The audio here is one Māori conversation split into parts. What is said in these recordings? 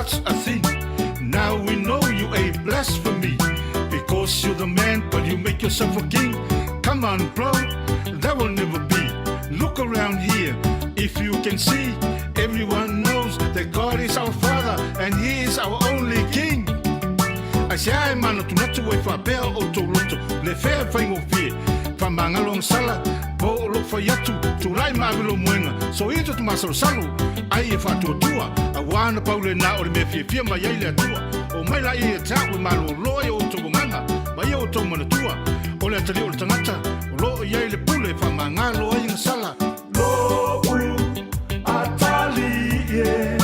such a thing. Now we know you ain't blasphemy, because you're the man, but you make yourself a king. Come on, bro, that will never be. Look around here, if you can see, everyone knows that God is our Father and He is our only King. I say, I man, to not to wait for a bell or to loto, le fair thing of fear. From Mangalong Sala, Bo look for Yatu, to Rai Mavilo Muenga, so into to Masal Salu, I if I to Tua, I want a Paula now or maybe fear my Yale Tua, or my Lai attack with my loyal to Manga, my Yo to Manatua, or let the little Tanata, Lo Yale Pule from Mangalo in Sala. Lo Atali, yeah.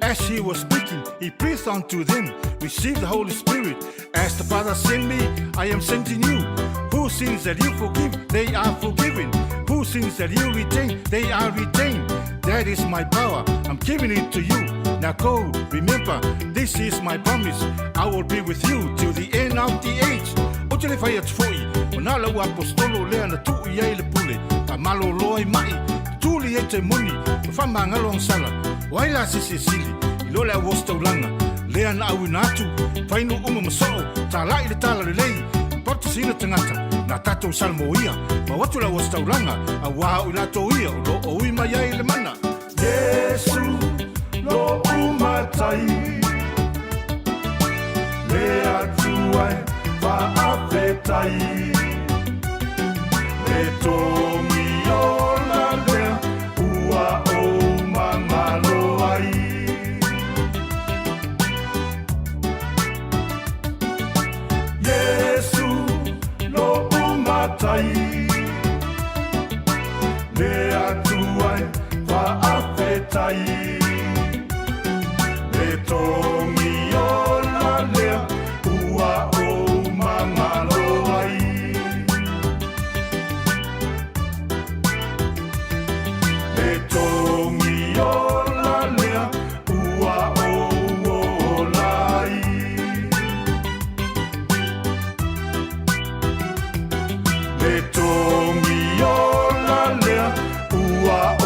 As he was speaking, he breathed unto them, receive the Holy Spirit. As the Father sent me, I am sending you. Who sins that you forgive, they are forgiven. Who sins that you retain, they are retained. That is my power, I'm giving it to you. Now go, remember, this is my promise. I will be with you till the end of the age. Otele fai at foi, onala wa apostolo lea na tu ia ile pule. Pamalo loi mai, tuli ete muni, fama ngalong sala. Waila sisili, lola wostaulanga, lea na awinatu, fainu masoo, tala ile tala lelei, porta sina tangata, na tato salmoia, ma watu la wostaulanga, awa ulato ia, lo oima ya ile mana. Yesu, lo umatai, lea tuai, va afetai, le tomi ola lea, ua o mamalo. Yesu lo umatai, le atuai va afetai, le tomi ola lea, ua o mamalo ai. Le tomi ola lea, ua o lai. Le tomi ola lea, ua o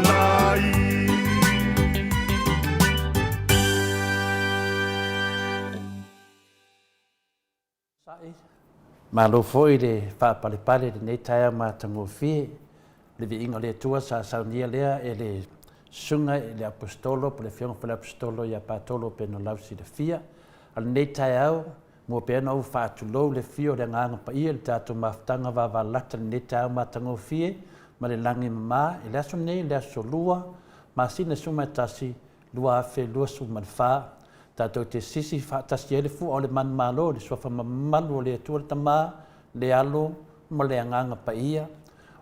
lai. Malo foi de whaapalepare de nei taia mātango fie, le Viiga le Atua sa saunia lea e le sunga e le apostolo, po le fionga po le apostolo ia patolo pe no lausi le fia. Al nei taia au, mua pe ana au whaatulou le fio le nganga pa ia, le tātou mawhtanga wawalata le nei taia mātango fie, ma le langi mama, e le aso nei, le aso lua, ma sina suma e tasi, lua afe, lua suma le wha, tātou te sisi tasi ele fu o le man malo, le sofa mamalu o le atua le tama, le alo, ma le anganga pa ia.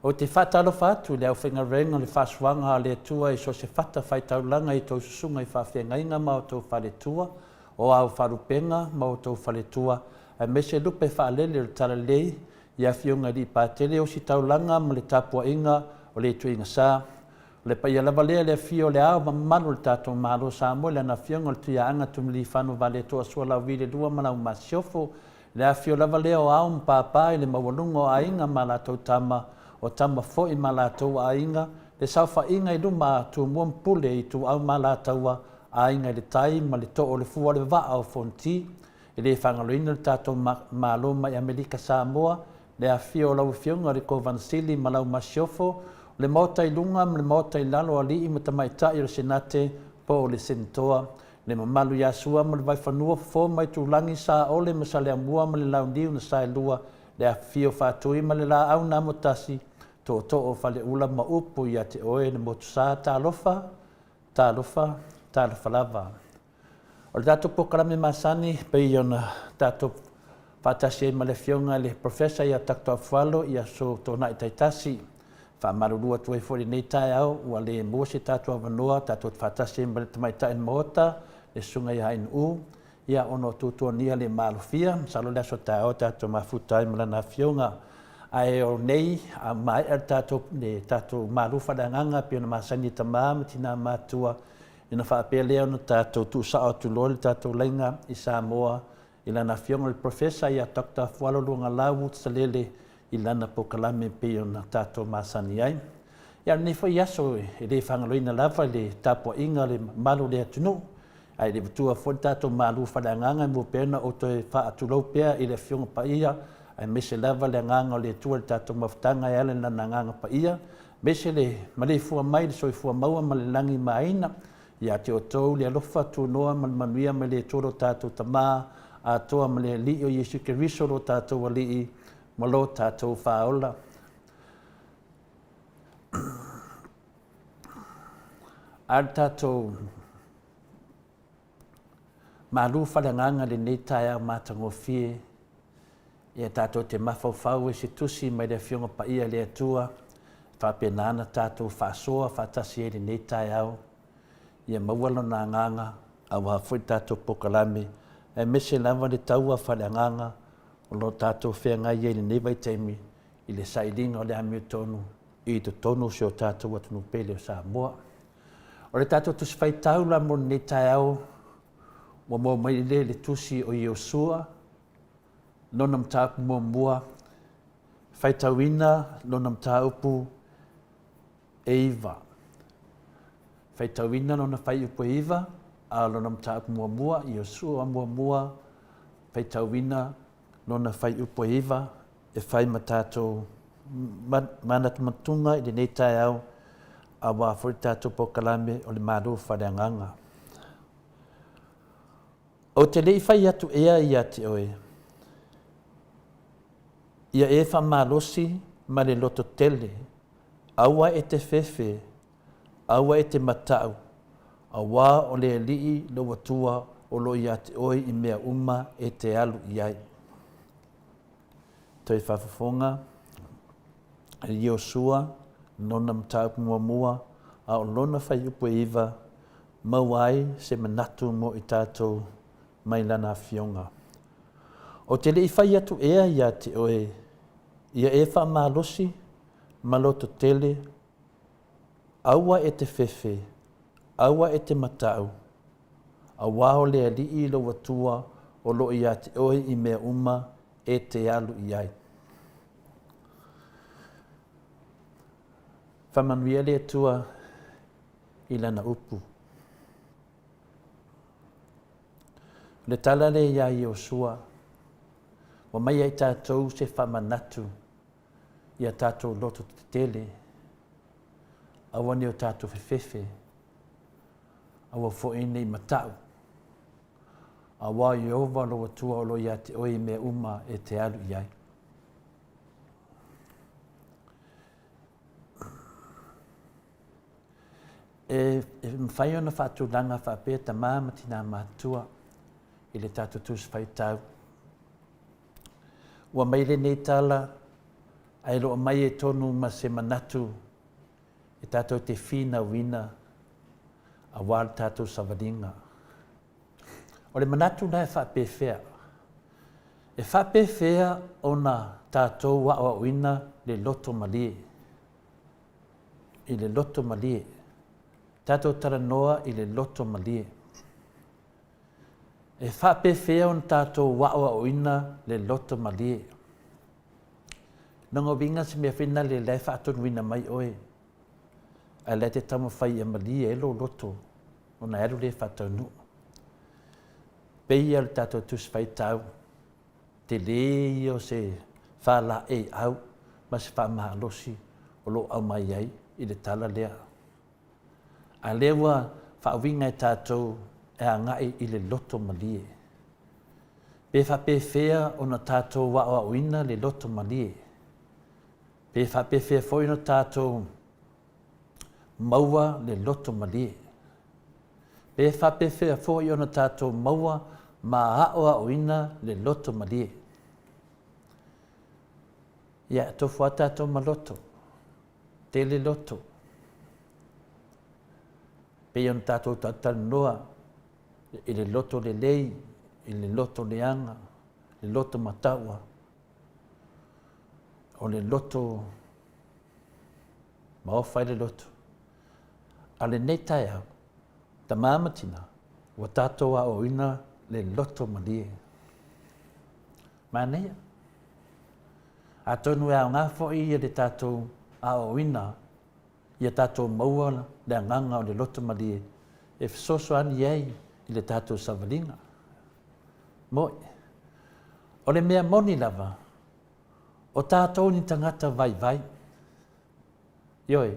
O te whatalo whatu, le au whengarenga le whasuanga le atua i so se whata whaitaulanga i tau susunga i whawhengainga ma o tau whaletua, o au wharupenga ma o tau whaletua, a me se lupe whaalele le talalei, i a fionga li pātele o si taulanga ma le tapua inga o le tuinga sā. Le pa ia lava lea le fio le au mamalu le tātou malo sa mo le ana fionga le tuia anga tumili whanu vale toa sua lau vile lua manau masiofo, le a fio lava lea o au mpāpai le mawalunga o ainga ma la tau tama o tama fo i ma la tau ainga, le saufa inga i luma tu muampule i tu au ma la taua ainga i le tai ma le to o le fua le va au fonti, i le whangaloina le tātou malo mai Amerika Samoa, le a fio lau fionga le ko vansili ma lau masiofo, le Maota i lunga, le Maota i lalo ali i matamaita i le senate po o le senatoa. Le mamalu Yasua ma le waifanua fo mai tu langi sa ole ma sa le amua ma le laundiu na sa e lua le a fio whatui ma le la au na motasi to o fale ula ma upu i a te oe na motu sa ta alofa lava. O le tātou pokalame masani, pei ona tātou whātasi e malewhionga le professor ia takto Afualo ia so tōna i taitasi. Whamarurua tuai fori nei tae au, ua le mōse tātou avanoa, tātou whātasi e malewhionga i Maota, le sunga i hain u, ia ono tūtua nia le malufia, salo le aso tae au tātou mafutai malana whionga. Ai o nei, a mai ar tātou malufa da nganga, pia na masani tamama tina mātua, ina whaapelea ona tātou tūsao tūlole tātou lenga i Samoa, i lana whionga le professor ia Dr. Afualo luanga lau Salele i lana pokalame pe ona tātou masani ai. Ia nei fo iaso e le whangaloina lava le tāpua inga le malu le atunu, ai le butua fo tātou malu whananganga mo pena o toi wha atulau pea i le whionga pa ia, ai mese lava le nganga o le tua le tātou mawhtanga e ale lana nganga pa ia, mese le male fua mai le soi fua maua ma le langi maina, ia te o tau le alofa tu noa manuia me le toro tātou tamaa, Atua ma le li o Yesu Keriso lo tātou alii, ma lo tātou whaola. Ar tātou malu whalanganga le nei taia mātango fie, ia tātou te mawhauwhau e se tusi mai le whionga pa ia le atua, whapenana tātou whasoa whatasi e le nei taia au, ia mawalo nā nganga, a wahafui tātou pokalame, e mese lava le taua whalanganga, o lo tātou whenga i e le nevai teimi, i le sailinga o le amio tonu, i to tonu se o tātou atunu pele o Samoa. O le tātou tusi whai taula mo nei tai au, wa mo mai le tusi o Iosua, nonam tāpu mo mua, whai tauina, nonam tāupu Eiva. Whai tauina nona whai upu Eiva, a lonam tāpu mua mua, Iosua mua mua, whai tauina, nona whai upu Eiva, e whai ma tātou manatumatunga i le nei tai au, a wā furi tātou pokalame o le māru whareanganga. O te lei whai atu ea ia te oe. Ia e wha mālosi ma le loto tele, aua e te whewhe, aua e te matau, a wā o le lii lo watua o lo ia te oe i mea uma e te alu iai. Toi whawhawhonga, Iosua, nona mtaupu mua mua, a o lona whai upu iwa, mauai se manatu mo i tātou mai lana whionga. O te lei whai atu ea ia te oe, ia e wha mālosi, maloto tele, aua e te whewhe, aua e te matau, a wāo lea li lo watua o lo ia te oe i mea uma e te alu iai. Whamanuia lea tua i lana upu. Le tala le ia Iosua, wa mai ai tātou se whamanatu ia tātou loto te tele, awa ni o tātou whewhewe, awa fo'ine i matau, awa Iova lo watua o lo ia te oi mea uma e te alu iai. E mwhai ona whātulanga whapea ta māmati nā mātua i le tātou tūs whai tau. Ua mai le nei tala, ai loa mai e tonu ma se manatu e tātou te whina wina a wāl tātou savaringa. O le manatu nai whapea whea. E whapea whea o na tātou wa wina le loto malie. I le loto malie. Tātou taranoa i le loto malie. E whape whea on tātou wa'oa oina le loto malie. Nongo winga se mea whina le lai whātonu wina mai oe. A lai te tamo whai e malie e lo loto. O na eru le whātonu. Pei al tātou tus whai tau. Te lei o se whala e au. Ma se wha maha losi o lo au mai ai i le tala lea. A lewa whaawinga e tātou e a ngai i le loto malie. Pe whape whea o na tātou wa uina le loto malie. Pe whape whea fwoi na tātou maua le loto malie. Pe whapewhia fo i ona tātou maua ma aoa o ina le loto malie. Ia tofu a tātou ma loto. Tele loto. Pe i ona tātou tātou noa i le loto le lei, i le loto le anga, le loto mataua, o le loto maofa i le loto. A le nei tai au, ta māmatina, wa tātou a o ina le loto malie. Mānea. A tonu e au ngā fōi i le tātou a o ina, i a tātou maua le anganga o le loto malie, e fisoso ani ei i le tātou savalinga. Moi, o le mea moni lava, o tātou ni tangata vai vai. Ioi,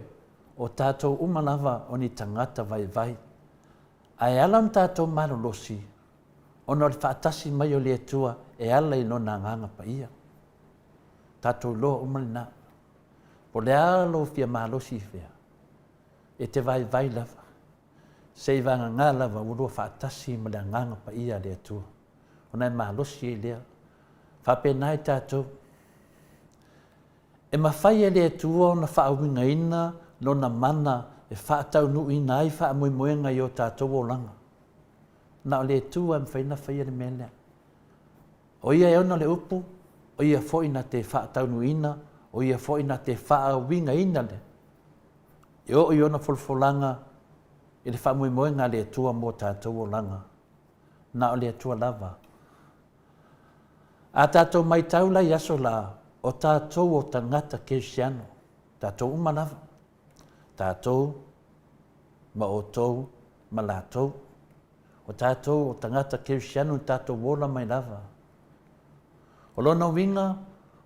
o tātou umalava o ni tangata vai vai. Ai alam tātou marolosi, ono le whaatasi mai o le atua e ala i lona nganga pa ia. Tātou loa umalina, po le alo fia mahalosi fia, e te vai vai lava. Sei vanga ngā lava urua whaatasi ma le nganga pa ia le atua. Ona e mahalosi e lea, whapenai tātou. E mawhai e le atua ona whaawinga ina, lona mana e whaatau nu ina ai whaamoemoenga i o tātou o langa. Na o le atua e mwhaina whaia le mea. O ia e ona le upu, o ia fōi na te whaatau nu ina, o ia fōi na te whaawinga ina le. E o i ona folfolanga, i le whaamoemoenga le atua mo tātou o langa. Na o le atua lava. A tātou mai taula i aso la, o tātou o tangata Kirisiano, tātou umalava, tātou, ma o tou, ma lātou, o tātou o tangata Kirisiano, tātou wola mai lava. O lona winga,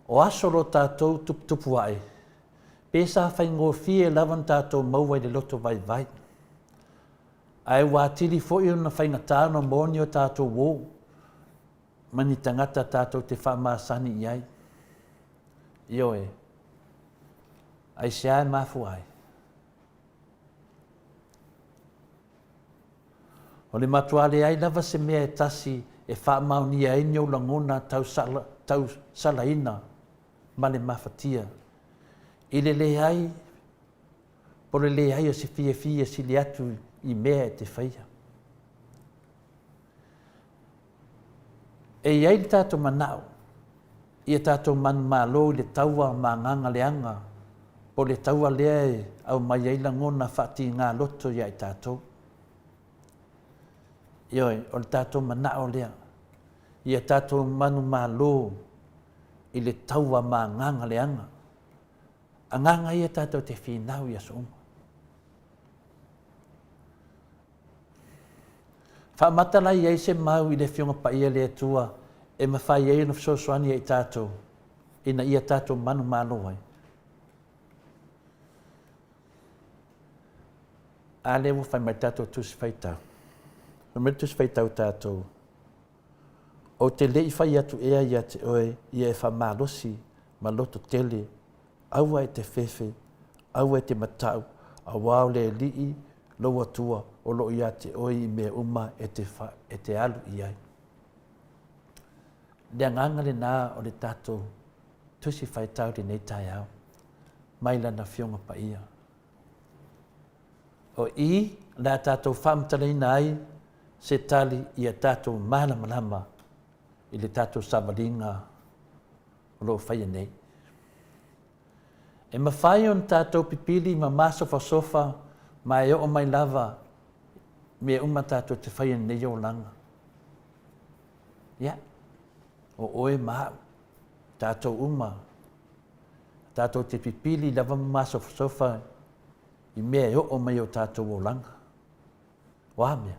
o aso lo tātou tupu ai, pesa whaingo fie lavan tātou maua i le loto vai vai. Ai wātiri fo i ona whainga tāno mōni o tātou wō, mani tangata tātou te whamasani i ai. Ioe, ai se ai mafu ai. O le matuale ai lava se mea e tasi e whaamauni ai ni o langona tau salaina ma le mawhatia. I le ai, po le ai o se fia si le atu i mea e te whaia. E iai le tātou manao, ia tātou manu mālo le taua mā nganga leanga, po le taua lea e au mai eila ngona whati ngā loto ia i tātou. Ioi, o le tātou manao lea, ia tātou manu mālo i le taua mā nganga leanga. A nganga ia tātou te whinau ia so uma. Whaamatala i eise mau i le whionga pa ia le atua e mawhai ei na whsosoani i tātou ina ia tātou manu mālo ai. A lewo whai mai tātou tusi whaitau. Mai tusi whaitau tātou. O te lei whai atu ea ia te oe ia e whamalosi ma loto tele, aua e te whewhe, aua e te matau, a wao le lii, loa tua o lo ia te oi me uma e te alu i ai. Le anganga le nā o le tātou tusi whaitau le nei tai au, mai lana whionga pa ia. O i, la tātou whamtaleina ai, se tali i a tātou malama i le tātou savalinga o lo whaia nei. E mawhai on tātou pipili ma masofa ma e o mai lava me uma tātou te whaia nei o langa. Ia, o oe mahau, tātou uma, tātou te pipili lava ma masofa i mea e o mai o tātou o langa. Wā mea,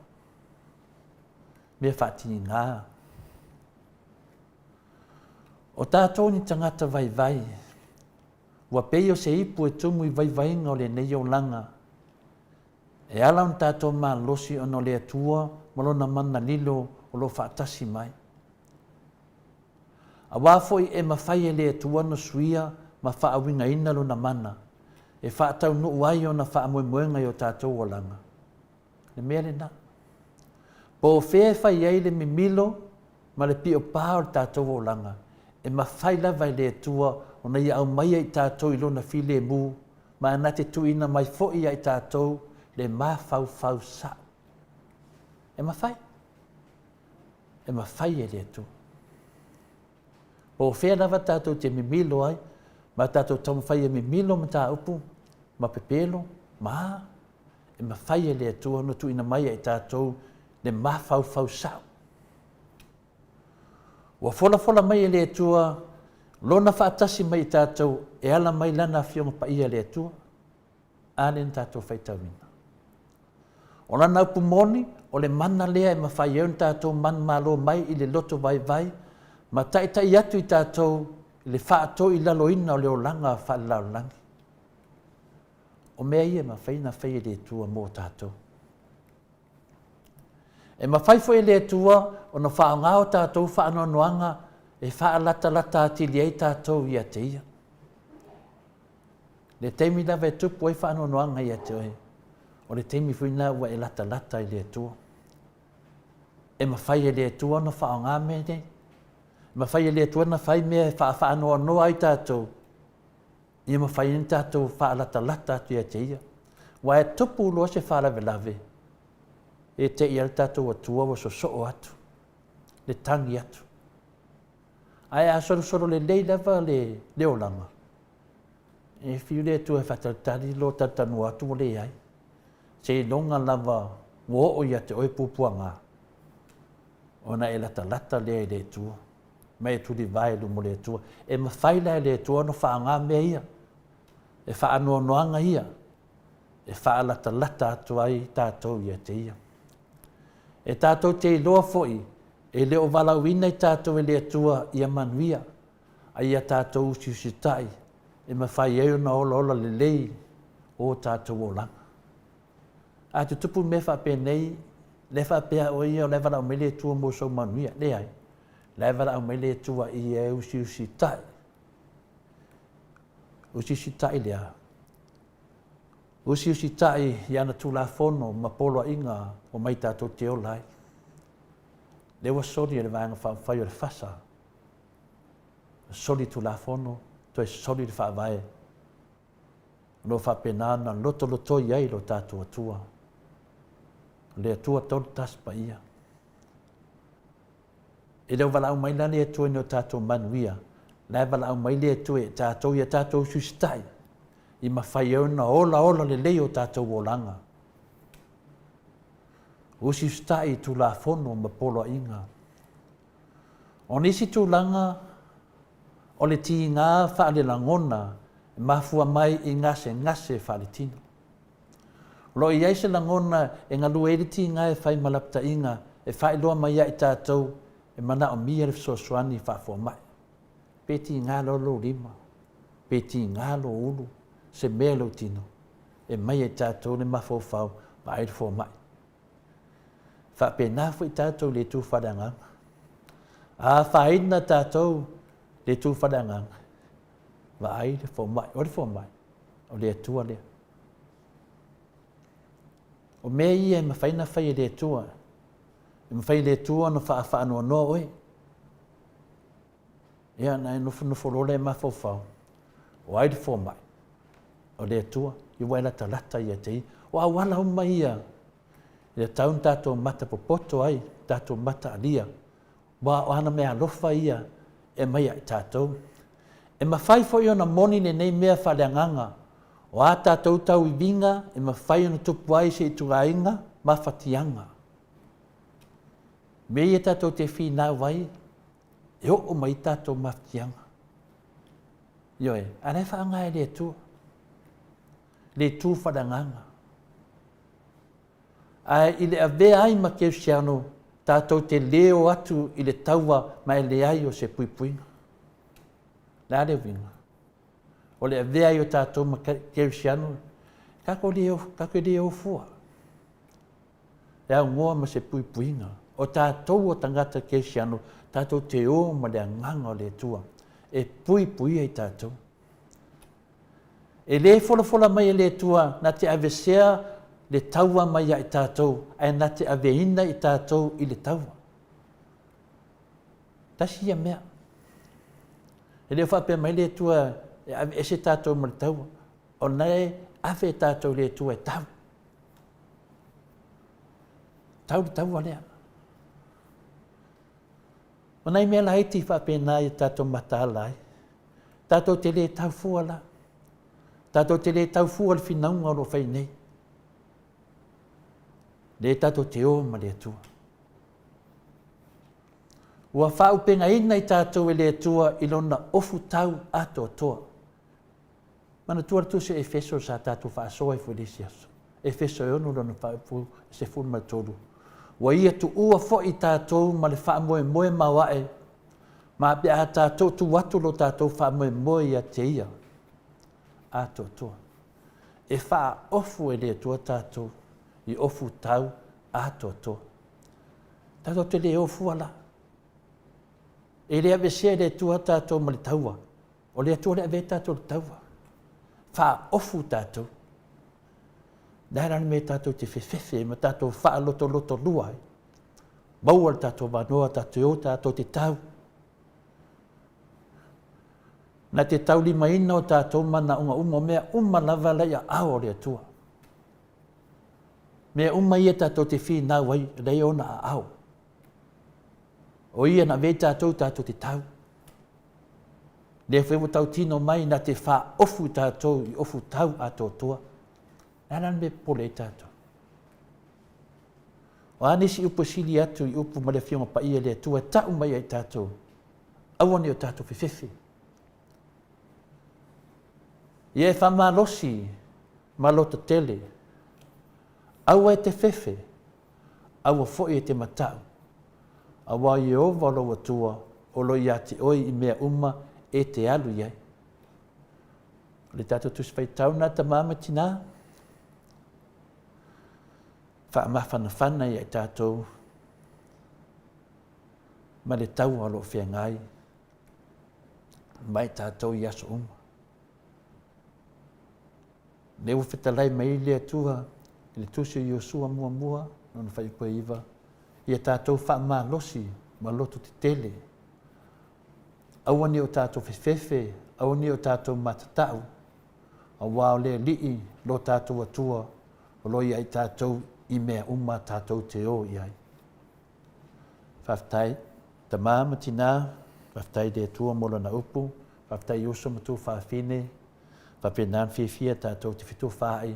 mea whaatini ngā. O tātou ni tangata vai vai, ua pei o se ipu e tumu i vai vainga o le nei o langa. E ala un tātou mā losi ono le atua, malona mana lilo o lo whaatasi mai. A wāfoi e mawhai e le atua no suia, ma whaawinga ina lo na mana. E whaatau no uai o na whaamoemoenga i o tātou o langa. Le mea le na. Po whea whai ei le mimilo, ma le pio pā o tātou o langa. E ma whai lava i le atua, o na ia au mai ai tātou i lona while mu, ma ana te tuina mai fo'i ai tātou, le mā whau sa. E ma whai? E ma whai e le atua. Po whea lava tātou te mimilo ai, ma tātou tamu whai e mimilo ma tā upu, ma pepelo, ma e ma whai e le atua, no tuina mai ai tātou, le mā whau sa. Wa fola mai le atua, lona whaatasi mai tātou, e ala mai lana whionga pa ia le atua, ānen tātou whaitawina. O lana upu moni, o le mana lea e ma whai eun tātou man malo mai i le loto vai, ma tai atu i tātou, i le whaato i laloina o le olanga whaalalangi. O mea ia ma whaina whai le atua mō tātou. E ma whai fo e le atua, o na whaangao tātou whaanoanoanga, e whaalata ati li ei tātou i a te ia. Le teimi lawa e tupu e whaanoanoanga i a te oe, o le teimi whina ua e lata i le atua. E ma whai e le atua na whaanga me nei, ma whai e le atua na whai mea e whaanoanoa i tātou, i ma whai ni tātou whaalata atu i a te ia. Wa e tupu loa se whaalawe e te i al tātou atua wa so atu, le tangi atu. Ai a soro le lava le olanga. E whiu le atua e whataltari lo tatanu atu mo le ai. Se longa lava wo o ia te oi pupuanga. Ona e lata le le atua. Mai tu di vai lu mo le atua. E ma whaila le atua no whaanga mea ia. E whaanoanoanga ia. E whaalata atu ai tātou ia te ia. E tātou te loa fo'i, e leo walauina i tātou e le atua i a manuia, a ia tātou usiusitai, e ma whai eo na ola le lei o tātou o langa. A te tupu me whape nei, le whapea o ia o le walau me le atua mo so manuia, le ai, le walau me le atua i e usiusitai. Usiusitai lea. Usiusitai i ana tula fono ma polo inga o mai tātou te olai. Le wa sori e le vanga whai o le whasa. Sori tula fono, to e sori le whaavae. No whapenana, loto iai lo tātou atua. Le atua tolu taspa ia. E leo walau mai la le atua no tātou manuia. Le walau mai le atua e tātou ia tātou usiusitai. I ma whai au na ola le leo tātou o langa. Usi stai tu la fono ma polo inga. O nisi tu langa, o le ti ngā whaale langona, ma fua mai i ngase whaale tino. Lo i eise langona e ngalu e ti ngā e whai malapta inga, e whai loa mai i tātou, e mana o mia le sosuani whafua mai. Peti ngā lo lima, peti ngā lo ulu, se mea lo tino, e mai e tātou le mawhauwhau, ma aere fo mai. Whapena fo i tātou le tū whareanganga. A whaina tātou le tū whareanganga. Ma aere fo mai, ore fo mai, o le atua lea. O mea ia e mawhaina whai le atua, e mawhai le atua no whaanoa noa oe. Ia na e nofo lole e mawhauwhau, o aere fo mai. O le atua, i waila lata ia tei, o awala uma ia. Ia taun tātou mata popoto ai, tātou mata alia. Wa o ana mea alofa ia, e mai ai tātou. E mawhai fo i ona moni nei mea whaleanganga. O a tātou tau i Viiga, e mawhai ona tupu ai se i tugainga, ma whatianga. Me ia tātou te whina wai, e o mai tātou ma whatianga. Ioe, anai whaanga e le atua. Le tū whadanganga. I le avea ai ma keu siano, tātou te leo atu i le taua ma e le ai o se puipuinga. La le vinga. O le avea ai o tātou ma keu siano, kako leo fua. Le au ngoa ma se puipuinga. O tātou o tangata keu siano, tātou te o ma le anganga o le tua. E puipui ai tātou. E le fola mai e le tua na te avesea le taua mai ia i tātou, ai nā te aveina i tātou i le taua. Tasi ia mea. E leo whapea mai le tua, e se tātou ma le taua, o nei awe tātou le tua e tau. Tau le taua lea. O nei mea la iti whapea nā i tātou matala ai. Tātou te le tau fua la. Tātou te le tau fua le whinaunga o lo whai nei. Le tātou te o ma le tua. Ua whaupenga ina i tātou e le tua i lona ofu tau ato toa. Mana tua tu se Efeso sa tātou whaasoa i Felicia. Efeso e onu lona whaupu se funu mai tolu. Wa ia tu ua fo i tātou ma le whaamoe moe mawae. Ma pia a tātou tu watu lo tātou whaamoe moe ia te ia. Ato toa. E wha ofu e le tua tātou. I ofu tau ato toa. Tātou te le ofu ala. E lea vesea le tua tātou ma le taua. O lea tua le ave tātou le taua. Wha ofu tātou. Nārani me tātou te whewhewhe, ma tātou wha loto lua. Maua le tātou wanoa, tātou o tātou te tau. Na te tau lima ina o tātou mana unga mea lava lai a ao lea tua. Mea ia tātou te whi nā wai, rei ona a ao. O ia na vei tātou te tau. Lea whewa tau tino mai na te wha ofu tātou i ofu tau ato toa. Nāran me pole tātou. O anisi upo sili atu i upo male whionga pa ia lea tua tau mai ai tātou. Awane o tātou whiwhiwhi. Ia e whamalosi malota tele. Aua e te whewhe. Aua foi e te matau. Awa i o walo atua o lo ia te oi i mea e te alu iai. Le tātou tusi whai tauna ta māma tina. Wha mawhana iai tātou. Ma le tau alo whia ngai. Mai tātou i aso Le u whetalai mai le atua. Le tusi i osua mua. Nona whai koe iwa. Ia tātou wha mā losi. Ma loto te tele. Awani o tātou whewhewhe. Awani o tātou matatau. A wao le lii lo tātou atua. O lo iai tātou i mea tātou te o iai. Whaftai. Ta māma tina. Whaftai le atua mola na upu. Whaftai uso matu whaafine. Whapenan whiwhia tātou te whitu whaai.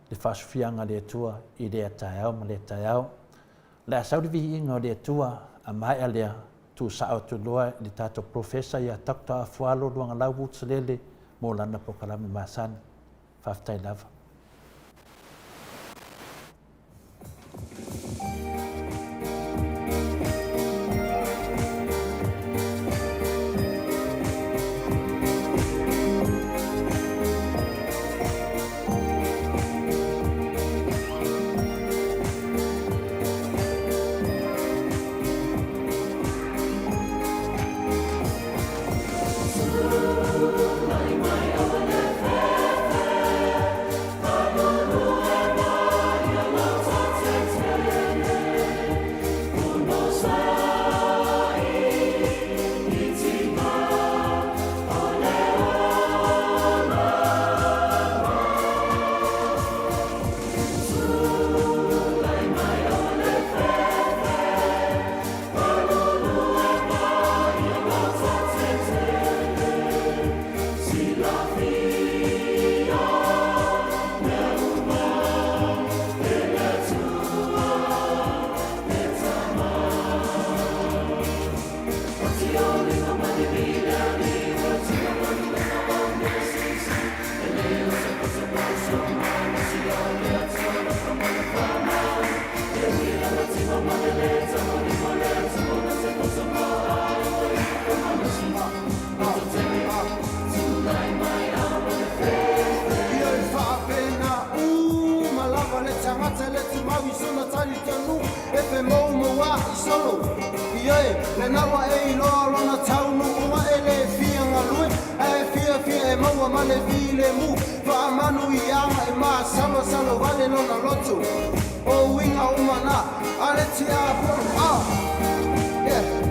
Le whasufianga le atua i le ataiao ma le ataiao. Le asauri viinga o le atua a mai a lea tu sao tu loa le tātou profesa i a Dr. Afualo luanga lau Salele mo lana pokalami masana. Whaftai lava. Maua male vile mu, wha manu i anga e mai. salo salo wale no na lotu o winga umana ale tia yeah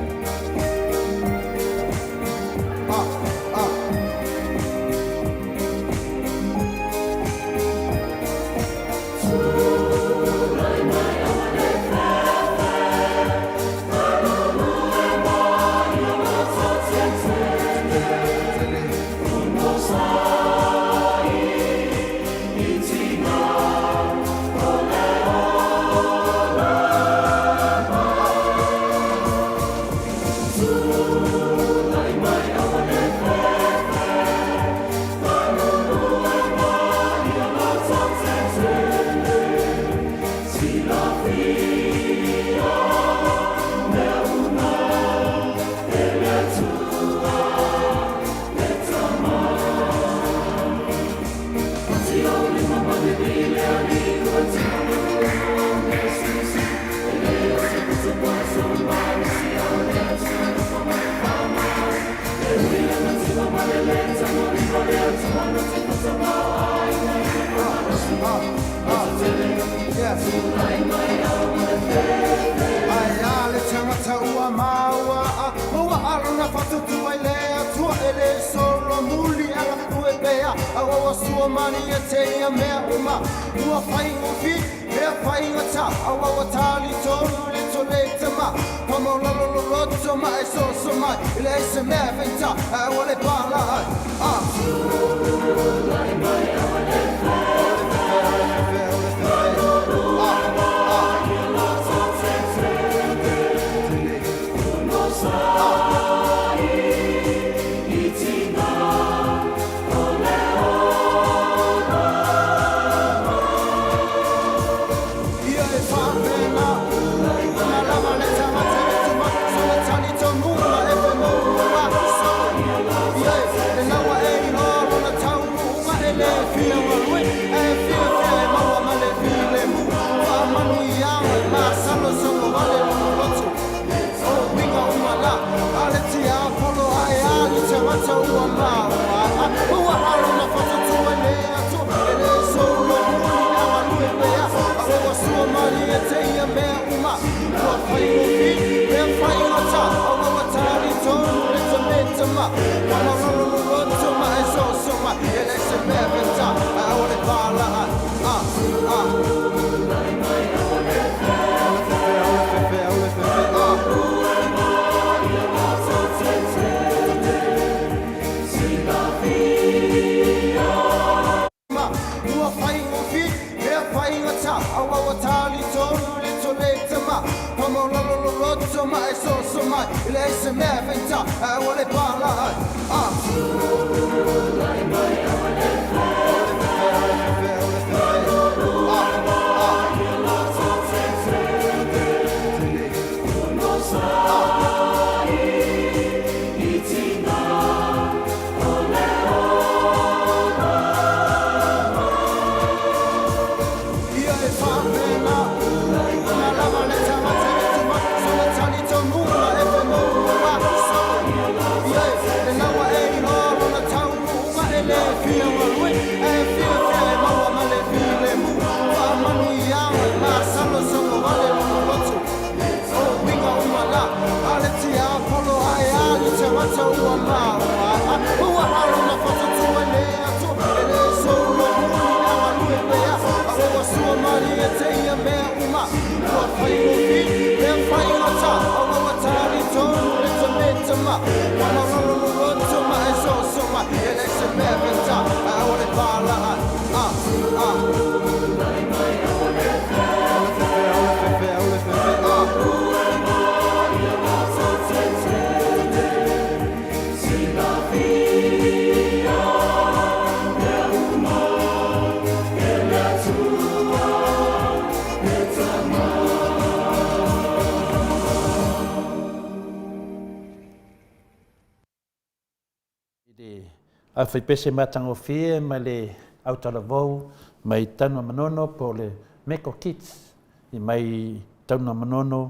a fai pese matango fie ma le autalavou mai tano manono po le meko kits i mai tano manono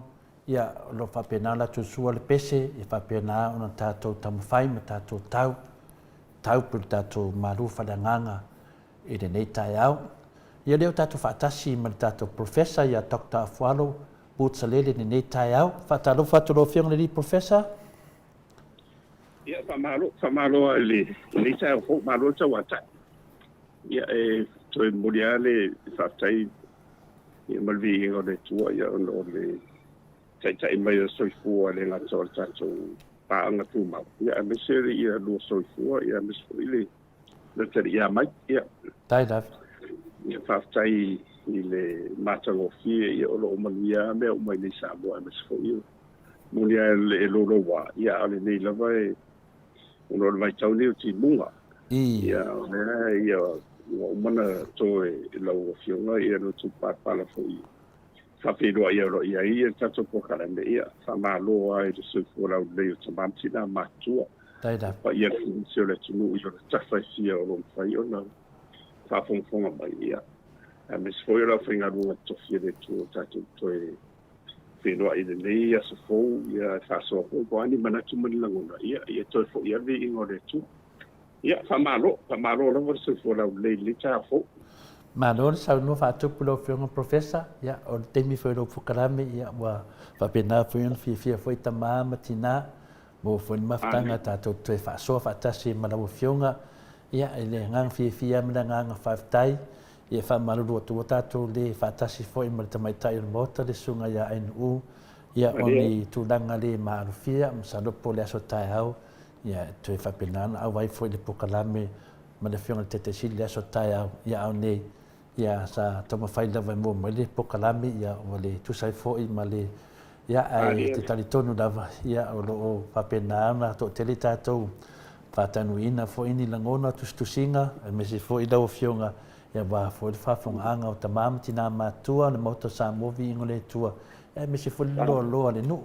ia lo whapena la tusua le pese i whapena ona tātou tamawhai ma tātou tau pulu tātou maru whalanganga i le nei tai au Ia leo tātou whaatasi ma le tātou professor ia Dr. Afualo, Put Salele ni nei tai au. Whaatalo whatalo whionga le li professor? Ia whamalo le tai au fo malo tau atai. Ia toi moria le whaatai ia malvi ingo le tua ia ono le tai mai o soifua le ngato tātou paanga tu mau. Ia mesere ia lua soifua ia mesere le tari ia mai. Ia. Tai daf. Ia whaatai i le matangofie ia o loo manuia mea umai nei Samoa e mesere ia. Moria le lolo wa ia ale nei lava e uno le mai tau leo ti munga. Ia umana to e lau fionga ia no tu pala fo ia. Whawhiroa ia ro ia ia tato pokarande ia. Whamaloa e le sufura o leo tamantina matua. Taida. Pa ia finisio le tunu i o le tawhaisia o lom whai o nau. Whawhongwhonga mai ia. Mes foi la whinga runga tofia le tu tato toe whenua i le nei a sa fou ia whasoa fou ko ani manatu mani langona ia toi fo ia vi ingo le tu. Ia, whamalo la wa sufura o le ta fou. Malo sa no fa tupu lo fionga professor ya o temi foi lo fukarame ya wa fa pena foi foi tama matina mo foi maftanga ta to te fa so fa tasi malo fionga ya ele ngang mena ngang fa tai ya fa malo do to to le fa tasi foi mal tamai tai mota le sunga ya NU ya oni tu danga le marufia msalo pole aso tai au ya to fa pena au vai foi le fukarame ma le fionga tete sile aso tai au ya au nei ia sa toma faila vai mo le pokalami ia o le tusai foi ma le ia ai te talitonu lava ia o lo papena na to tele tatou fatanuina foi ni langona tustusinga me se foi da ofionga ia ba foi fafonga o tamam tina matua na moto sa movi ngole tua e me se foi lo le no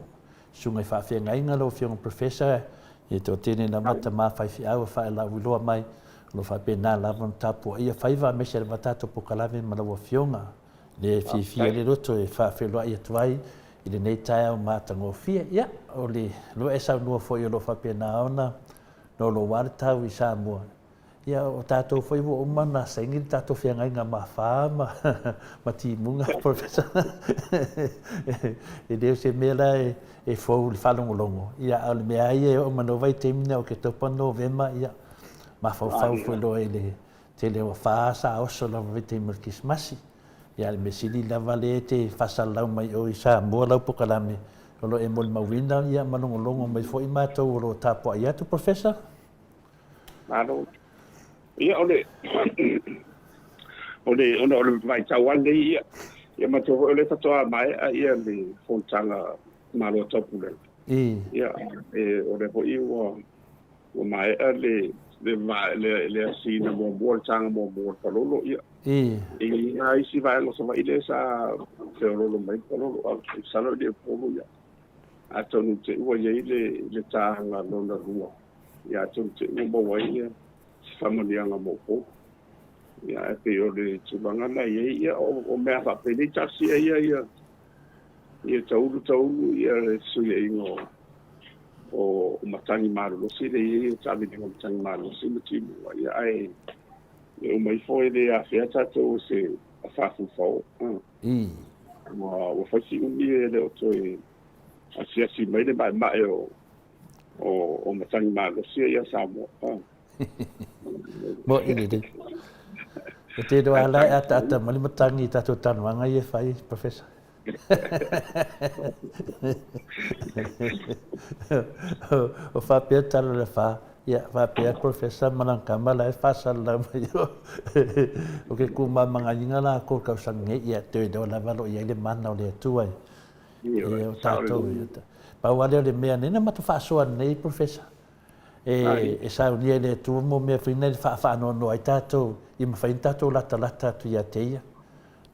sunga fa fenga inga lo fiong professor e to tene na mata ma fai au fa la ulo mai lo fa pena la von tapo ia faiva me se va tato pokalave ma lo fionga le fi le roto e fa fe lo ia twai i nei tai o matango fia ia o le lo esa no foi lo fa pena ona no lo warta wi Samoa ia o tato foi o mana sengi tato fianga nga ma fa ma ti munga professor e deu se mela e fo le falongo longo ia al me ai o mano vai temina o que to pano vema ia ma fa foi lo ele tele o fa sa o so la vete merkis masi ya le mesili la valete fa sa la mai o isa mo la pokalame lo e mol mawinda ya malongo longo mai foi mato lo tapo ya tu professor Mano ia ole vai tawan dei ia ma to ole to mai ia le fontanga malo topule ia ole po iwo o mai le asina mo tanga mo palolo ia ai si vai lo so ile sa feololo mai palolo salo de polo ia atonu te o ye le tanga no na rua ia atonu te mo wa ia family nga mo po ia pe o le tubanga na ia o me fa pe ni taxi ia tau ia su ia ingo o matangi malo si le sabe de matangi malo si motivo ia ai o mai foi de a fiata to se a fa fu fo o fa si un dia de o toi a si mai de mai o matangi malo si ia Samoa mo ini de te do ala ata mali matangi tato tanwanga ia fai professor o fa peta le fa ya fa peta professor manang kamala fa sala yo o ke ku mama nginga la ko ka sange ya te do la valo ya le mana le tuai e o tato pa wale le me ne ma to fa so nei professor e sa unia le tu mo me fina fa no ai tato i ma fa tato la tu ya te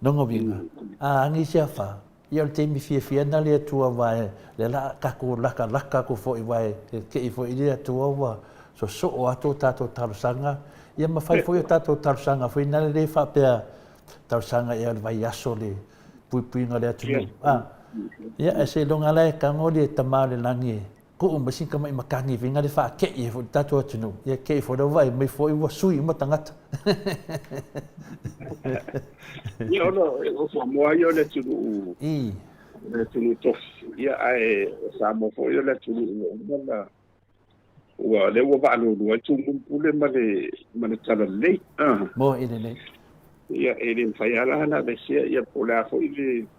nongo vinga angi sia fa ia te mi fia na le tua vai le la ka ko laka ko fo i vai ke i fo i le tua wa so o ato tato tarsanga ia ma fai fo tato tarsanga fo na le fa pe tarsanga ia vai aso le pui nga le atu ia e se longa le ka ngoli tamale langi ko masin ka mai makangi vinga le fa ke e fo tatu tunu ia ke fo do vai mai fo i wa sui mo tangata Ia o Samoa ia le tunu le tunu tof ia ai Samoa fo ia le tunu na wa le wa ba lo wa tunu pule ma le tala le mo ine le ia e le fai ala na le sia ia pola fo i le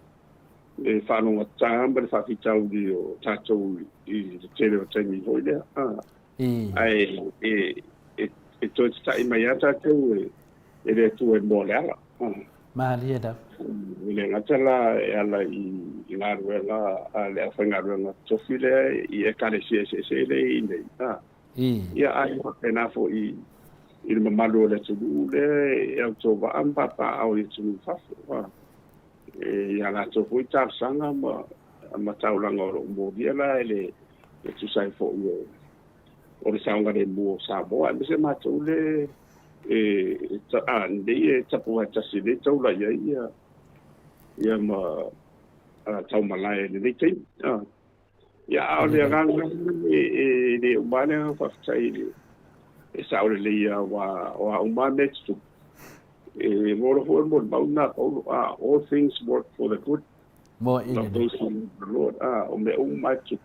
whanonga tamba le whawhitau di o tātou i tere o taimi hoi lea. Ai, e toi te tai mai ata tau e le tu e mō le ala. Maali e da. I le ngatala e ala i ngā ruenga, le awhai ngā ruenga tofi lea i e kare se le i nei. Ia ai e nā fo i le mamalu o le tunu le e au tō wa ampapa au i tunu whawhu. Ia la to foi tar sanga ma taulanga o mo dia la ele tu sai fo o le sanga de mo Samoa me se ma to le ta ande e tapu ta si de to la ia ma tau malai le te ia o le ranga e le umane fa sai e sa o le ia wa umane tu all things work for the good. Of those who love the Lord. O me umatu.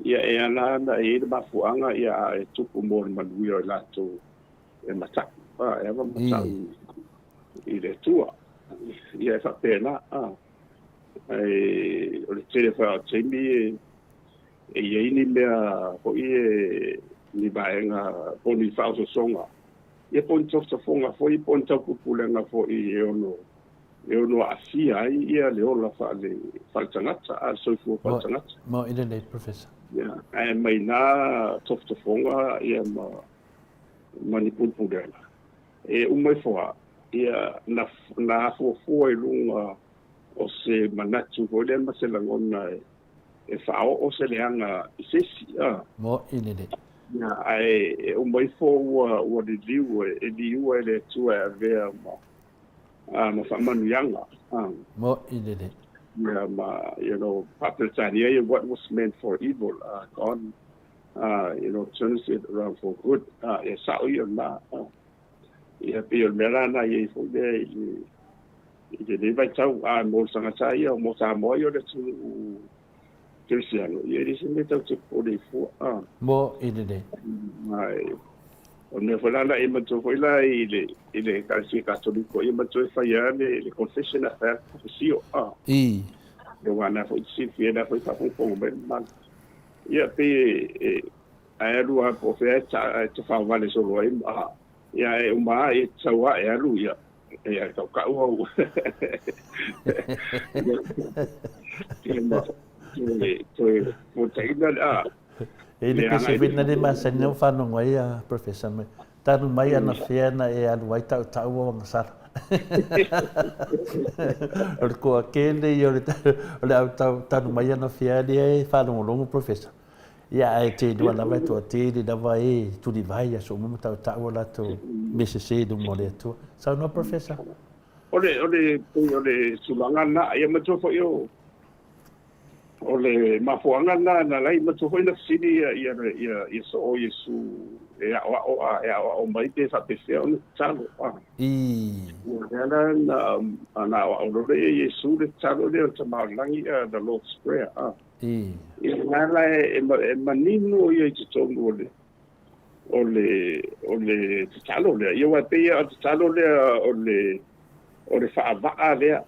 Ia e ana na e le mafuanga ia e tupu mo le manui o lato e mataku. E ava mataku i le tua. Ia e whapena. O le tere whao teimi e ieini mea ho i e ni vaenga poni whao so songa. Ia pon tofta fonga foi pon tau pupulenga foi e ono afia ia le ola fa le faltanata a soifo faltanata mo ine le professor ia ai mai na tofta fonga ia ma ni pupulenga e umai foa ia na fo e lunga o se manatu ho le maselangona e fao o se leanga isesi mo ine le Ja, ai mai fo wa de liu e liu ele tu e ver ma fa manu yanga mo ide yeah papetania what was meant for evil God turns it around for good e sa o na e pe mera na e fo de de vai tau mo sanga sai mo sa mo yo de tu Cristiano, e ele se meteu tipo de fu mo ide ai o ne foi lá e matou foi lá ele casi católico e matou foi le confession affair professio eu ana foi se fiera foi para um bem mal e pe a lua profeta te fa vale solo e a uma e tsawa e a lua e a ka o ele que se vê na de massa não fa no mai a professor me tá no mai na fiena e a vai tá o ngasar o ko aquele e o tá no mai na fiena e fa no longo professor ia ai te do na vai to te da vai tu di vai so mo tá o lá to messe do moleto sa no professor ole sulanga na ia mo to yo ole mafuanga na lai ma tu hoina sini ia so o Yesu o mai te sa te feo no talo na o lo Yesu le talo le o langi the Lord's Prayer na lai e manino ia te tongo ole te talo le ia wa te ia te talo le ole fa va le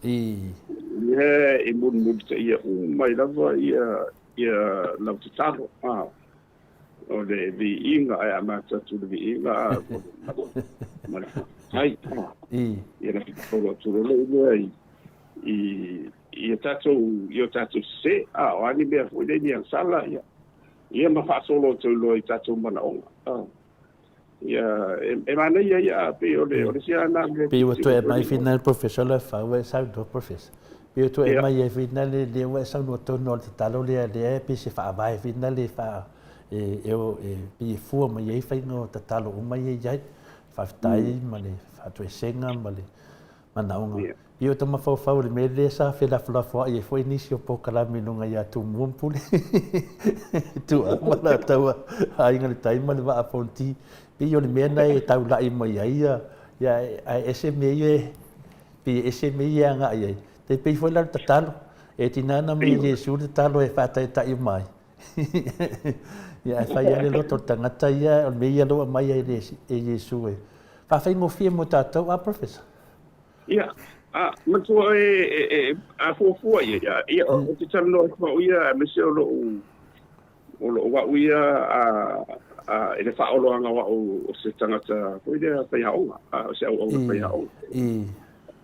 ia e mun te ia mai lava ia lau te talo o le Viiga e amata tu le Viiga ai ia na kipolo tu le ia tatou se o ani mea foi le ni sala ia ma fa solo tu lo tatou mana onga ia e mana ia pe o le sia na pe o to e mai final professor la fa we sa do professor pe to e mai final le we sa no to no te talo le pe se fa vai final le fa pe fu ma ye fa no te talo o mai ye fa tai ma le fa to senga ma le mana onga Io tama fau le mele sa fe la fua e foi inisio po kalami lunga ya tu mumpule. Tu amala tawa ainga le taima le va afonti. Io le mena e tau la i mai ia ya ese me pe ese me ia nga ia. Te pe foi la tatalo e tinana me Yesu le talo e fa tai tai mai. Ya fa ia le loto tangata ia me ia lo mai e Yesu e. Fa fai mo fie mo tatou a professor. Ia. Matua a fua ia o te tano ko ia me se lo wa ia a ele fa olo anga wa o se tangata ko ia pa yaonga se o pa yaonga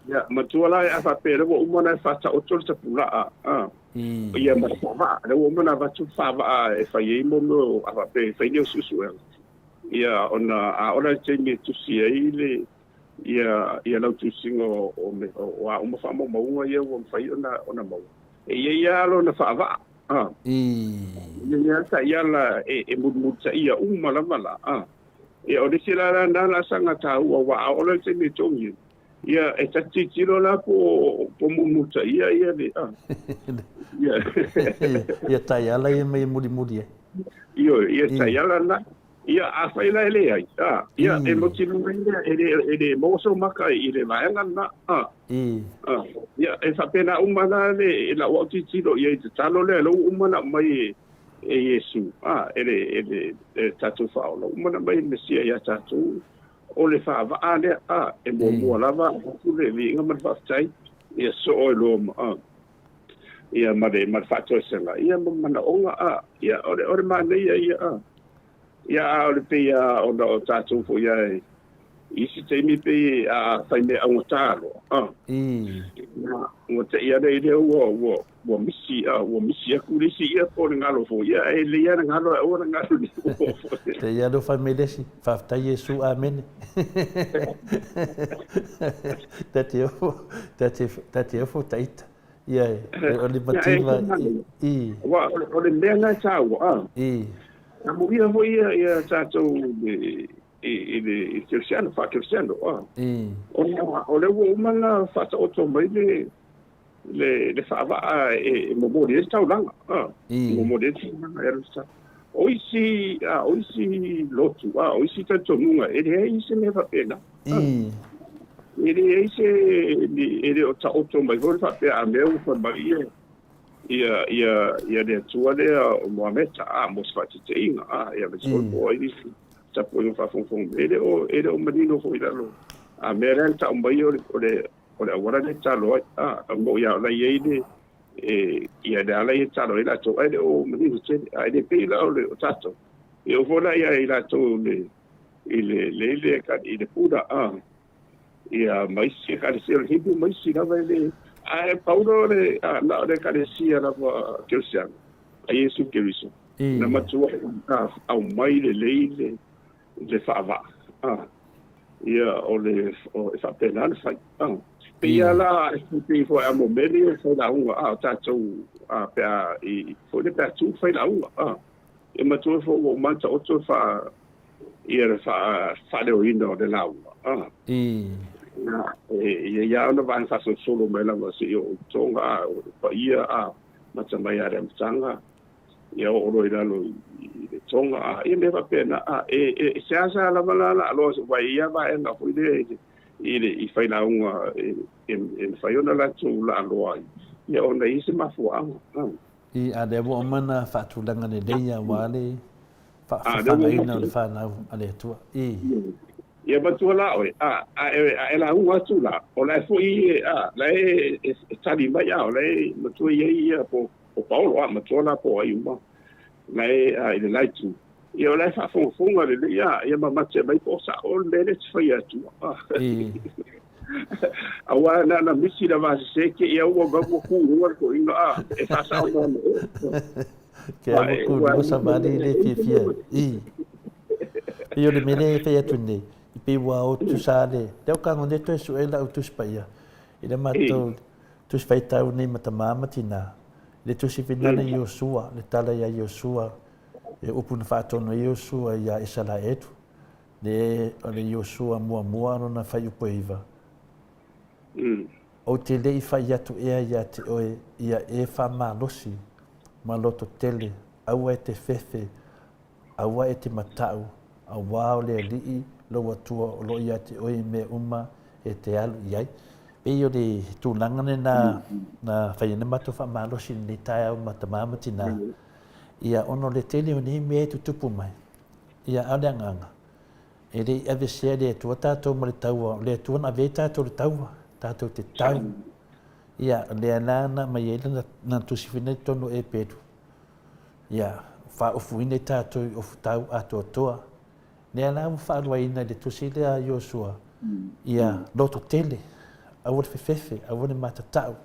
ia matua la a fa pere wo umana fa ta o tol ta pula ia ma fa le wo mana va tu fa va e fa ye mo a fa pe fa ye susu ia ona te me tu si ele ia lau tusingo o uma fa mo maunga ia o fai ona mau ia lo na fa va ia ta ia la e mud sa ia mala e o disila na sanga ta wa o le te me tongi ia e tati tiro la po mu sa ia le ia ta ia la ia me mudi ia ta ia la na ia a faila ele ai ia e mo tinu ele mo so maka ile vaenga na ia e fa pena umana le la o tiro ia te talo le lo umana mai e Yesu ele tatu fa lo umana mai mesia ia tatu o le fa va ale e mo lava ku le vinga ma fa tai ia so o lo ia ma fa to sela ia mo mana onga ia ore ma nei ia o le pia o no tatu fo ia isi te mi pe a fai me au talo o te ia dei wo misi ku le si ia po ngalo fo ia e le ia ngalo o ngalo ni te ia do famile si fa ta Yesu amen tati fo taita ia o le bativa wa o le menga tau na movia foi ia tato Cristiano fa Cristiano o le umana fa o to mai le fa va mo mori sta ulanga mo mori era sta oisi lotu oisi tanto nunga ele ise me fa pena ele ise o to mai vol fa pe a meu fa mai ia de tua de Mohamed mos fatite inga ia be so boy ta po fa fon ele o menino foi dalo a merenta un baio o agora de talo mo ia la yeide ia de ala ia talo ila to ele o menino che ele pe la o tato eu vou lá ia to le ka ile pura ia mais se ka se o hibu mais se na ele Paulo na le carecia na Cristiano a Yesu Cristo na matua au mai le fava ia o fa penal fa ia la pe fo a momento fo la un tato pe fo le tu fa la un e matua fo o manta o to fa ia fa le oino de la ia ona van fa solo mela ma se o tonga o pa ia mata mai are mtanga ia o ro ira lo tonga ia me va pena se asa la bala lo vai ia va na fuide i fai la unga en fai ona la tu la lo ai ia ona ise ma fu i a de bo mana fa tu langa ne deia wale fa ina le fa na ale tu ia matua la oi e la unga tu la o la foi la tali mai o la matua ia po Paulo matua la po ai uma la ile lai tu ia la fa fonga le ia mate mai po sa o le foi tu awa na misi la va se ke ia o ba ku ko ina e fa sa o no ke a ku no sa ba le fia io le mele fe atune pe wa o tu sale te ka ngonde to su ela o tu spaia ile mato tu spaita ni mata mama tina le tu si finale Yosua le tala ya Yosua e upun fato no Yosua ya isala etu le Yosua mua no na fai upoiva o te lei whai atu ia te oe ia e whamalosi ma loto tele, aua e te whewhe, aua e te matau, aua o le lii lo atua o lo ia te oe me uma e te alu iai. Pei o le tūlangane na whaiene mato whamalosi ni tae au matamamati nā. Ia ono le tele o ni mea tutupu mai. Ia ale anganga. E rei ave sea le atua tātou ma le taua, le atua na vei tātou le taua, tātou te tau. Ia le alana mai ele na tusiwhine tono e peru. Ia wha ofuine tātou o futau ato toa. Le alana whaaruaina le tusi le a Iosua. Ia loto tele, awa le whewhewe, awa le matatau.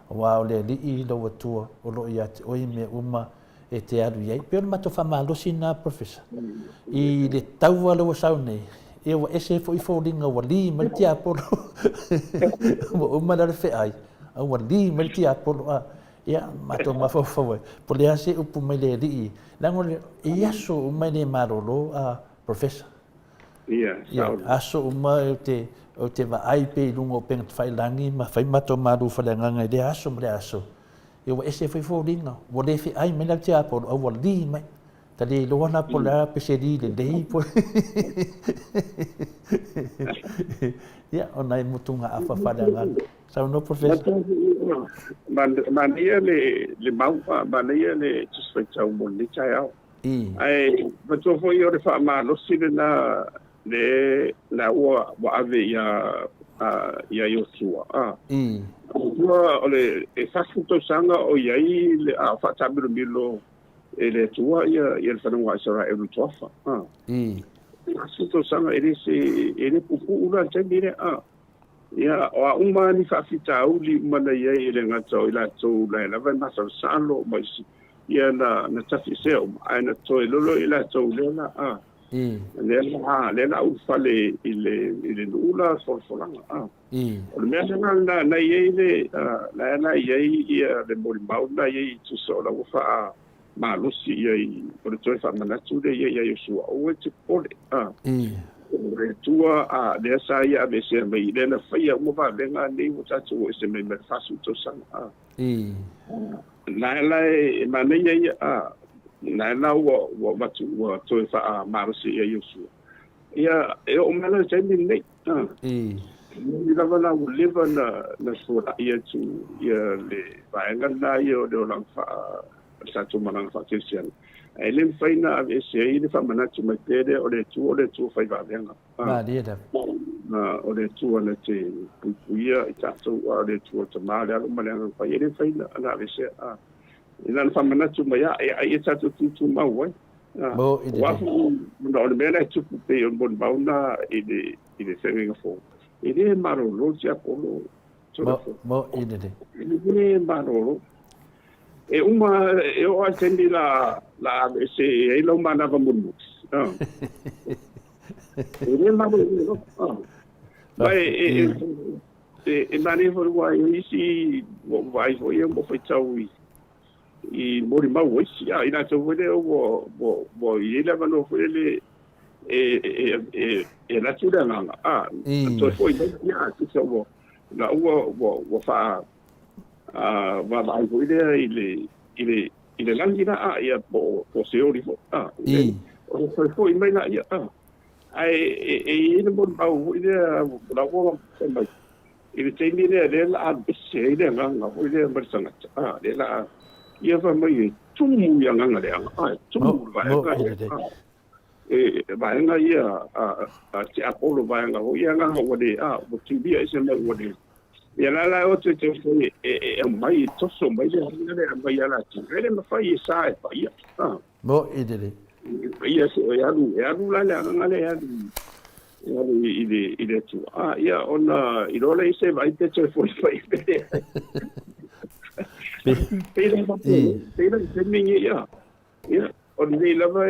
Wa o le alii lo atua o lo ia te oi me uma e te aru iai. Peo le mato whamalosi nā professor. I le taua lo sau nei. E wa ese fo i fōringa wa li malti apolo. Wa umana le wheai. Wa li malti apolo a. Ia mato mawhawhawai. Po le ase upu mai le rii. Lango le i aso umai le marolo a professor. Ia, aso umai o te waai pe lungo penga te whailangi ma whai mato maru whalanganga i le aso ma le aso. E wa ese fai fōringa. Wa le wheai mai malti apolo. Wa li mai. Ta le loa na po la pe se ri le lei po. Ia, o nai mutunga a whawharanga. Sau no, professor? Mania le maua, mania le tuswetau mo le chai au. Ai, matua foi o le whaamalosi le ua wa ave ia Iosua. Ua o le e whasutosanga o iai le a whatamiro milo e le tua ia le whanua Israel no tuafa. Whasutosanga e le pupu ura temire ia o a uma ni whawhita auli mana iai le ngatau i la tau la lava nasa salo maisi ia na tafi seo ai na toi lolo i la tau lela lela ufale i le nula solsolanga o le mea na iai na iai ia le morimau na iai tuso la ufa malusi iai o le toi whamanatu le iai Iosua o e te pole re tua le sa ia me se mai le na faia mo va lenga nei mo tatu se me fasu to sang lai manei ia na wo matu wo to fa marusi ia Iosua ia e o mala se nei ni lava na live na sura ia tu ia le vaenga na ia o lang fa sa tu manang fa Christian ele faina ave se ile fa manatu matere o le tu fa va venga dia o le tu na te puia i tatu o le tu te male alo male fa ile faina na ave se ina fa manatu mai ai tatu tu mau mo wa no le mena tu pe on bon bauna ile saving for ile maro lo tia polo mo ile maro e uma eu atendi la se e lo manava mundu ele mano vai e mani for wai isi vai foi eu foi tau e mori mau isi ina to vede o ele mano foi ele e la tuda nga to foi ya tu so la o fa va vai ile langina ia po se ori fo o foi mai na ia ai ile bon bau ile la wo mai ile teni le la se ile nga ile marsanga le la ia va mai tumu ya nga le tumu vai nga ia ti apolo vai nga o ia nga o de o tibia ese mai o de ia la o te foi mai toso mai le mai ala ti ele ma fai sai ia mo idele ia so ia lu la nga le ile tu ia ona i rola ise vai te foi pela te mingi ia on le lava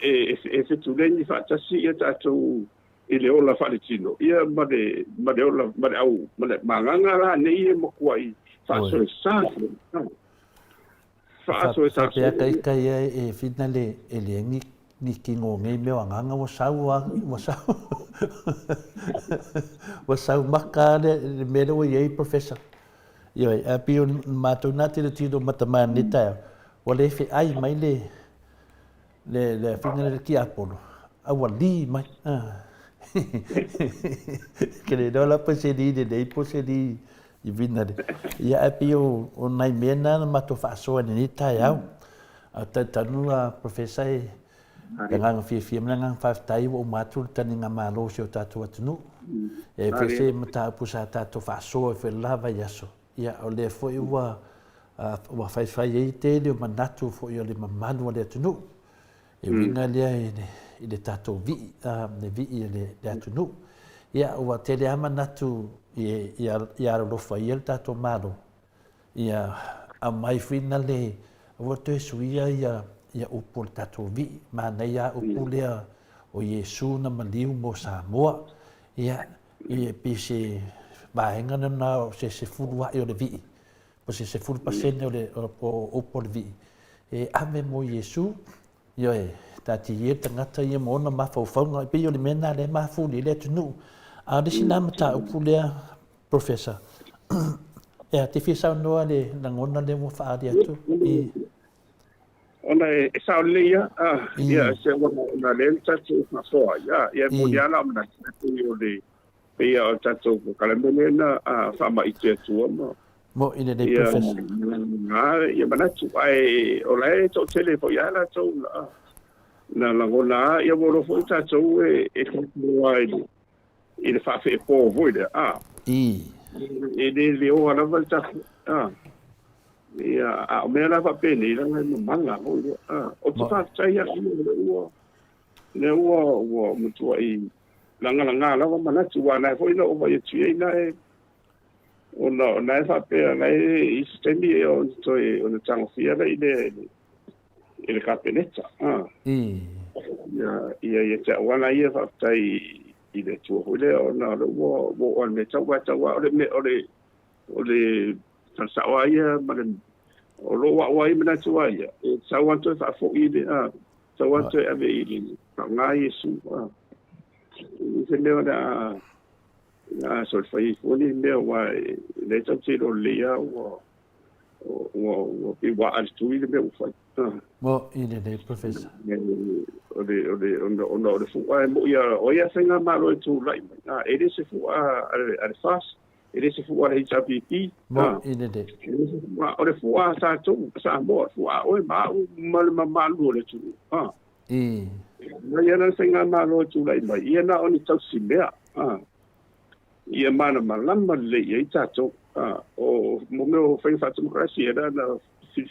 se tu le ni fa tasi ia tatu ile ola faletino ia made ola made au made manganga la nei mo kwai fa so sa kai e finale ele ngi ni kingo ngai me wanga wa sau wa sau maka le me o ye professor yo a pio mato na te tiro matama nita o le fe ai mai le finga le ki apolo a wali mai que le do la posedi de posedi i vina ia a pio o nai mena mato fa so ni ta ya a tanu a professor dengan fia menang tai o matul tani nga malo sio tatu atunu e fese mata pusa tatu faso fe lava yaso ia o le foi wa fai e te le manatu fo yo le mamanu le atunu e vinga le ile tatu vi ne vi ile atunu ia o te le manatu ia lo fai el tatu malo ia a mai finale o te suia ia upu le tatou vi'i manai ia upu lea o iesu na maliu mo Samoa ia pise vaenga na o se fulu a'i o le vi'i po se fulu pasene o upu o le vi'i e ame mo iesu ia tati ia tangata ia mo ona mafaufauga pe o le mena le mafuli le atunuu a le sinama taupu lea professor ia te fisaunoa le lagona le ua fa'ali atu ona e sauleia ia se ona le tatu na soa ia modiala ona o le ia o tatu kalamele na fama ite tua mo ina le professor ia manatu ai o le to telefo ia la to na lagona ia mo fo tatu e ai ile fa fe po voide le o ala volta ia a mera fa peni la manga o te fa tsaia le o mutu ai langa la mana tu wana foi no o vai tu ina e ona na fa pe na e stendi o toi o tang fia ile capeneta ia te wana ia fa tai ile tu ole ona o me tawa o le sawa ia malan o lo wa mina tua ia sawa to fa fo ile sawa to ave ile nga yesu se le da so fai fo ni me wa le tsi lo le ya o pi wa al tu ile me fa mo ile le professor o le fu mo ia senga malo tu lai ele se fu al fast ele se fu al HPP mo ile de o le fu sa tu sa mo fu o ma lu le tu na ia na senga malo tu lai mai ia na oni tau si mea ia mana malama le ia tu o mo me o fai fa democracia na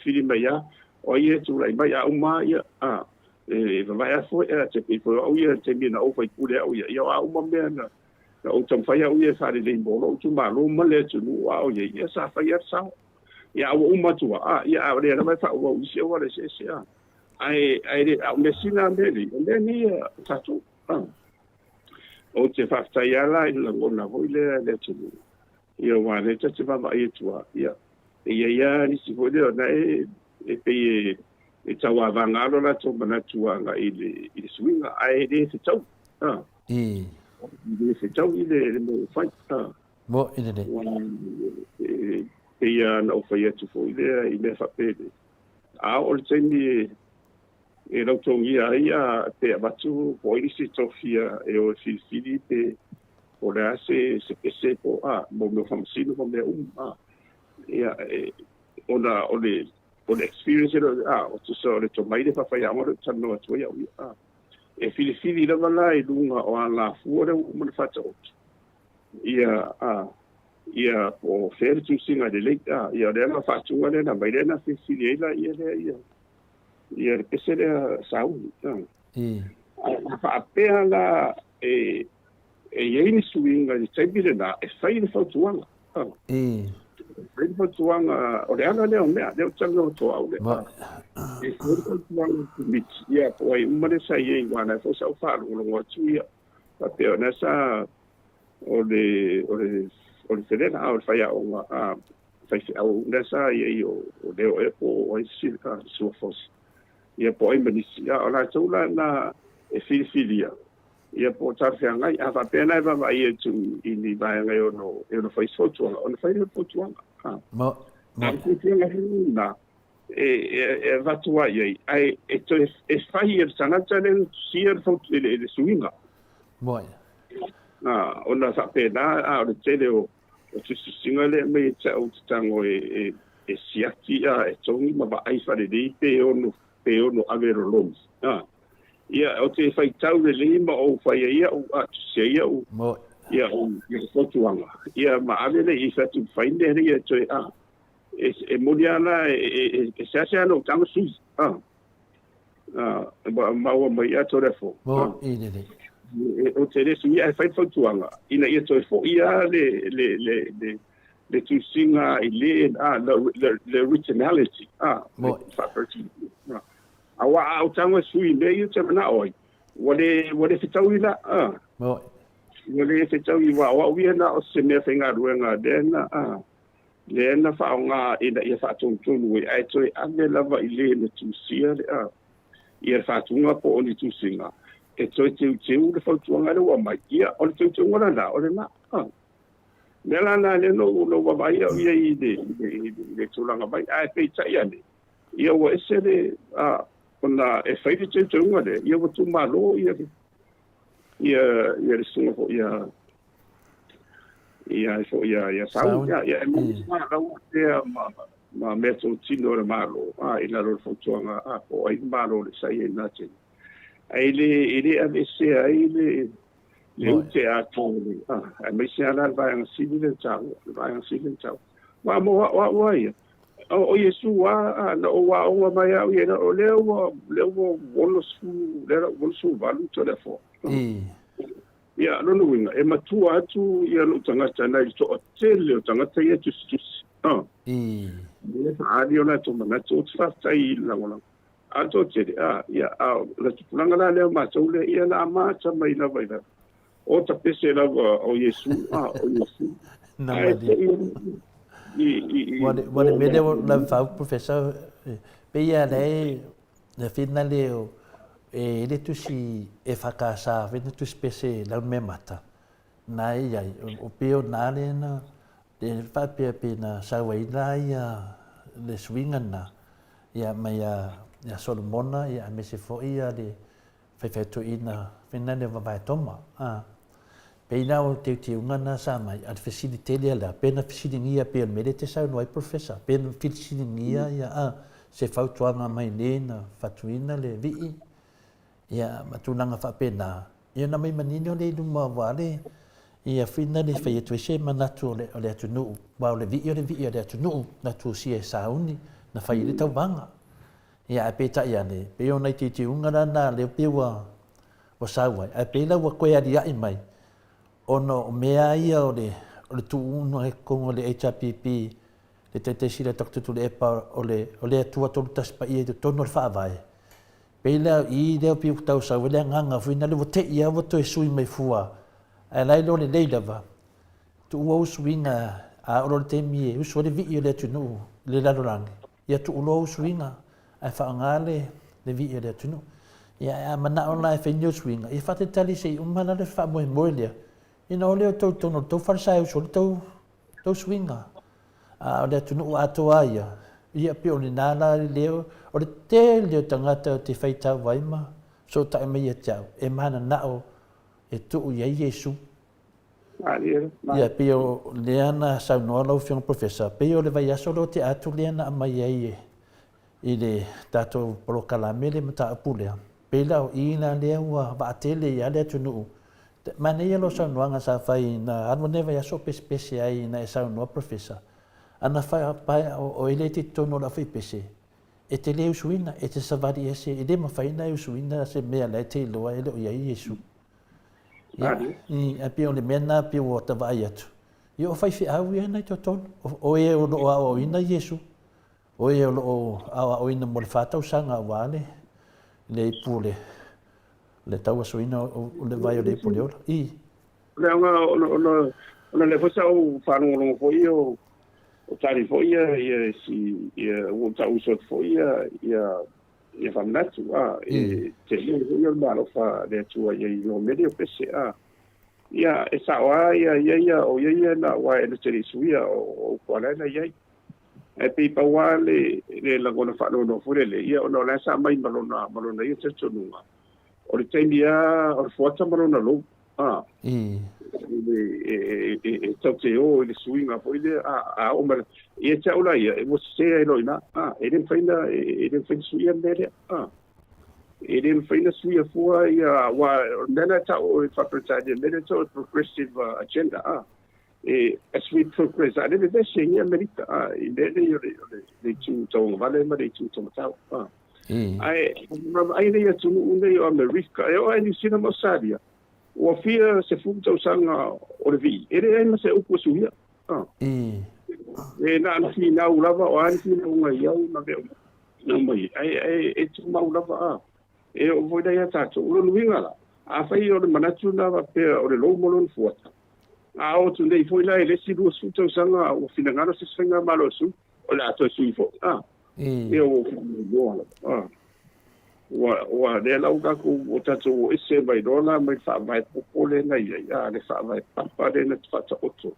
fili mai ia o ia tu lai mai a uma ia e vai a foi te pe o ia te mina o fai pule o ia a uma me na o tam fai o ia sa le bolo tu ma lo ma le tu o ia sa fai sa ia o uma tu ia o le na vai fa o si o le se ai a me sina me ni tatu o te fa tai ala i la ngona hoile le tu ia wa le te va vai tu ia ni si vo le na e pe e tawa vangalo la to mana tuanga ile swinga ai de se tau ile se tau ile mo fai mo ile de ia na o fai tu fo ile fa pe a o teni e lo tongi ia te batu po ile si tofia e o fili pe o le se po mo me famsino mo me ia ona o le experience o tu so le to mai de fa fa ya mo tano atu ya e fili la mala e lunga o ala fuore mo le fa to ia o fer tu singa de le ia de la fa tu na mai de na fili la ia pese le sau fa pe la e ni swinga di tebile na e fa ni fa tu Friend tuanga o le ana leo mea leo tanga to au le e ko tuanga mit ia po ai umare sai e wana fo sa fa lo ngo tuia pa pe ona sa o le serena au fa ya o fa au na sa e o leo e po o sil ka so fos ia po ai manisi o la tula na e filia ia po tafia ngai a fa pena va ia tu ini vai ngai no fai foto on fai foto mo na e va tu ai to e fai er sanata le sier foto le suinga mo ona fa pena o tele o tu singa le me o tango e siati e tongi ma va ai fa de pe ono avero loms ia o te fai tau le lima o fai ia o atu se ia o ia o fotuanga ia ma avele i fatu fai nere ia toi e moniana e sasea no tango sus ma o mai ato refo o te resu ia e fai fotuanga ina ia toi fo ia le tu singa i le le originality awa au tanga sui me you te mana oi wale fitau ina wale fitau i wa na o se me fenga ruenga dena lena fa nga ina ia fa tonu we ai toi ane lava i le tu sia ia fa tunga po oni tu singa e toi te le fa tunga le wa mai ia o te tunga na o le na nela na le no wa vai ia i de tulanga vai ai pe tai ane ia wa ese ona e fai te tunga de ia wa tu malo ia le sunga fo ia sau ia ma ma meto tino le malo ina lo fo tunga po ai malo le sai na te ai le ave se ai le te atole me se ala vai ang sile tau wa mo ia o Yesu wa na o mai au ia o leo wolo su valu to le fo ia no winga e matua atu ia no tangata na i to tele o tangata ia tu ia ali ona to mana to tai la wala ato tele ia la tupanga la le ma to le ia na ma cha mai na vai o ta pese la o Yesu o Yesu na Wale mele la fa professor pe ia le finale ele tu si e fakasa vene tu spese la me mata na ia o peo na le na de fa pe na sa wai na ia le swinga na ia mai ia Solomona ia me se fo ia de fe tu ina finale va vai toma Pena o te ngana sa mai at facility le la pena facility ia pe me te sa no ai professor pena facility ia se fautuanga mai nena fatuina le vi ia matunanga fa pena ia na mai manino le duma vale ia fina le fe tu se manatu le tu no ba le vi le tu no na tu si sa uni na fa ile tau banga ia pe ta ia le pe ona te ngana na le pe wa sa wa pe la wa ko ia ia mai ono mea ia o le tu uno e kongo le HPP le te sila taktu tu le epa o le atua tolu taspa ia te tono le whaavai. Peila i leo pi utau sa wele nganga fuina le wote ia woto e sui mai fua. A lai lo le leilava. Tu ua usuinga a oro le te mie usu le vi le tunu le lalorangi. Ia tu ulo usuinga a whaangale le vi le tunu. Ia mana ona e whenio usuinga. Ia whate tali se umana le wha moe moe lea. Ina o leo tau tono, tau wharsai uso, tau swinga. O leo tunu Atua ia. Ia pe o ni nana leo, o le te leo tangata o te whaitau waima, so tae mai a tau. E mana nao, e tuu ia Yesu. Ia pe o leana sau noa lau whiong professor. Pe o le vai aso lo te atu leana a mai ai i le tato polo kalamele ma ta apulea. Pe lau ina leo wa vaatele ia lea tunu. Mana ia lo sau noanga sa whai na anwa newa ia so pese ai na e sau noa professor. Ana whai pai o ele te tono la whai pese. E te leo suina, e te savari ese, e le ma whai na suina se mea lai te loa ele o iai Yesu. A pia o le mena pia o ta vai atu. Ia o whai whi au ia nei to tono. O e o lo a o ina Yesu. O e o lo a o ina mo le whatau sanga wale. Le pule. Le tau asuina o le vai o le poliola. Le anga ona le fosa o whanongo fo o tari fo ia si o tau usot fo ia ia whanatu te ia malofa le tua ia no medio pese ia e sawa ia o ia na wa e te suia o kwala na ia e pe pa wa le lagona whanau no fure le ia o no la sa mai malona ia te tonunga o le teinia o le fuata malona lo e tau te o le suinga po ile o mara ia te aula ia e mo se e loina e le faina suia mere e le faina suia fua ia wa nana ta o facultade mere to progressive agenda as we progress ale le se ia merita i le tu to vale ma le tu to tau ai ia tu unde o America e o ai sina mosadia o fia se futa usanga o le vi ele ma se upu suia e na fi na ulava o ani fi na ia na ve na mai ai tu ma ulava e o voi dai atato o lo vinga a fai o le manatu na va pe o le lo molon fuata o tu nei foi la ele si du futa usanga o fina ngaro se senga malo su o la to su fo e o wa le la uka ku o tatu ese vai dola mai fa vai popole na ia le fa vai papa de na fa oto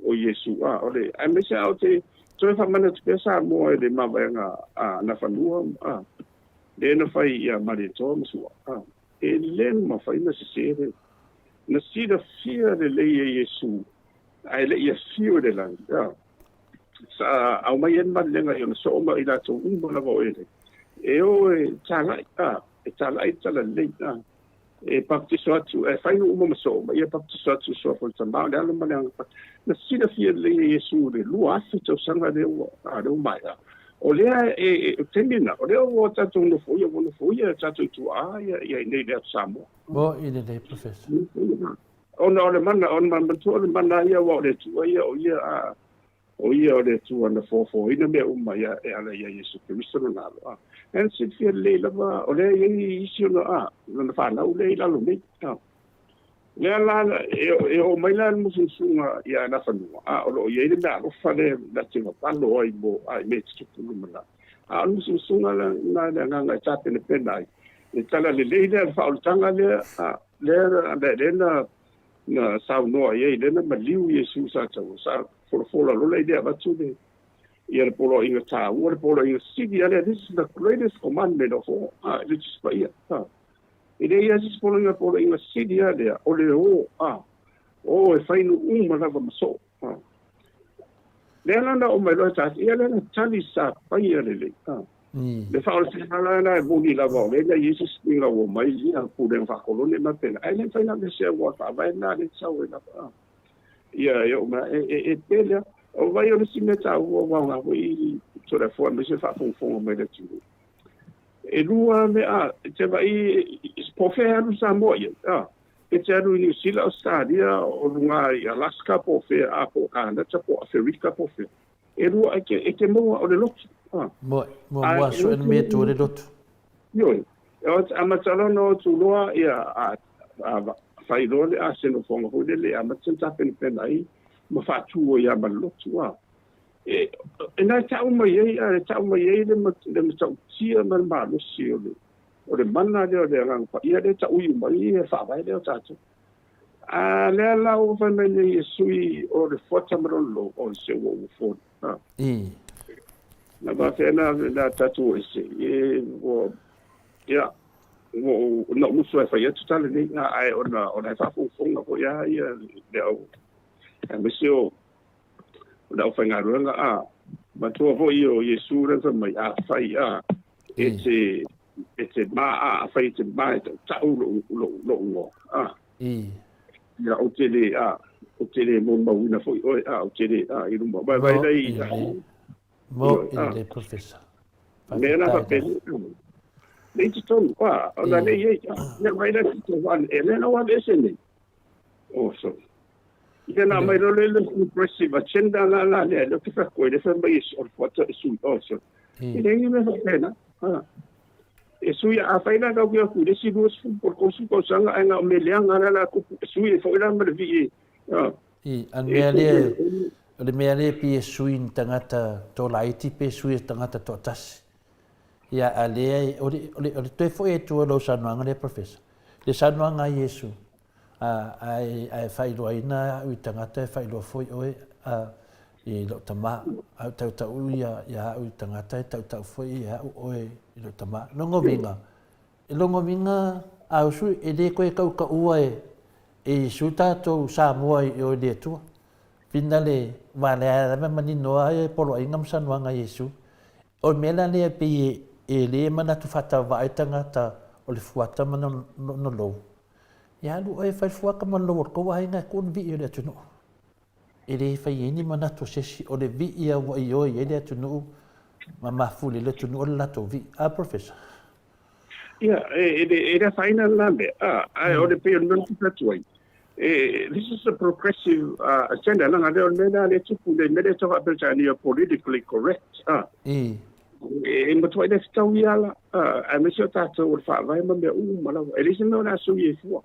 o Yesu o le ai me se au te to fa mana te pesa mo e le mavanga na fanua le na fai ia marito mo e le ma fai na se na si da fia de le Yesu ai le ia fio de la sa au mai en malenga yo so ma ila to un bona vo ele e o tala le e paktiso atu e fai no mo so ma ia paktiso atu so for tamba le ala malenga na si da fia le Yesu le lu afi to sanga de o mai o le e termina o le o tatu no foi tatu tu ia nei le Samoa bo ile le professor ona le mana tu le mana ia wa le tu ia o ia o le tu ana fo ina me ia e ala ia Yesu Kristo na en sit fia le lava o le ia isi na na fa na o le la lo me le la e o mai la mo sunga ia na fa no o lo ia le na o fa le na te va lo ai bo ai me tu no mana mo sunga na nga cha te ne penai e tala le fa o tanga le na sa no ia le na maliu Yesu sa sa for lo le dia va tu de ia polo inga ta o polo inga sigi ale this is the greatest commandment of all it is by it is polo inga sigi ale o le o e fai no ma lava so le na o mai lo ta ia le tali sa pai ale le le fa o se hala na bo ni lava le Jesus inga o mai ia pu den fa kolone ma pena ai le fai na le se wa fa vai na le sa o na ia yo ma e pele o vai o si meta o wa i to da fo me se fa fon me le tu e lua me te vai spofer no Samoa e te aru ni sila o stadia o lunga i Alaska po fe a po Canada po Africa po fe e lua e te mo o le lot mo so en me to le lot yo o amatalo no tu loa ia fai role a se no fonga ho le a matenta pen ai ma fa tu ia ma lo tu e na ta uma ye le ma ta sia ma lo si o le mana le rang pa ia le ta u ma ia fa vai le ta tu le la o fa me le sui o le fota ma lo o se o fo na va fe na ta tu ese e o ia no muso e fai tu tale ni ai ona fa fonga ko ia le o me sio da fa ngaruanga ma tu vo io Yesu ra mai fai it's ma fai te mai ta lo ya o te le mo ma una foi o te le i rumba vai dai mo il professor me na fa pe le ti ton qua ona le ne vai da ti van e le no va esene so ia na mai lo le impressive agenda la le lo che fa quello fa mai so foto su so e lei mi fa pena e su ya fa ina ga ku de si dos por consu ko sanga nga me le nga la ku su e fo ila me vi an me le pi su in tangata to laiti pe su tangata to tas ia ale o le toi foi tu lo sanuanga le professor le sanuanga Yesu ai fai loina u tangata fai lo foi oe i lo tama au tau ia u tangata tau foi ia oe i lo tama longo vinga au su e le koe kau ua e su tatou Samoa i o le tua finale vale a mani noa e polo ingam sanuanga Yesu o mela le pe e le mana tu fata vai tangata o le fuata mana no lo ya lu e fai fuaka mana lo ko wa inga kun vi le tunu e le fai ni mana tu sesi o le vi ia wa io e le tunu ma fuli le tunu o la to vi a professor yeah e final lambe o le pe non tu platoi this is a progressive agenda langa le mena le tupu le mele to abeltani politically correct e matoi le stau yala a me so tato o fa vai ma me mala e le no na su yesu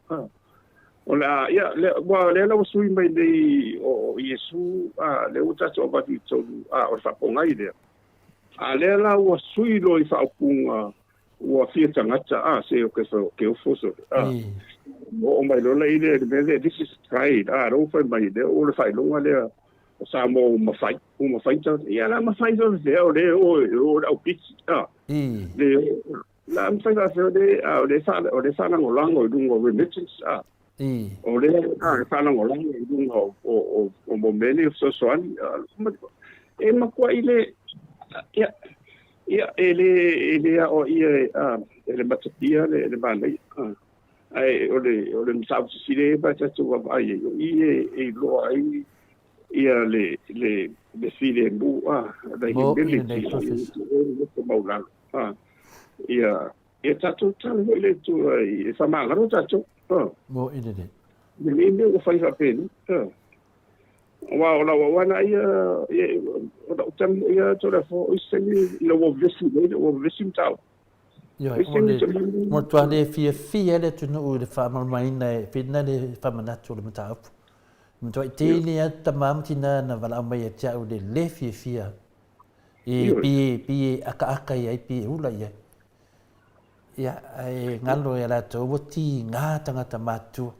ola ya le la su mai de o yesu le uta to ba ti to o fa ponga ide le la o su lo i fa punga o fia tangata se o ke o foso o mai lo le ide de this is pride ro fa mai de o le fa longa le Samoa ma fai ta ia la ma fai do le o pitch le la ma fai da le sa na ngolango dungo remittance o le sa na ngolango dungo o mo meni so soani e ma kwa ile ia ele o ia ele matapia le bale ai o le msau sile ba ta tu ba ai e lo ai ia le file bu da humility o maulang ia tatu tala le tu e fa mangaro tatu mo ide ni o fai fa pen wa na ia o tam ia to la fo iseni lo visim tau mo to le fie le tu no le fa mai na fina le fa manatu le mata Mto tini ata mamtina na vala mai tia o le fia pi aka ia pi ula ia ai ngalo ia la to woti nga tangata matu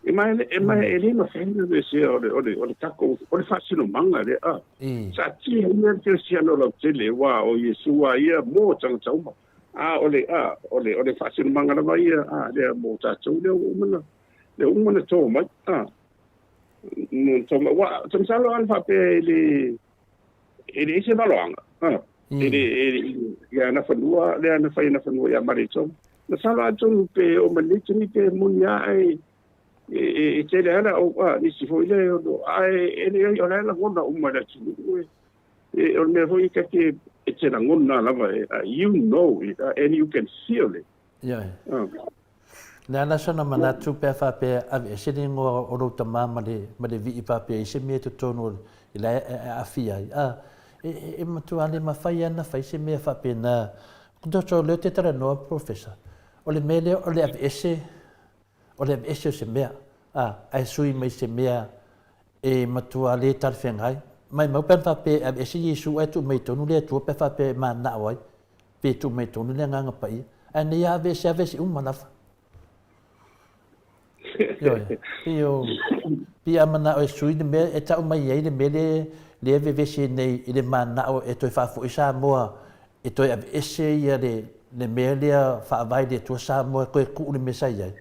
e mai ele no fenda de se o tako o fasino manga le sa ti ia cristiano lo tele wa o yesu wa ia mo tang tau o le fasino manga la mai le mo ta tau le o mana le umana to mai non to wa to salo al fa pe ele se balonga ele ya na fanua le na fa na fanua ya marito na salo atu pe o malito ni pe munya ai e tele ana o ni si foi le o ai ele yo la ngona umana tu e o me foi que e te na ngona la you know it and you can feel it na na sana manatu pe fa pe ave siningo o ro tama ma le vi pa pe se me to tono ila afia e matu ale ma fai ana fai se me fa pe na do to le te tra no professor o le mele o le ave se me ai sui mai se me e matu ale tar fengai mai mo pe fa pe ave se yesu e tu mai tonu le tu pe fa pe ma na wai pe tu mai tonu le nga pa i ani ave se umana Pia mana o sui de me e tau mai ai de me le vevesi nei i le mana o e toi fafu i Samoa e toi ese ia le me le fa vai de tu Samoa ko ku le mesai ai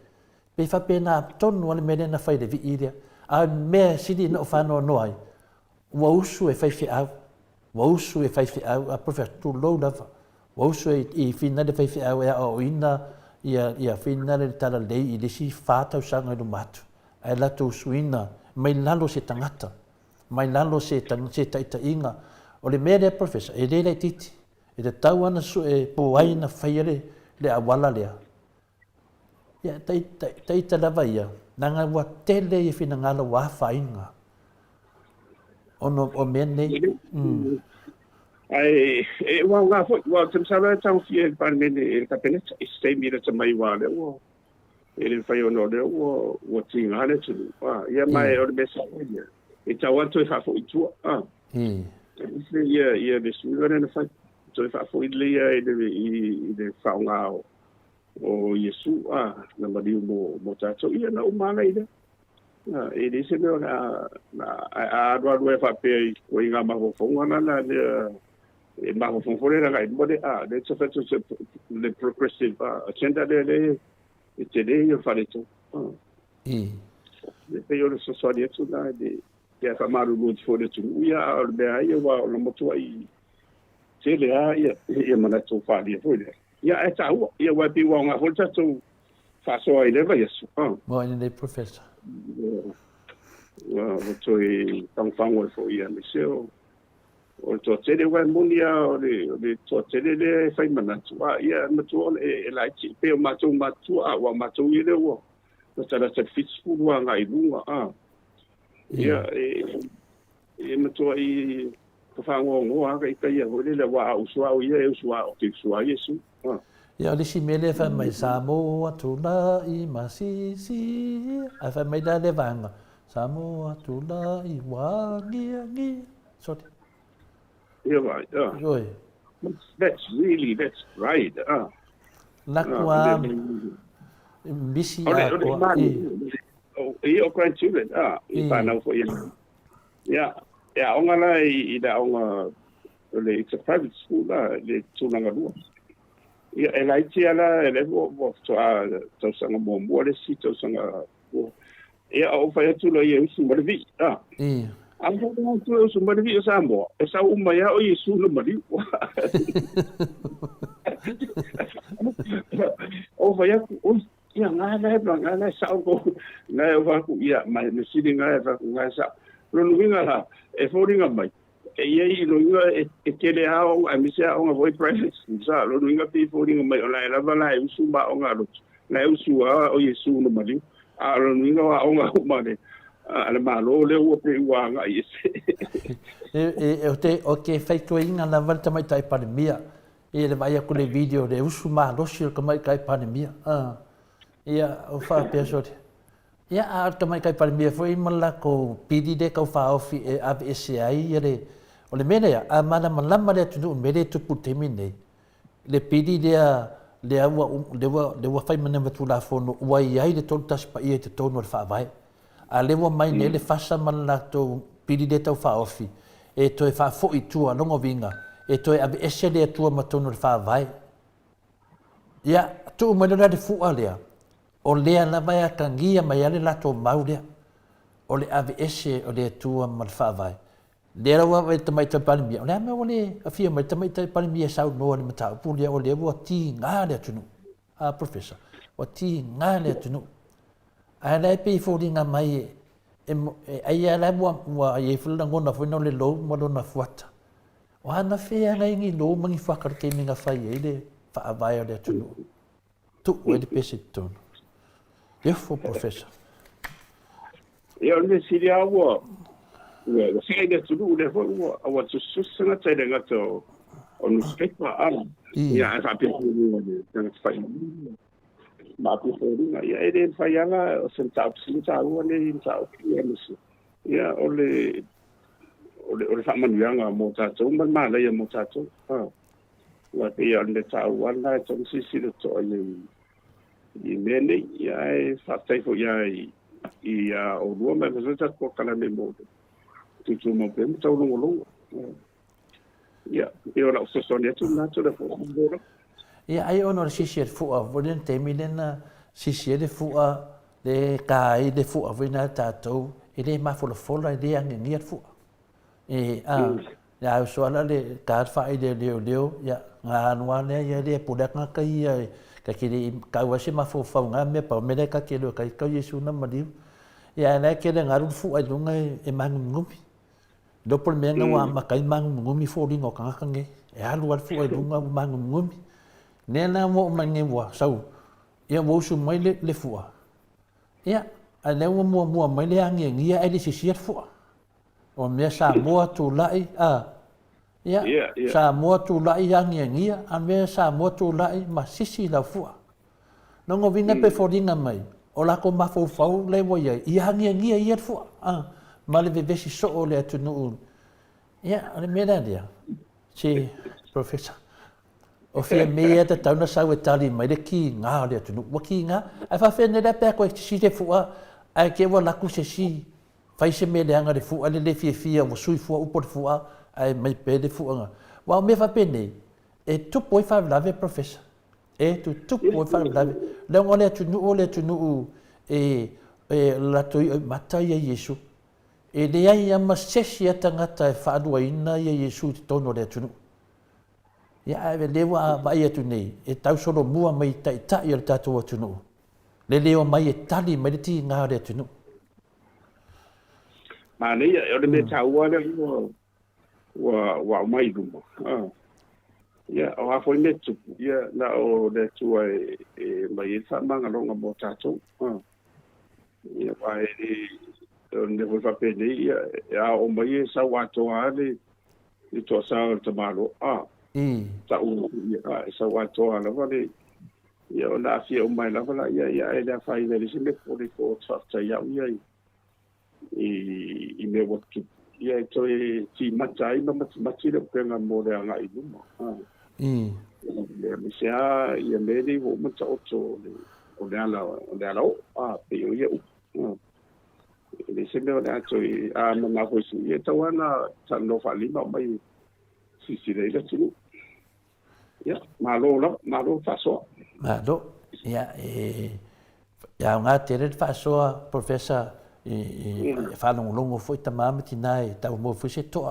pe fa pena tonu le me na fai de vi iria a me sidi no fa no ai wa usu e fai fi au a professor tu lo lava wa usu e fina de fai fi au e o ina ia fina le tala lei i le si fata usanga i lumatu. Ai lato usuina, mai lalo se tangata, mai lalo se taita inga. O le mea lea professor, e le lei titi, e te tau ana su e puai na whaiare le awala lea. Ia taita lava ia, nanga ua tele i fina ngala wafa inga. Ono o mea nei. Ai wa nga fo wa tsara tang fie parmene e kapene stay mira tsama iwale wo ele fai ono le wo tinga le tsu ia mai o be sa e tawa to fa fo itu ia de su ngare na fa toi fa foi le i faunga o Yesu na mari mo tato ia na umana ida e dise no na ro fa pe ko inga ma ho fonga na e ma ho fonga na mo de de so fa le progressive agenda de te de io fare to le pe io so so di tu na de ya fa maru good for the two ia o be ai wa no mo tu ai te le ia mana to fa di foi ia e tau ia wa pi wa nga holta to fa so ai leva yesu mo ni professor wa to i tang fang wa fo ia me se o to te de wa munia o de to te de fai mana tu ia ma tu e la chi pe ma tu wa ma tu ile wo to tara te fit school wa nga i lunga ia e ma tu i ko fa ngo ka i ka ia ho le wa uswa ia uswa o te uswa yesu ia le si mele fa mai Samoa tula i masisi a fa mai da le vanga Samoa tula i wangi so yeah right that's right la kwa bisi o grandchildren i pa na fo ia onga la i da onga it's a private school le tunanga lua ia e lai tia la e le vo to sanga mo le si to sanga ia o fa tu lo ye su ma vi am ho no tu su ma vi sa mo e sa uma ya o yesu no ma vi o fa ya o ia nga la sa o nga va ku ia ma me si nga va ku nga sa lo nuinga la e foringa mai e ia no e tele ao a misia o nga voi private sa lo nuinga pi foringa mai o la va usu ba o nga lo la usu o yesu no mali a lo nuinga o nga ma de ala malo le o pe wa nga ise o te fai to inga na volta mai tai pandemia e le vai con le video de usu ma lo sil ko mai kai pandemia ia o fa pesot ia a to mai kai pandemia foi mala ko pidi de ko fa ofi e absi ele o le mene a mana malama le tu mele tu putemi nei le pidi le wa fai mana tu la fono wa ia le to tas pa ia te tono fa vai a le wa mai ne le fasa mala to pidi de to fa ofi e to fa fo i tu longo vinga e to absi le tu ma tono fa vai ia tu mana de fu alia o lea na vai a kangia mai ale lato maulea o le AVS o le tua malfavai le rawa vai tamai ta pandemia o le me ole a fia mai tamai ta pandemia sau no le mata pulia o le wo ti ngale tunu professor o ti ngale tunu a le pe foringa mai ai ala wa ye fulna ngona fo no le lo mo na fuata o ana fea ngai ngi lo mangi fakar ke minga fai ele fa vai o le tunu tu o le pese tunu Beautiful professor. Ia le siria wa le sai de tudo le wa wa tu susana tai de gato o no spepa ia fa pe de fai ma pe ia ele fai ala o sentau o le sentau ia o le fa manuanga mo tato ma le mo tato wa pe ia le tau wala to si le to i mene ia e fatai fo ia i o rua me vazeta ko kala me mo tu mo pe mo tau longo ia e ora o sosone tu na tu le fo ia ai ono sisi fu a volen teminen sisi de fu a le kai de fu a vina tato e le ma fo fola de ang ni fu e ya so ala le ka fa ide leo ya ngana ne ya de pudak nga kai ka kiri ka wasi ma fo fa nga me pa me ka kilo ka yesu na madi ya na ke de ngaru fu a lunga e mang ngumi dopo me nga wa ma kai mang ngumi fo ringo ka ka nge e alu al fu a lunga mang ngumi ne na mo mangi wa sau ya wo su mai le fu a ya a le mo mai le ang ngi ya ele si fu o me sa mo tu lai ia sa mo tu lai yang ngia a me sa mo tu lai ma sisi la fu no ngo vinga pe fodinga mai o la ko ma fo fo le wo ia ngia ia fu ma le vesi so o le tu no ia le me da dia si professor O fia mea te tauna sau e tali mai le ki ngā o le atunu. Wa ki ngā, ai whawhene le pēr koe si te fua, ai ke wa laku se si. Whai se me le anga le fua, le fia, wa sui fua, upo le fua, ai mai pē le fua nga. Wa o me whapene, e tupo i whawilave professor. E tu tupo i whawilave. Leo ngā le atunu e lato i mata i a Yesu. E le ai ama sesi ata ngata e whaadua ina i a Yesu te tono le atunu. Ia e lewa a mai atu nei, e tau solo mua mai tai tai o le tātou atunu. Le leo mai e tali mai le ti ngā le atunu. Ma nei, e ole me taua le wa mai luma. Ia, o hafo i me tupu. Ia, na o le tua e mai e whamanga longa mo tātou. Ia, wa e ne voi whapene ia, e o mai e sa watoa le i toa sa o te malo. Ta u ia sa watoa la vale ia o la fia o mai la vala ia e la fai le se me pole ko tsa ia ia i me wotu ia to e ti matai ma mati le penga mo le anga i luma le sia ia me ni wo mo tsa o le ala pe ia le se me ona to a ma ko su ia tawana ta no fa lima mai si le la tu ya malo faso malo ya ya nga tere faso professor fa longo foi tamama tinai ta mo foi se to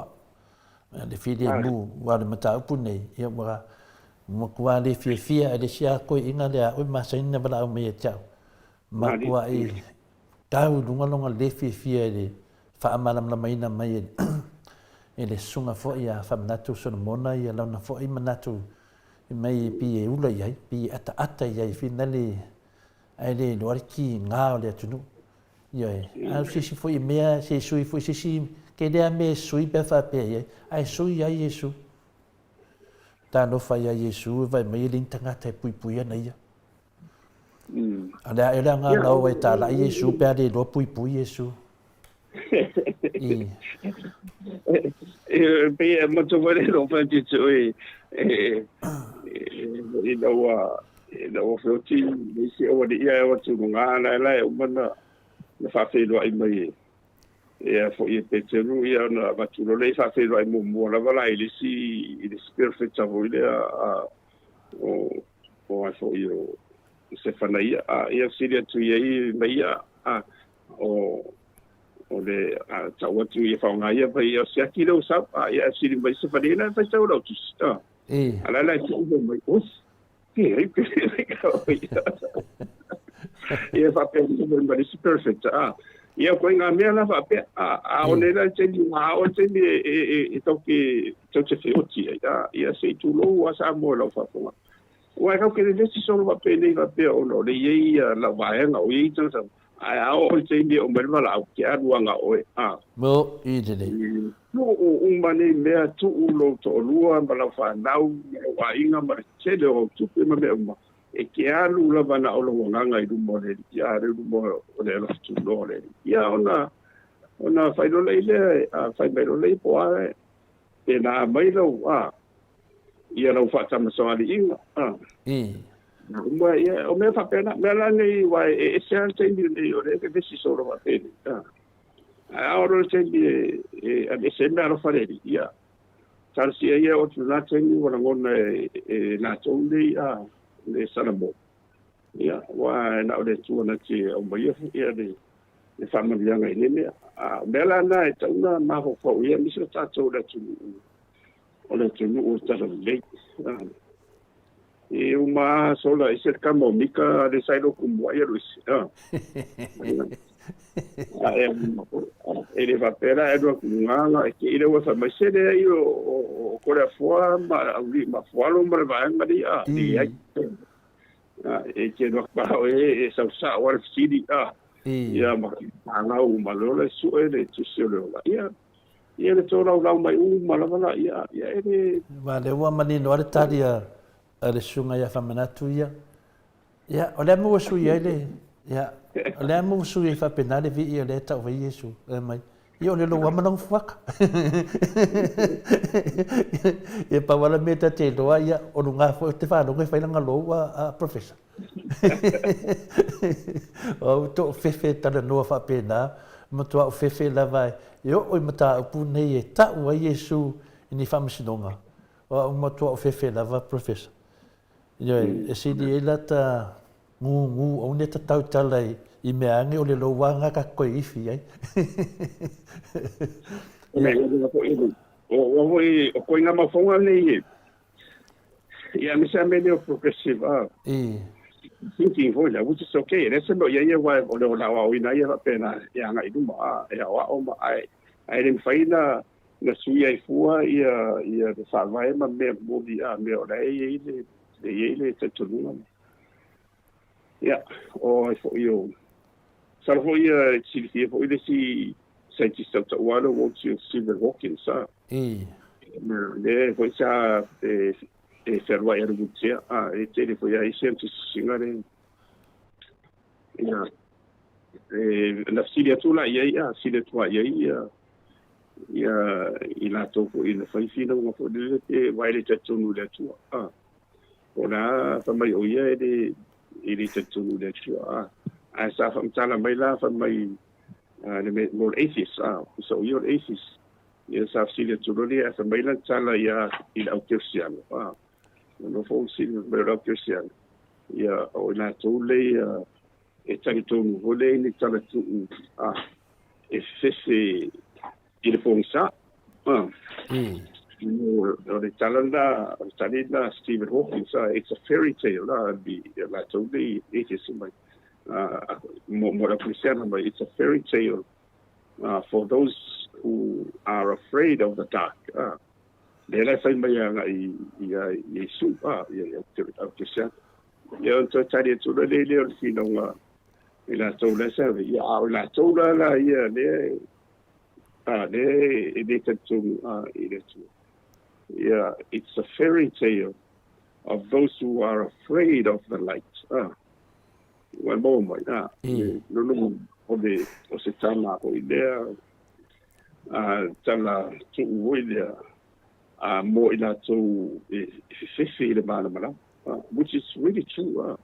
le fili mu wa le mata pune ya mo kwa le fia le sia ko inga le o ma sa ina bala me tau ma kwa tau lunga le fia le fa amala mai na mai ele sunga fo ia fa manatu so mona ia launa fo i manatu mai pi e ula ia pi ata ia finale ai le lorki nga le tunu ia a si fo i mea se sui fo si ke le me sui pe fa pe ai sui ia Yesu ta no fa ia Yesu vai mai lintanga te pui na ia ala era nga no e ta la Yesu pe de do pui Yesu pe mo to vale lo fa ti o foti ni se o di ia o tu nga la o mana na fa fe lo ai mai e fo i pe tenu ia na ba tu lo le fa fe lo ai mo la vala il perfect avo ile o fo io se fa na ia siria tu ia mai o le taua tu ia whaongaia pai o se aki rau sau ia siri mai se whanena pai tau rau tu sita ala lai tu uwe mai os ke rei ia whapea se mai se perfect ia koe ngā mea la whapea o ne la tendi ngā o tendi e tauke tau te whioti ia se tu lou a sa moe lau whaponga ua e kau kere lesi solo whapea nei whapea o no le iei la vaenga o iei tau tau ai ao o tendi o merma la au ke aruanga oe mo i tene no umane mea tu ulo to lua ma fa nau wa inga ma tele o tu pe ma me e ke alu la bana o lo nganga i dumo le ya re dumo o le lo tu lo le ya ona fai lo le fai me lo le po e na mai lo ia lo fa tama so ali inga ma ia o me fa pena me la nei wa e se al tendi nei o le che si solo va bene ora tendi a se me lo fare ia tal si ia o tu na tendi ora ngona na tondi le Samoa ia wa na o le tu na ti o mai ia de famiglia ngai ne me la na e una ma ho fo ia mi se ta to le tu o le tu o ta le e uma sola e cerca momica de sailo como ia Luis ele va pera e do nganga e que ele va mais se de o cora fora ma Afualo ma va ngaria e que no ba e sa wa sidi ia ma nga uma lo su ele tu se lo ia le to la mai uma la ia ele va le wa mani no artaria ale sunga ia famanatu ia o le mo su ia le ia o le mo su ia fa penale vi ia le ta o Yesu mai Ia le loa manang fuaka. Ia pa wala me ta te loa ia o ngā fo te whānau ngai whailanga loa a professor. O to fefe tala noa wha pēnā, matua o fefe lava e o mata upu nei e tau a Yesu i ni whamasinonga. O matua o fefe lava professor. Ia e sidi e lata ngu o ne ta tau talai I mea ange o le loa ngā ka koe iwi ai. O koe ngā mawhonga nei e. Ia misa mene o progressive thinking hoi la, which is okay. Nesa no ia ia wai o le o lawa o ina ia pena ia ngā iduma e awa o ma ai. Ai ren whaina na sui ai fua ia de whawai ma mea mōdi a mea o rei e le te tununga. Ia, o ai fo i Sara hoi sili hoi le si scientist of Afualo won't you Stephen Hawking sa. Le hoi sa e ferwa e rubutia e te le hoi ai scientist singare. Ia na sili atula ia sili atua ia I la toko I na whaifina nga fo le te waile tatunu le atua. Ona whamai o ia e le tatunu le atua. I saw from Tala Maila from my more atheists. So you're atheist. Yes, I've seen it already as a Maila Tala ya in Christian. No phone seen it Christian. Yeah, or not only a Taliton Hole in the Talatun. If this in the phone sa. The Talanda, Talida, Stephen Hawking, it's a fairy tale. Be like only atheist in my. It's a fairy tale for those who are afraid of the dark. Dela sai mai ia Yesu Christian. Ia to tari to le o finonga ila to le serve ia la to la ia le to yeah, it's a fairy tale of those who are afraid of the light. Well, moment, no, o se tama o idea, tala tu uidea, mo ina tu fifi le mana, which is really true.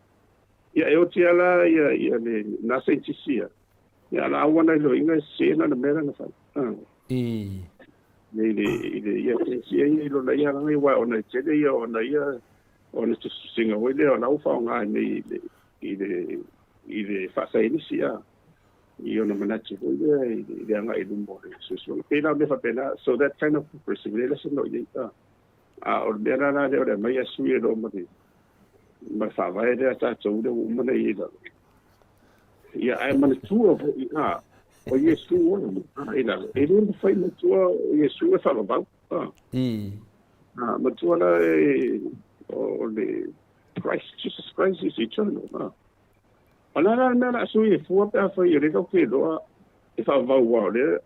Yeah, e o te ala, ia le nasa intisia. Ia la awana ilo inga sena na mera na whai. Ia te sia ilo na ia langai wai ona tele ia ona ia, ona tu singa oile ona ufa o ngai nei I le whasa inisia I ona manati hoi I anga I lumbo le pena me whapena so that kind of person le lesa no I o mea nana leo le mai asui e lo mani ma whawai le ata tau le umana I la ia ai mana tua o Yesu ona I la e le mwhai matua o Yesu e whalabau matua la o le Jesus Christ is eternal. Ana na sui fu pa fa I re ko lo e fa va wa le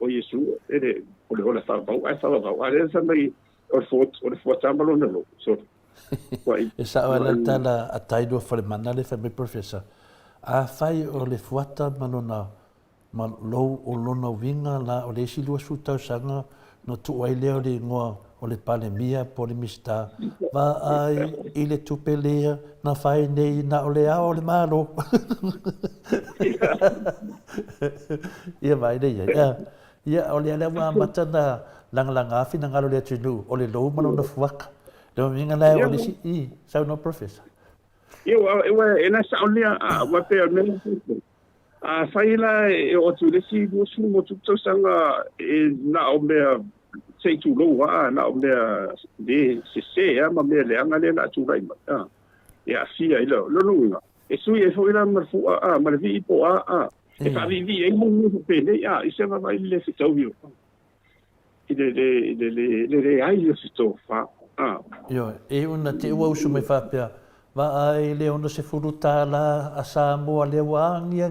o Yesu e le o le fa va le sa mai o fo tambalo no so e sa wala tala ataido fa le manale fa me professor a fai o le fuata manona ma lo o lona winga la o le silu su tau sanga no tu ai le o le ngoa o le palemia po le mista va ai I le tupelea na fai nei na o le ao le malo ia vai nei ia o le alewa matana langa afi na ngalo le tunu o le lo mano na fuaka le minga lai o le si sau no professor eu ena sa o le wa pe o me fai la o tu le si do su mo tu sanga na o me sei tu lo na o me de se ma me le anga le na tu rai ma ia sia I lo e sui e foi la marfu ma vi po e fa vi e mo pe ne I se va vai le fitau io I le ai io si to fa io e una te ua usu me fa pe va ai le ona se furuta la a Samoa le wangia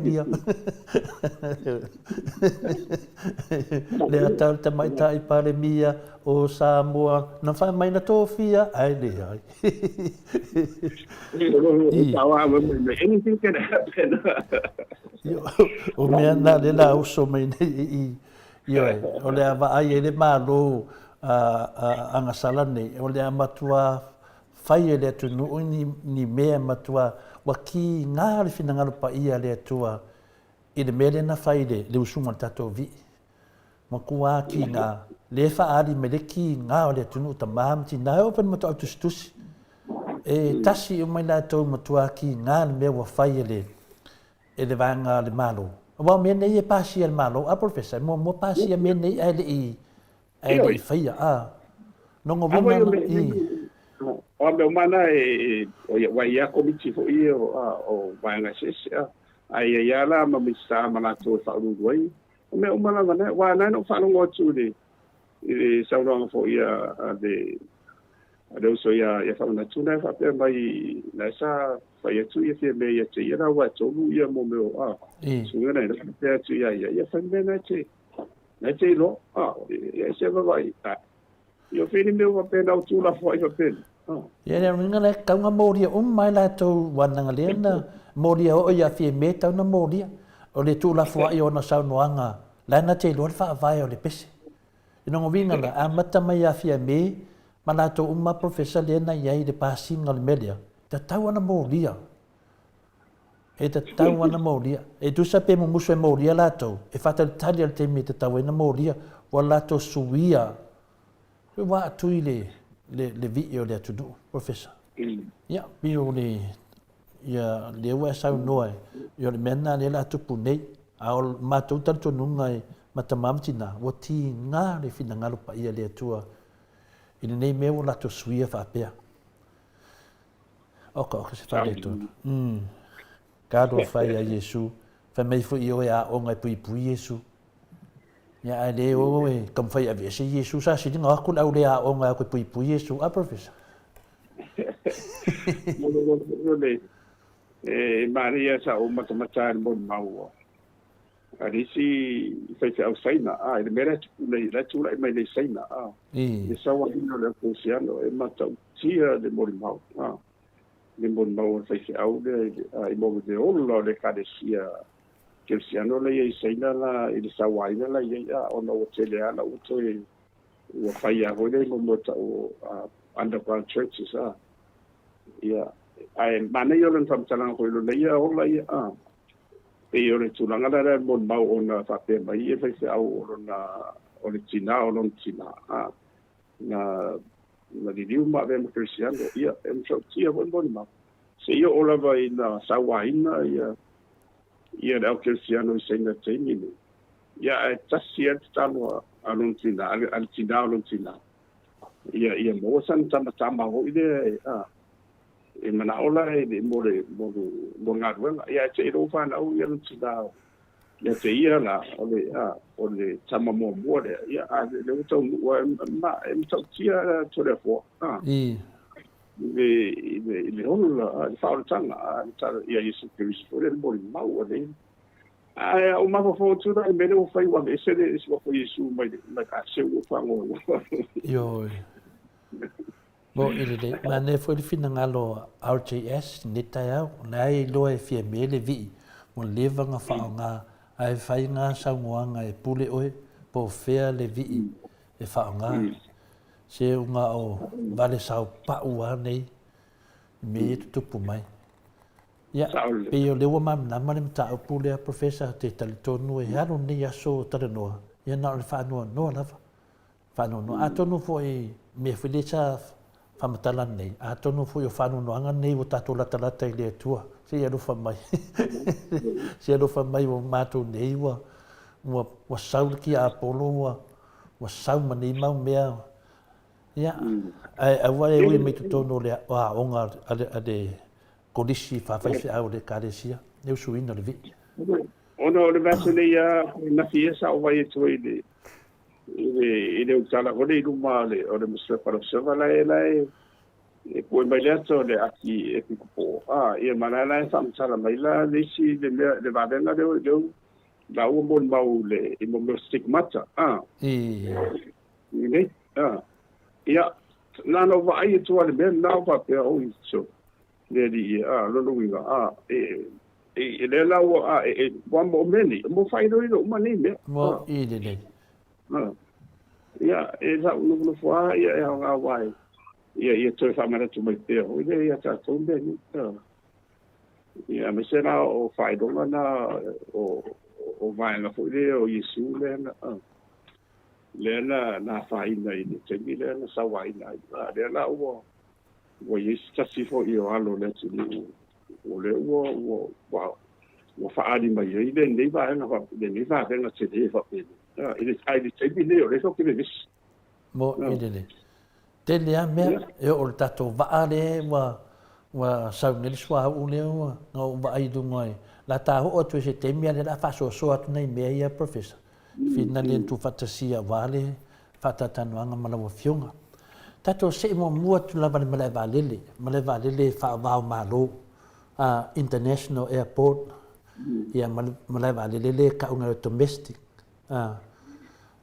le atal te mai tai pare mia o Samoa na fa mai na tofia ai le ai anything can happen o mea na le la uso mai nei Ioi, o le awa ai e le malo anga sala nei, o le matua whai e le atu nuu ni mea matua wa ki ngā le whina ngalo pa ia le atua i le mele na whai le usunga tato vi. Ma kua ki ngā, le whaari me le ki ngā o le atu nuu ta mahamti, nā open mato au tustusi. E tasi o mai la tau matua ki ngā le mea wa whai e le vanga le malo. Wa me nei e pasi al malo a professor mo pasi me nei ai le faia a no ngo vina o me mana o wa ia komiti fo ia o vanga sis ai ia la ma mi sa mana to fa ru doi o me mana mana wa na no fa no tu de sa ro fo ia de ado so ia fa na tu na fa pe mai na sa fa ia tu ia te me ia te ia wa to lu ia mo me o so ia na te tu ia fa me na te lo ia se va vai io fini me wa pe na tu la fo ia pe ia le ringa le ka nga moria mai la to wananga le na moria o ia fi me ta na moria o le tu la fo ia na sa noanga la na te lo fa vai o le pese ino ngovinga la amata mai ia fi me Malato uma professor le na ia de passing al media. Ta tau na moria. E ta tau na moria. E tu sape mo muso moria lato. E fata tali al temi ta tau na moria. Wa lato suia. Wa tu le video le tu do professor. Ya bio le ya le wa sa noe. Yo le mena le lato punei. Au matou tanto nungai matamamtina. Wa ti nga le fina ngalo pa ia le tua. Ina nei mea o lato suia whapea. Oka se whare tōna. Kādo whai a Yesu. Whai mei fu i oe a o ngai pui pui Yesu. Ia ai le o e kam whai a vese Yesu. Sa si dinga akul au le a o ngai pui pui Yesu. A professor. Maria sa o matamata mo mau. Arisi fai au saina ele mera nei la tu mai nei saina e sa wa no le funziano e mata tia de morimau le morimau fai au de i mo deolo le cadesia che siano le saina la il sa wa ina la ia ona o tele ala o to e o fai a hole mo o underground churches ia ai mana yo len fam talang ko lo ia o la ia e ore tulanga la mon mau ona fa pe mai e fa au ona o le tina o non tina na di diu ma ve mo cristiano ia em so tia bon ma se io ola vai na sawaina ia le cristiano se na teni ia tasia talo anon tina al tina o non tina ia mo san tama ho ide e mana ola e mo nga ruenga ia te ro fa na o ia tina ia te ia la o le tama mo ia le to ma em to tia to le fo le hola fa o tanga ia Yesu Cristo le mo mau le o ma fo tu da me o fai wa ese le so fo Yesu mai ka se o fa ngo yo Bo ile ma ne foi fina ngalo RJS ni tai nai lo e fie mele vi mo leva nga fa nga ai fai nga sa nga e pule oe po fea le vi e fa nga se nga o vale sa pa ua nei me tu pu mai ya pe yo le wa mam na ma ta pule professor te tal tonu e haro ni aso ta no ya na fa no la fa no atonu foi me felisa famatalan nei a tonu fu yo fanu no anga nei o tato la talata i le tua se ia fa mai se ia fa mai o mato nei wa saul ki a apolo wa saul mani mau mea ia ai wa e me tu tono le a onga ade kodisi fa fa se au de kadesia eu suina le vi ono le vasile ia na fiesa o vai tu ile ile utala ko le luma le o le musa para observa e poi mai le aki e pico e manala e samsala mai la le si le va venga de la un bon mau le i mo stigmata ne ia na no vai tu ale ben na va pe o so le di lo winga e le la wa mo meni mo fai no mani me mo ile ia e sa unu fua ia e nga wai ia toi fa mara tu mai te o ia ta tombe ni ia me sera o fai donga na o vai na fu le o Yesu le na fai na ni te mi le na sa wai na le la o Yesu ta si fo io alo le tu o le o fa ali mai ile nei va na va nei va na te de fa pe ile ai di te mi le o le so ke le vis mo ile te le me e o tato va ale wa sa nel swa u le no va ai du ngai la ta ho o tu se te mi la fa so atu nei me ia professor fina le tu fantasia vale fata tanuanga mala wo fionga tato se mo mua tu la valele fa va malo international airport ia mala valele ka una domestic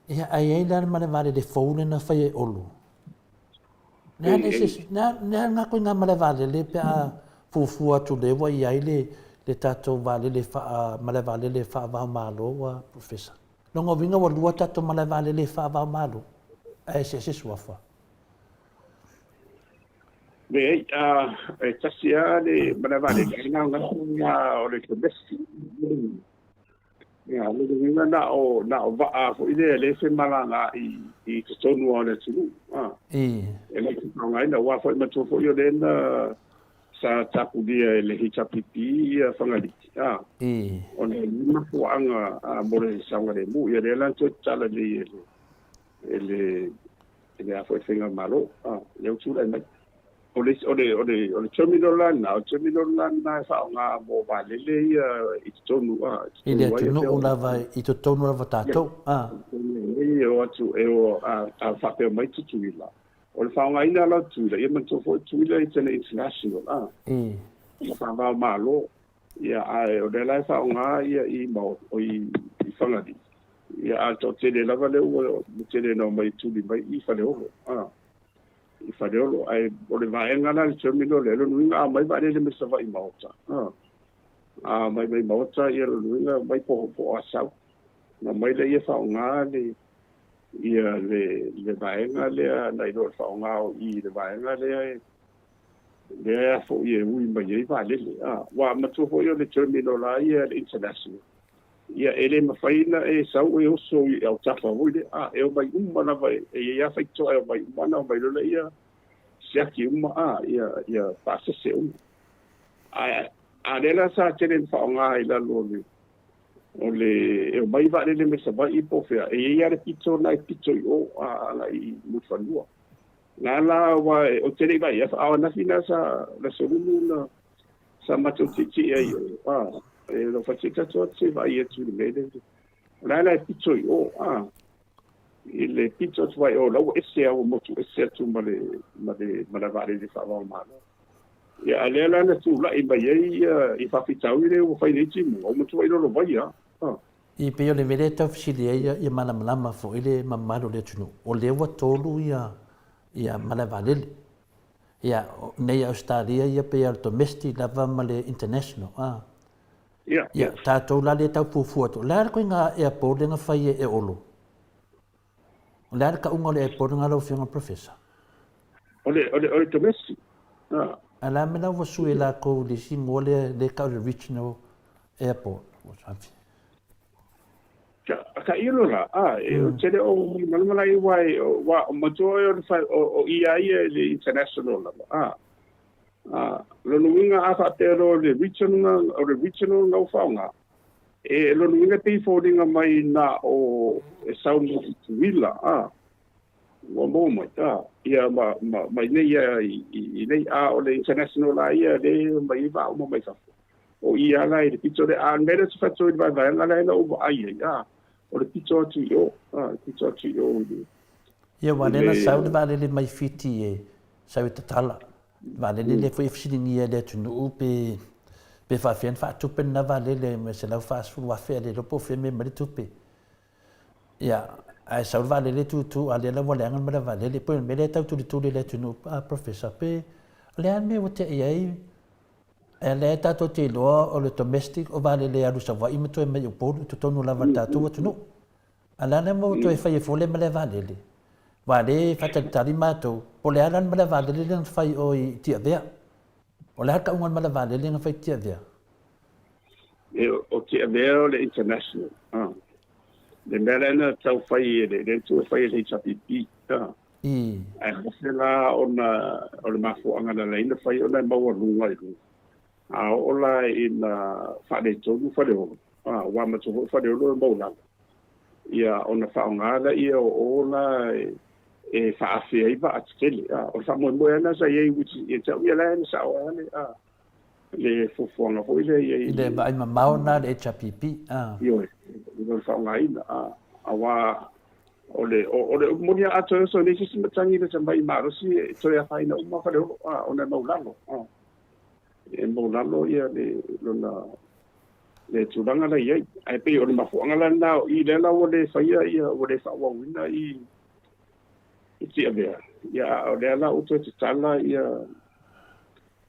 ia ai la mala de phone na fa e olu na ko nga mala valele pe fu tu le wa ia le tato valele fa mala valele fa va malo wa professor longo vinga wa lua tato mala valele fa va malo ai se swafa me tasia le mana vale nga o le domestic ya le na o va fo ile le se malanga i tonu o le tulu e le nga ina wa fo ma to fo yo den sa tapu dia le hichapipi fangali on ma fo anga mo le sanga le mu ya le lan to tala le a fo finga malo le utsula mai o terminal na sa nga mo valele i tonu ile tonu una vai i tonu va tato o tu a fa pe mai tu ila o le fa nga ina la tu la e man to fo tu ila international fa va malo ia o de la fa nga ia i mo o i fanga di ia alto tele la vale o tele no mai tu di mai i fa le o i fadelo ai o le vaenga na le terminal le nuinga mai ba le me sa vai Maota mai Maota ia le nuinga mai po asau na mai le ia fa nga le vaenga le na i do fa nga i le vaenga le fo ia ui mai ia va le wa ma tu fo ia le terminal la ia international ia ele mafaina e sau e oso i au tafa wile e o mai na vai e ia fai to e mai na mai lo ia siaki ia pasa se a dela sa tenen fa nga ila lo le e mai va le me sa vai i po fe e ia le pito na pito o la i mufanua la wa o tele vai a na fina sa la solulu na sa matoti ai lo faccia tutto vai e tu vedi la pizzo il pizzo vai la esse o moto esse tu ma vale di fava mano ya alela na tu la i i fa pitau ile o fai nei timu o moto vai lo vai i pe le mereta ufficiale ia malama fo ile mamalo le tunu o le wa tolu ia malavalele ia nei Australia ia pe al domestic lava male international ia tātou la le tau fuafuato. Lea koe ngā airport nga whai e olo. Lea ka unga le airport ngā lau whianga professor. Ole domestic. A la me lau wasu e la kou le si mua le ka le regional airport. Ka ilo la, tele o malmalai wai wa matoe o ia le international la. Lo nuinga asa tero le regional no faunga lo nuinga te fodinga mai na o sau wila wa mo ia mai nei o le international ia le mai va mo mai fa o ia la le pito de mera se fatto il vai la no o le pito tu yo ia wale na sau de vale le mai fiti sau tatala vale le foi fisilingia le tunu pe fa fian fa tu pen na vale le me se la fa su wa fe le po fe me mari tu pe ya ai sa vale le tu ale la wala ngan mara vale le po me le tau tu le tunu professor pe le an me wote ai ele ta to te lo o le domestic o vale le alu sa va i me to me po tu tonu la vata tu tunu ala na mo to e fai fole mele valele vale fata tari mato pole ala mele valele le fai o i tia vea o le ka unga mele valele le fai tia vea o tia vea le international le mele na tau fai le tu fai le chapipi ai la o le mafuanga la ina fai o le maua lunga i o la ina fa le tonu fa le wa ma tu fa le lo mo ia ona whaongara ia o la e whaafea iwa atitele. O whamoe ana sa iei wuti e tau ia lai na sa o ane le fufuanga hoi le iei. Le ba ima maona le HPP. Ioe, ilo whaonga ina. Awa o le monia ato e so ne sisi matangi le tambai marosi e toi a whaina uma whare o na maulalo. E maulalo ia le lona le tulanga la iei. Ai pe o le mafuanga la nao i le la o le whaia ia o le whawawina i tia vea. Ia o le ala uto te tala ia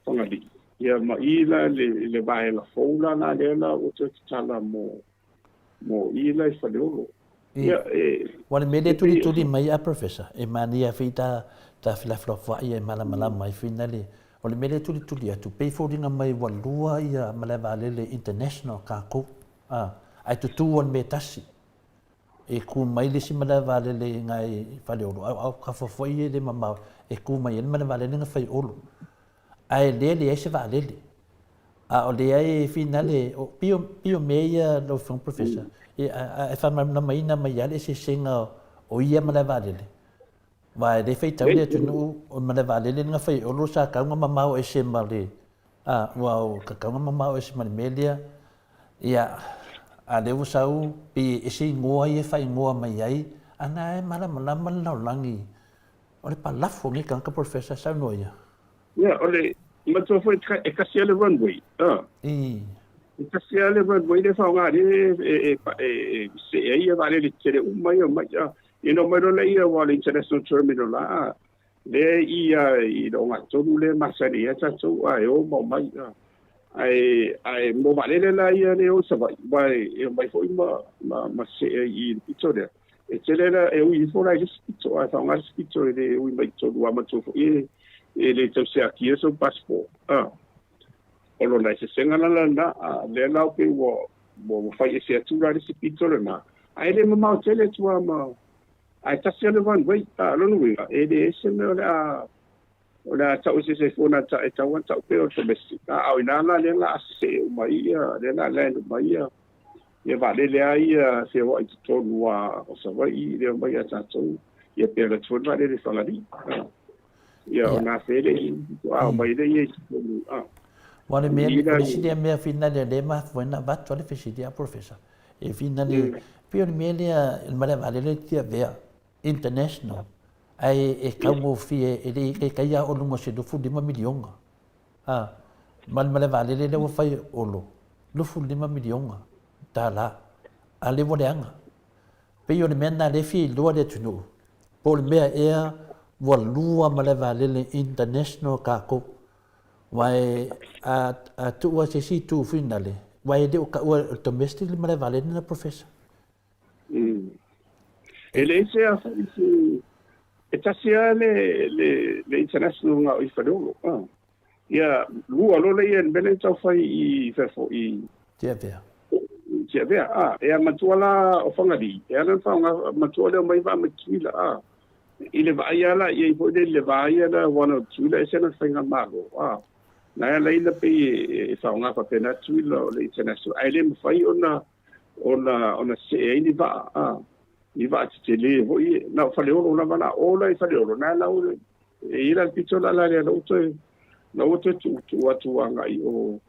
whangali. Ia ma i la le vae la foula na le ala uto te tala mo i la i whaleolo. Ia Wane mele tuli mai a professor. E mani a whita ta whilawhilawha ia e malamala mai whina le. O le mele tuli atu pei fōringa mai walua ia malewa alele international kako. Ai tutu on me tasi. E ku mai le si malewa alele ngai whale olo. Au ka whawhoi e le mamau. E ku mai ele malewa alele ngai whai olo. Ai le se wa alele. O le ai fina le pio me ia lo whang professor. E whamana mai na mai ale se senga o ia malewa alele. Vai le fei tau le tunu o malewa alele nga whai olo sa kaunga mamau e se male. Wow, ka kaunga mamau e se male melia. Ia, a lewo sau pi e se ngoa i e whai ngoa mai ai. Ana e malama laulangi. O le palafo ngi kanka professor sau noia. Ia, o le matua foi e kasia le runway. E kasia le runway le whaonga se e ia vale le tere umai o mai. I no mai rola ia wale international terminal la. Le ia i do ngatonu le masari e tatu ai o mai. Ai mo vale le la ia le o savai. Vai e mai foi ma se i pitore. E tele la e ui fora i spito ai whaonga spito le ui mai tonu a matufu e le tau se aki e so passport. O lo nai se senga na le lau pe wo whai e se atura le spito le na. Ai le mamau tele tua ma ai tasi ale wan wei lonu winga e le ese me o le tau se fona ta e tau tau pe o domestic au ina la le la se mai le la le mai e va le ai se o i tonu o sa vai le mai ta tau e pe le tonu le salari ia ona fele mai le e Wale mea fisidia mea fina le ma fuena bat wale fisidia professor e fina le pio mea le malewa le tia vea international ai e kaumo fie e le ke kaia o lungo se do fu 5 milionga malewa le wo fai olo lo fu 5 milionga tala ale voleanga pio le mena le fi lo de tunu pol mea e wo lua malewa le international kako wai a tu wa se si tu finale wai de ka o domestic malewa le na professor ele se a e tasia le international nga i fadolo ia lua lo le en bele tau fai i fefo i tia vea e a matuala o fangadi e ana fanga matuala mai va makila i le vaia la i po le vaia la one or two le sena fanga mago na la ina pe e fanga fa pena tuilo le international ai le fai ona se e ni va i va te le voi na fale o na bana o la fale o na la o e ira pito la la o tu anga i o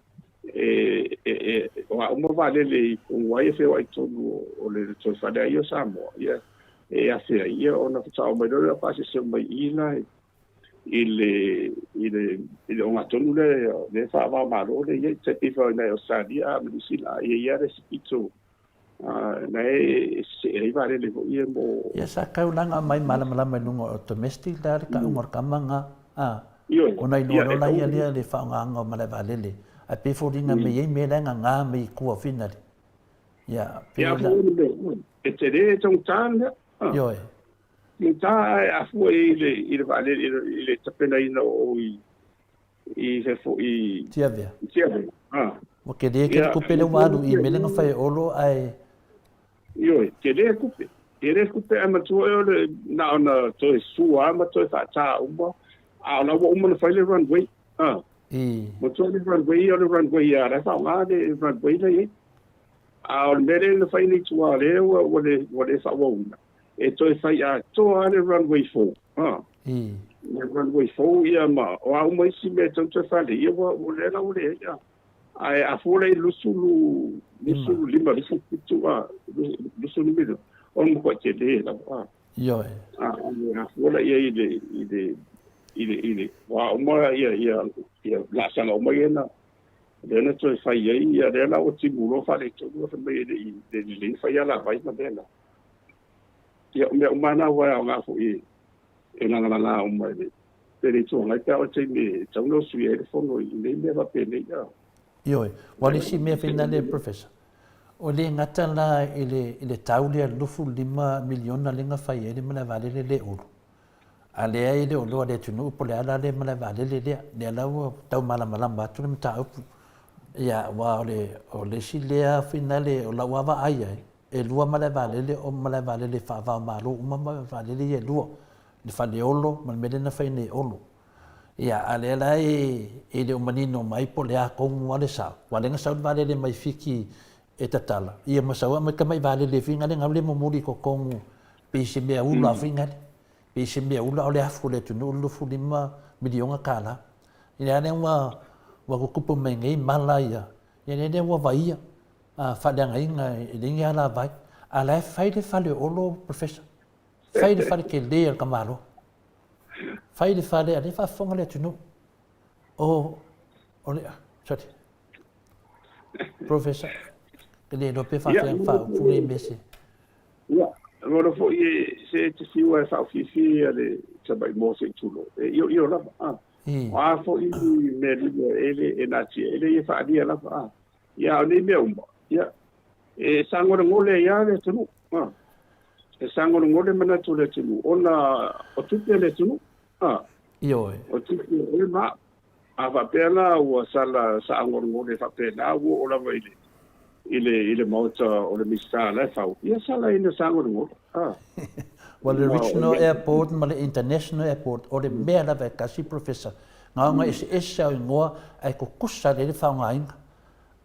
o mo vale le o ai fe o o le to fale io Samoa ia e a se ia ona fa o mai do pa se mai ila ile o matonu le fa va malo le ia te fa na o sadia mi sila ia respito na se vale le ia mo ia sa kaulanga mai malamala nungo domestic dar ka umor kamanga ona i no la ia le fa nga mala vale le a pe fodinga me ia me nga me ku finali ia e te re tong tāna. Ioi. Ni tā afu i le vale i le tapena ina o i he fo i Tiavea. O ke re ke kupe le wadu i melenga whai olo ai. Ioi, ke re kupe. Ke re kupe ai matua e ole na ona toi sua matua e tā uma. A ona wa uma na whai le runway. Matua le runway o le runway a refa o ngā le runway le e. A ona mere na whai ni tua le wa le wha wa una. E toi whai a toa le runway 4. Le runway 4 ia ma o au mai si me tau te whale ia wa le na ule ia. Ai Afualo lusu lima lusu pitu lusu lima. On mo te le la. Ioi. Afualo ia ile wa uma ia la sanga o mai na. Le toi whai ia le na o timulo whale tu o me le whai ala vai ma le na. Ia me umana wa nga fo e ngala o mai le pere tu ngai ta o te me tau no sui e fono i le me va pene ia ioi wali si me fina le professor o le ngata la ile tau le lufu 5 miliona lenga fai e me la vale le ulu a le ai le ulu le tunu po le ala le me la vale le la o tau mala ma tu me ta ia wa o le si le fina le o la wa va ai e lua male vale o male vale le fa va malo uma vale le lua le fa le olo ma me na fa ne olo ia ale lai e le manino mai po le a ko ngwa le sa wa le sa vale le mai fiki e tatala ia ma sa ma ka mai vale le finga le ngale mo muri ko kongu pe se me ula finga pe se me ula o le afu le tu no lu fu lima miliona kala ia ne wa ko kupu me ngai malaya ia ne wa vaia whaanga inga i ringi ala vai, a lai whaide whale olo, professor. Whaide whale ke lea ka malo. Whaide whale, a le whafonga le tunu. Sorry. Professor, ke le no pe whafonga fungi mese. Ia, ngoro fo i se te siwa e whawhiwhi a le tabai mo se tulo. Io lava, Wa fo i me ele e nati, ele e whaadia lava, Ia, o ne mea umba. Ia, e sangora ngole ia le tunu. E sangora ngole mana tu le tunu. Ona, o tupe le tunu. Ioi. O tupe le ma. A whapena ua sala sa angora ngole whapena ua o lawa ile Maota o le mista le whau. Ia sala ina sangora ngole. Well, the regional airport, ma le international airport, o le mea lawa kasi professor. Ngā ese au ingoa, ai ko kusa le whaunga inga.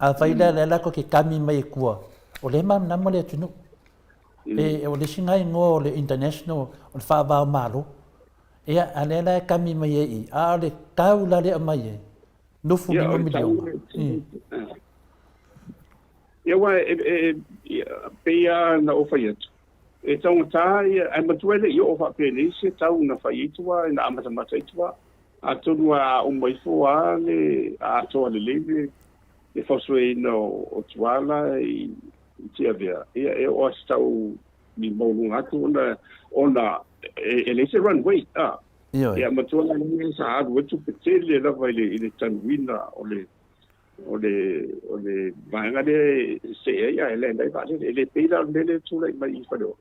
A whaida le lako ke kami mai kua. O le mam nama le tunu. E o le singai ngō o le international, o le whaavao malo. Ea, a le la kami mai e i. A le kaula le mai e. Nufu 5 miliona. Ia wa, pea na o whai atu. E taunga tā, ai matuele i o whapene se tau na whai itua, na amatamata itua. A tonua o mai fua le, a toa le lebe. E whasue no o tuala i tia vea. E o astau mi maulunga atu ona e le se runway. Ia matuala ni sa adu etu petele lava i le tanwina o le vaenga le se ia e le ndai vale le peira le tula i mai i whaneo.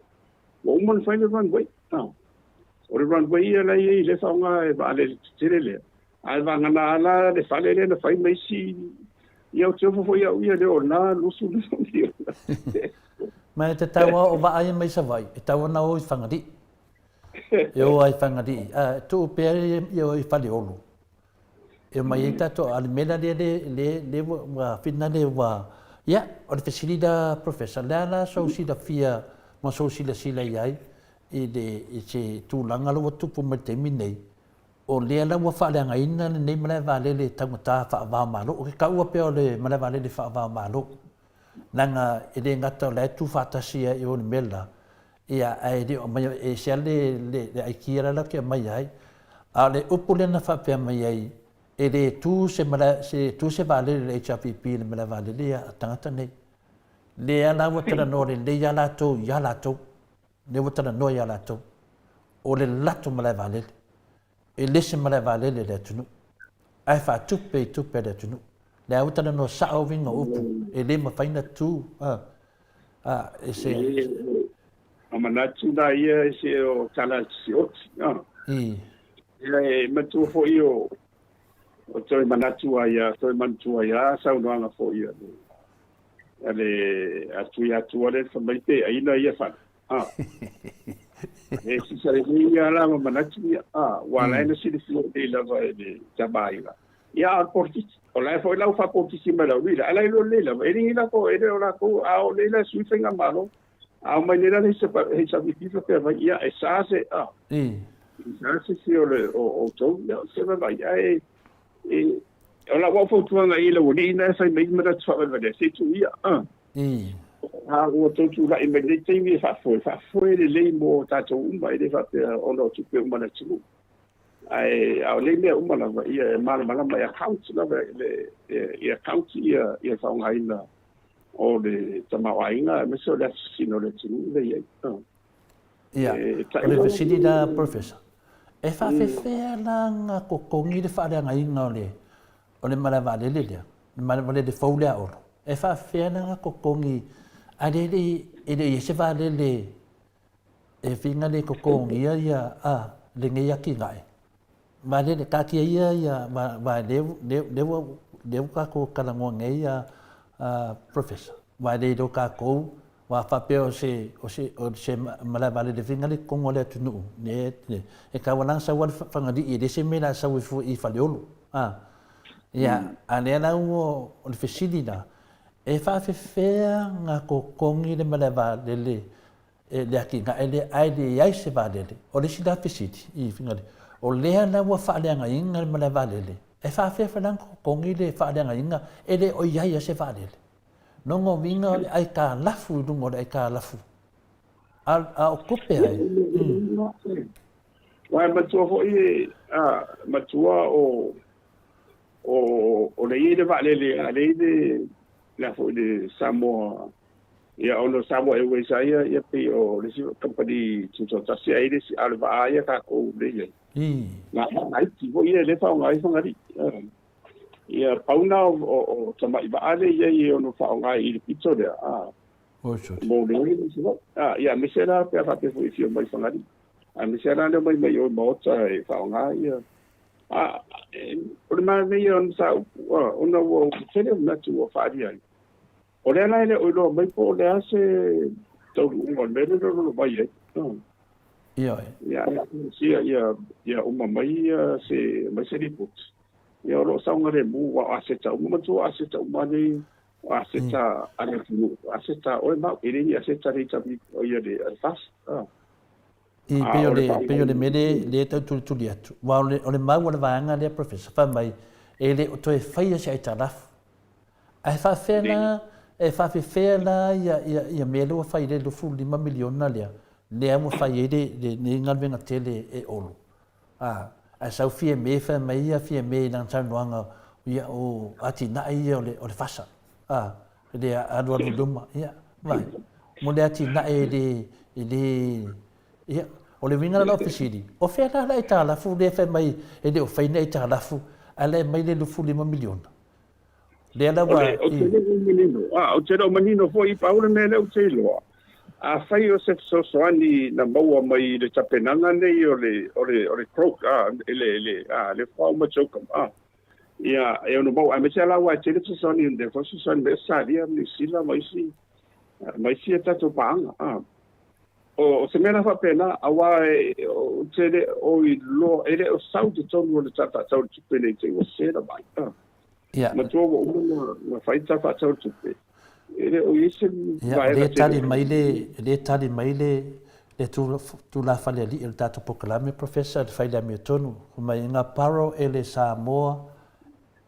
O man whai le runway. O le runway ia lai i le whaunga e vale tere le. Ai vangana ala le whale le na whai mai si ia o te ofo ia uia leo nā lusu ia. Mai te taua o wa aia mai sa vai, e taua na o i whangari. E o ai whangari. Tu o pere i o i whale olu. E mai e tato, ale mena le wa whina le wa, ia, o le whesirida professor, lea la sau sila fia, ma sau sila iai, i se tūlanga lo tupu mai te minei. O lea la ua whaaleanga ina nei malai vale le tangata whaavao malo. O ke kaua peo le malai vale le whaavao malo. Nanga e le ngata o le tu whaatasia i o le mela. Ia ai le o mai e sea le aikia la ke mai ai. A le upu le na whapea mai ai. E le tu se vale le HRPP le malai vale le a tangata nei. Lea la ua tala no le ia lato. Le ua tala no ia lato. O le lato malai vale le. E lese malai vale le tunu. Ai wha tupe le tunu. Le au tana no sao vinga upu. E le mawhaina tū. E se... manatu na ia se o kala si oti matu fo io o toi manatu ia toi manatu ia sa unoanga fo ia ale atu ale fa mai te aina ia fa e si sare ia la manatu ia wala ina si de la va de tabaila ia porti o la fo la fa porti si mala ila ala lo lela e ni la ko e la ko a o lela sui fenga malo a mai nera ni se he sa vitisa pe vai ia e sa se sa se si o to se vai ai o la wa fo tuanga ila o ni na sai mai mara tsa va de se tu ia o to tu la me de te mi fa fo le mo ta to mai de fa o no tu pe mana tu ai au le me umala ia mala mai account na le account ia fa ngai na o le tamawainga me so la sino le tinu le ia o le vesidi da professor e fa fe la nga ko kongi de fa nga inga o le mala vale le mala vale de foula o e fa fe la nga ko kongi ade le se vale le e finga le ko kongi ia le ngia ki ngai ma le ka ki ia ma de ka ko kala ngo ngai professor vai de do ka ko wa fa pe o se mala vale de finga le kongo le tunu ne e ka wana sa wa fa ngadi e de se mela sa fu I fa leolo ane na o le facilita e fa fe nga ko kongi le mala vale le aki nga ele ai de ai se vale o le sida facility I finga o le na wa fa le nga inga mala vale le e fa fe lang kongi le fa le nga inga ele o ia se vale no ngo vinga ai ka lafu dungo ai ka lafu a o kope ai wa matua fo matua o le ide vale le de la fo de Samoa ia ono Samoa e we sai ia pe o le company tuto tasi ai de alva ia ka ko le na ai ti vo ia le fa ngai fa ngari ia pauna o tama I baale ia ono fa ngai I pizzo de mo le ia me sera pe fa pe fu fio mai fa ngari me sera le mai o Maota e fa ngai ia o le mai on sa ona wo tele na tu o fa dia o le la le o lo mai po le ase to un me lo mai ia uma mai se mai se riput ia lo saunga le mu wa aseta uma tu aseta uma ni aseta ale tu aseta o ma ele aseta ri tabi o ia de fas pe le mele le tu dia tu wa o le mau le vanga le professor fa mai ele o to e fai se ai taraf ai fa fena e fa fela ia melo fa ile lo fu 5 miliona le mo fa ile ne ngal venga tele e olo a sau fie me fa mai ia fie me nang tau noanga ia o ati na ia o le fasa le adwa duma ia vai mo le ati na ia o le vinga la ofisidi o fe la ita la fu le fa mai e le o fa ina ita la fu ale mai le fu 5 miliona le ala wa o te o manino fo I paule me le o te loa a fai o se soani na maua mai le tapenanga nei o le croak le fau ma chokam ia e no mau a me se la wa te le soani de fo soani me saria ni sila mai si tato panga o se mena fa pena awa o te le o I lo ele o sau te tonu le tata tau tupene te o se la mai ma tu o ma fai tata tau tupene le tali mai le tu la fale ali el tato proclame professor fai la me tonu mai nga paro ele Samoa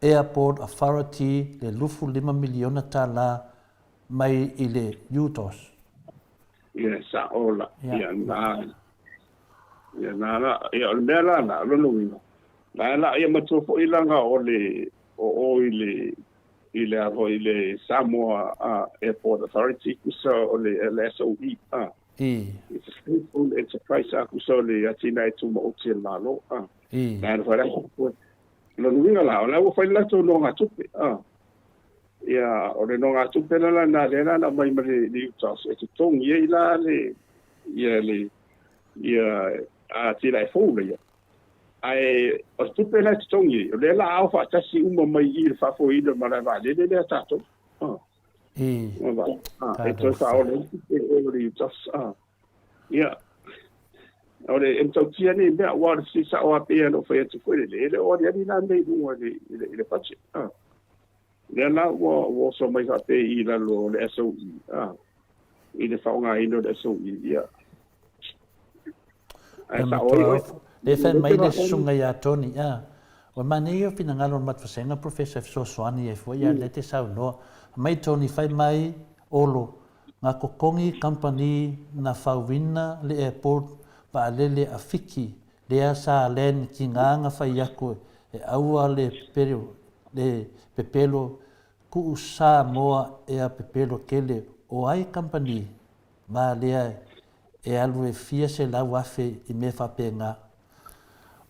Airport Authority le lufu 5 miliona tala mai ile Utos sa ola ia na ia mela na lo winga la ia matu fo ilanga ile avo ile Samoa Airport Authority kusa ole LSOE it's a state-owned enterprise kusa le atina tu mo hotel malo na fora lo nuinga la o fai la to no ngatupe ia ole no ngatupe la na mai mai ni tos e tong ye la le a tila fo le ai o tupe la tongi le la au fa tasi mai I fa fo I ma la va le tato e to fa o le just ore então tinha nem bem o se sa o apia no foi tu foi ele ore ali na meio do ele passe le la o so mai fa pe I la lo le so ele fa nga indo le so le fa mai le sunga ya toni o mani o fina ngalo mat fasenga professor so swani e foi ya le te sa no mai toni fai mai olo nga kokongi company na fawina le airport pa lele afiki le Salele ki nganga fai yako e aua le pepelo ku Samoa e a pepelo kele o ai company ma le e alu e fia se la wafe I me fa penga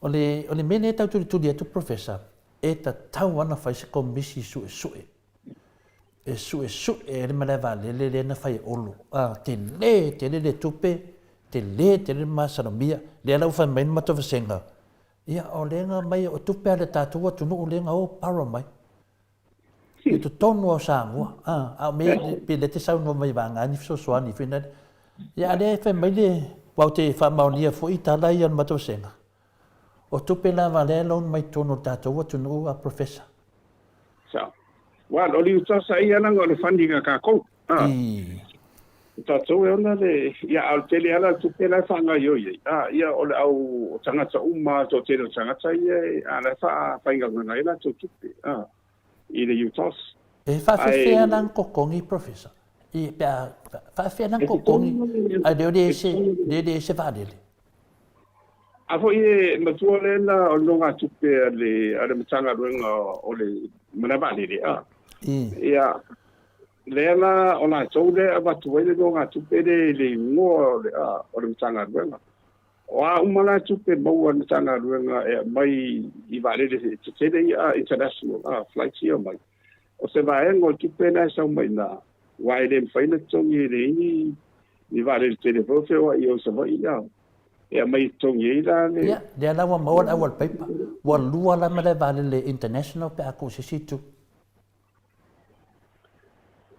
ole mene tau tu dia tu professor e ta tau ana fai se komisi su e me va le na fai olo te le tupe te le masaramia le la fa mai mato vasenga ia o lenga mai o tupe ale tatu tu no lenga o para mai e tu tono o Samoa me pe le te sau no mai vanga ni so swani fina ia le fa mai le wa te fa maunia fo itala ia mato vasenga o tupe la vale lon mai tono tatu tu no a professor so wa o li uta sai ana ngol funding ka ko Tato e ona le ia al tele ala tupe la fanga yo ia o le au tangata uma to te no tangata ia ala fa inga ngana ila to tupe I le utos e fa fe ana kokongi professor I fa fe ana kokongi a de se va dele a fo ie matuole na o longa tupe ale mtanga ruenga o le manaba le ia Lela ona tole aba tuele no nga tupede le ngo o le tanga ruenga. Wa umala tupe mo na tanga ruenga e mai I vale de tele international flights here mai. O se va en o tupe na sa mai na. Wa ile faina tongi le ni vale de tele prof o io se va ia. E mai tongi la le. Ya, de la wa mo awal paper. Wa lua la mele vale le international pe ako se situ.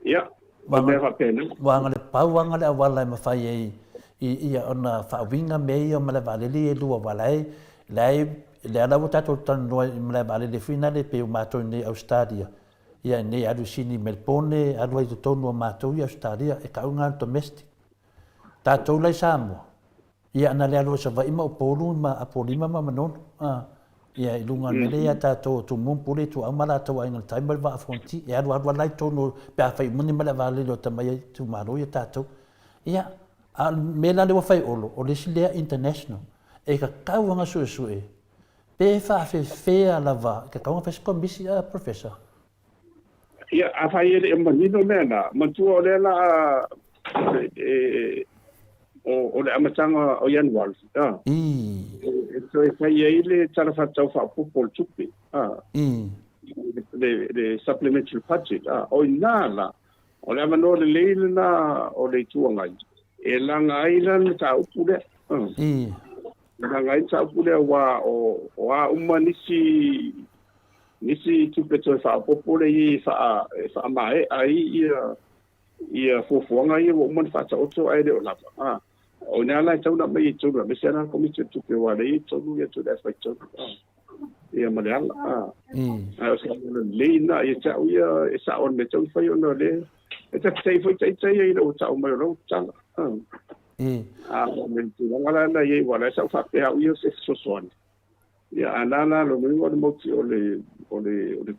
Ya, wanga le pau wanga le awala ma fai ia ona fawinga me o mala vale le lua walai le ala wata to tan no mala vale le finale pe o mato ni Australia ia ne adu sini Melbourne adu i to no mato i Australia e kaunga domestic ta to lai Samoa ia na le alu sa vai ma o polu ma apolima ma manon ia ilunga mele ia tato tu mumpule tu amala to ainga time va fonti ia adu lai tono pe fai muni mala vale lo tamai tu maro ia tato ia mela le fai olo o le sile international e ka kauanga su pe fa fe ala va ka kauanga fe komisi professor ia a fai e manino mena mantu o le la o le amatanga o January so e fai ele tara fatau fa popol tupi the supplementary budget o inala o le amano le leile na o le tuanga e langa island ta upule langa ta upule wa o umanisi nisi tupe to fa popole I fa mai ai ia fofuanga ia o man fa tau ai de o lava o na la tau na mai tu me sera komite tu pe wa le tu ia tu da fa tu ia malela so le na ia tau ia sa on me tau fa no le e ta sei foi tai ia o tau mai ro tanga men tu ngala na ia wa la sa fa pe ia se so son ia anana lo me mo ti o le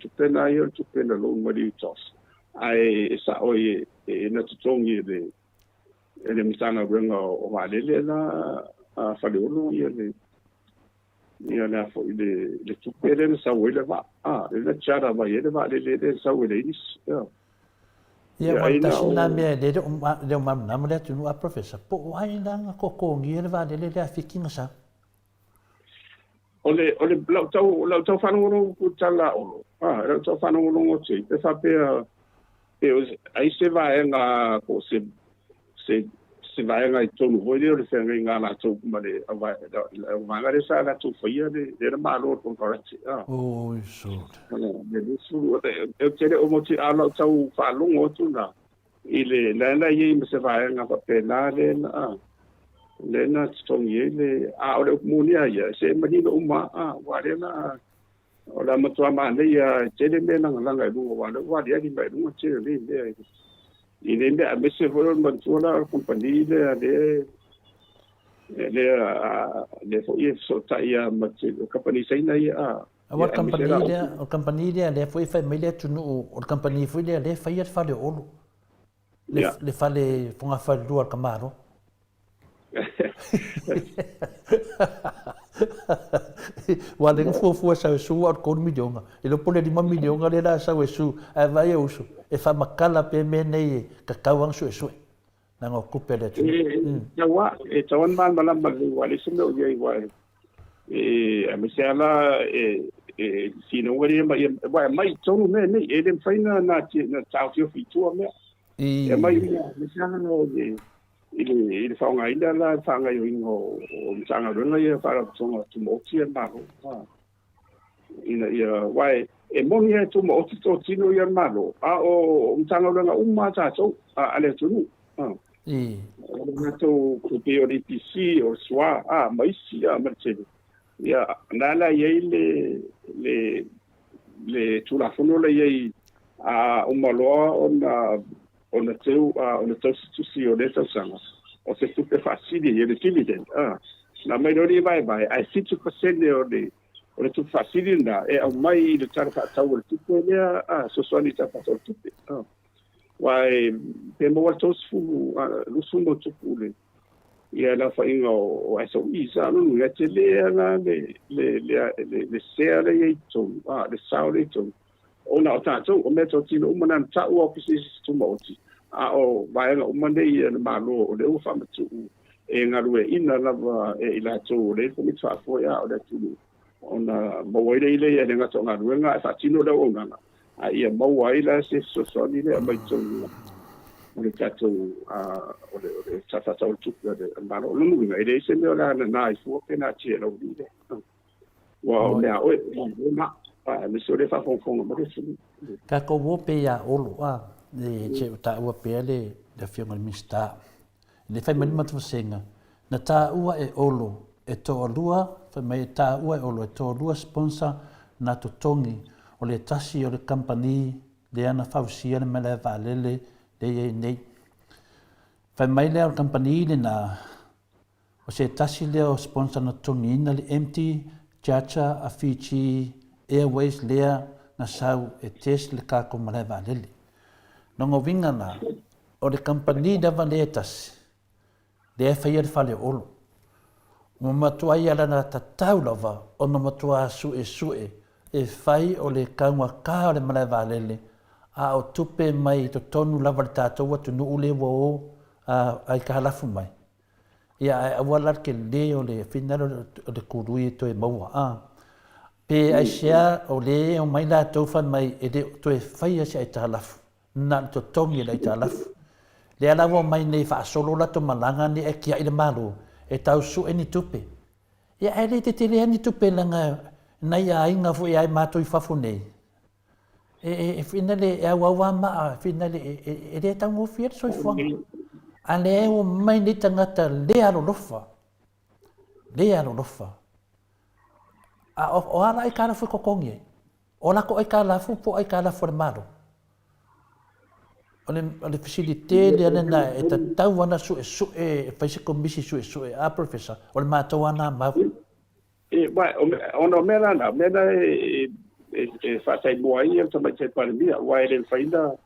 tu pe na ia tu pe na lo mo di tos ai sa o e na tu tongi de ele mtanga brenga o valele na fa le ulu ia na fo le tupere sa wele va le chara va ele va le sa wele is ia wa tasina me le mam na mole tu a professor po ai na ko ngi ele va le afikinga sa ole lau tau whanongono ku tala olo lau tau whanongono o te pe fa pe ai se va e nga ko se se vai ngai tonu voi le se ngai ngala tu ma le vai manga le sa la tu foi le malo con corretti o so le su eu tere o mo ti ala tau fa lungo tu na ile la ye me se vai nga papela le na tong ye le o le munia ya se mani no uma wa le na o la mo tua ma le ya tere me na nga lu wa le di mai lu che le ile le a me se volo mo tu la compagnie le fo ye so ta ya ma che compagnie sai na ya a compagnie le foi família tu no o compagnie foi le fai fa le olo le fa le fonga fa lu al camaro wale fu sa su al con milione e lo pone di milione le la sa su vai uso e fa makala pe me nei ka kawang su na ngo kupele tu ya wa e tawan man malam wale sino ye wa me se ala sino wari mai tonu me ne e dem faina na tau fio fitu me e mai me se ala no ile faunga ina la fanga yo ingo o mtanga runga ye para tonga tu motia malo ina ia wai e moni e tu moti to tino ia malo o mtanga runga umata so ale tunu na to ku PODPC o swa mai si merche ia nala ye le tu la fono le ye o malo ona teu si o dessa sanga o se tu pe facili e dividend na maioria vai ai 50% o le tu facili na e au mai le tar fa tau tu le so soni ta fa tu vai pe mo to fu lu sumo tu le ia la fa ingo o eso isa no le tele na le sere e tu le saure tu ona o tātou o mea tō tino umana ta ua opisi tu mauti o vai nga umane i na malo o le ufa matu e ngaru e ina lava e ila tō le ko mitfa fo ya o le tulu ona mawaile ile ya nga tō ngaru nga e whatino le o ngana ia mawaila se sosoni le mai tō o le tātou o le tata tau tuku le malo lungu nga ile se mea la na i fuo ke na tia lau li le wa o mea oe ma me sore fa fonfonga ma resu ka ko wo pe ya olo le che ta wo pe le fiona mista le fa mani matu senga na ta ua e olo e to lua fa mai ta ua e olo e to lua sponsor na to tongi o le tasi o le company le ana fausia le mala valele le nei fa mai le company le na o se tasi le o sponsor na tongi na le empty chacha afichi Airways lea na sau e test le kako maleva lele. Nongo vinga na, o le company da valetas, le e whaia le whale olo. Mo matua i ala na tatau lava, o na matua sue e whai o le kaunga kā o le maleva lele, a o tupe mai to tonu lava le tātou atu nuu le wo ai ka halafu mai. Ia ai awalar ke le o le finalo o le kurui to e maua pe asia o le o mai la tofa mai e de to e fai asia ta laf na to tongi le ta laf le ala wo mai nei fa solo la to malanga ni e kia ile malu e tau su eni tupe ya ele te le eni tupe langa na ya inga fu ya mato i fa fu nei e finale e wa ma finale e de tango fier so fu ale o mai ni tangata le alo lofa o ala ai kala fu kokongi o la ko ai kala fu po ai kala formado le facilité le na e tau wana su e fai se kombisi su a professor o le mato wana ma vai ono mera e fa sai boai e tama che pandemia vai le faida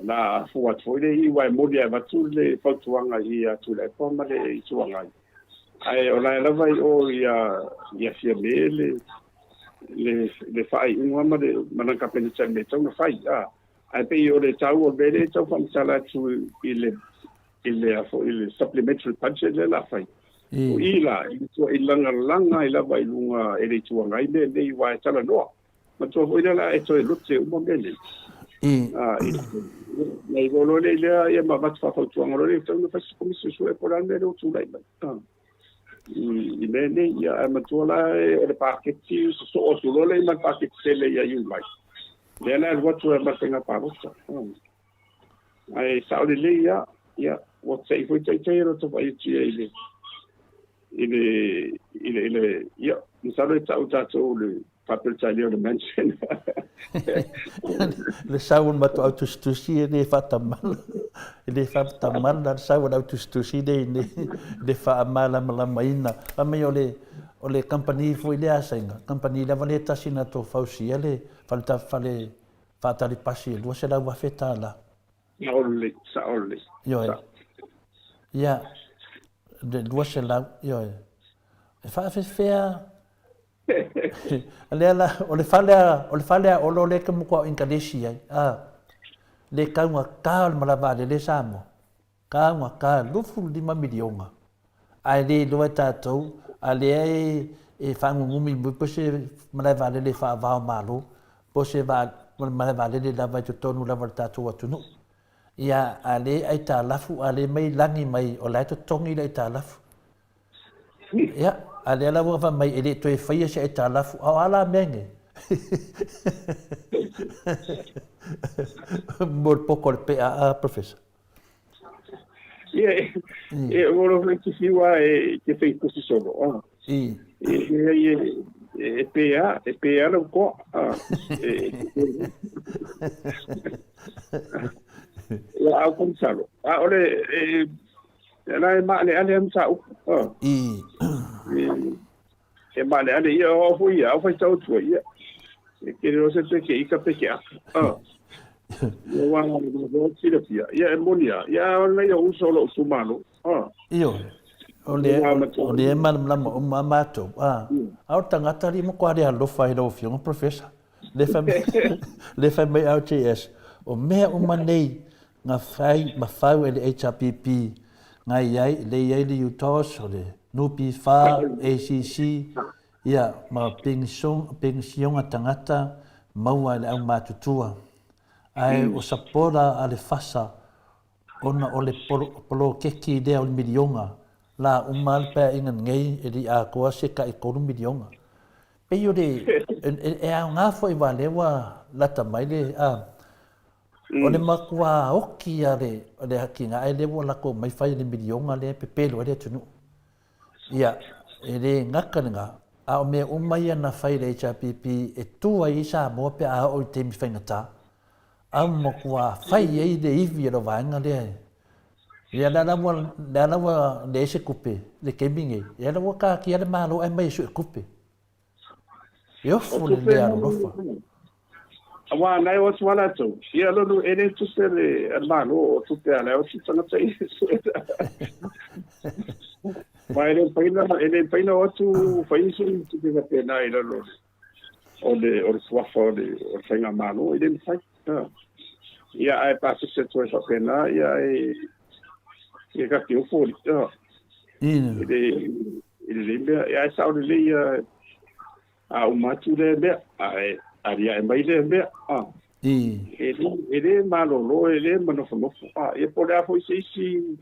na fuat foi i vai modia batule fatuanga i atule forma le tuanga ai ona la vai o ia fia le fai uma ma de mana kapeni tsamme tong fai ai pe o le tau o bele tau fam sala tu ile supplementary budget la fai o ila i langa ila vai lunga ele tuanga ile le vai sala no ma to foi la e to e lutte un bele nei golo le ia ma fa tuanga lo le tanga fa come se sue por ande lo tu lai i le ia ma tu la le paketti so lo le ma paketti le ia you like le na what to ma tenga pa ai sa le ia what say foi ro to vai ti ile ia mi sa le to le papel taglio le mention le saun matu autostusi ne fatamal le fatamal dan saun autostusi de fa mala maina ama yo le company foi le asenga company la valeta sina to fausia le falta fale fata li passi lo se la va feta la sa olli yo ya de lo se la yo fa fea Alela o le fale o lo le ke mo ko inkalesi ai le kaunga ka malava le samo kaunga ka lufu di mamilionga ai le lo tatou ale e fangu ngumi po se malava le fa va malo po se va malava le lava tonu lava tatou atunu ia ale ai ta lafu ale mai langi mai o la to tongi le ta lafu ia ale ala wa mai ele to e faia se ta lafu ala menge mor poco pe a professor e ora che si va che fai così solo e PA lo co la au consalo ore la male ale am sa e male ale io fui tau tu ia che lo sente che i capecchia io guardo lo terapia ia monia ia lei un solo umano io ole mal mato au tangata ri mo kware lo fai lo fio professor le fai mai au ts o me o manei nga fai ma fai ele HPP ngai ai le ai li utos ole no pi fa ACC ia ma pension atangata maua le au matutua ai o sapora ale fasa ona ole polo keki de o milionga la umal pe ingan ngai eli a ko se ka i ko milionga pe yo de e a nga foi valewa la tamaile ole makua oki ale ole hakinga ai le wala ko mai fai le milionga le pepelo le tunu ia ele ngakanga a o me umai na fai le HPP e tua i Samoa pe a o te mi fengata a makua fai ai de ivi lo vanga le ia la wa le se kupe le kembinge ia la wa ka ki ale malo ai mai su kupe yo fu le aro fa wa nai o swala to ia lo ene tu se le malo tu te ala o tu tana tai vai ele paina o tu fai su tu te pena ila lo o swafa o fai malo ele fai ia ai passo se tu fa pena ia e ka ki o fori ele ia sa o le a o matu le be ai aria mai le be ele malo lo ele mano fo e por a foi si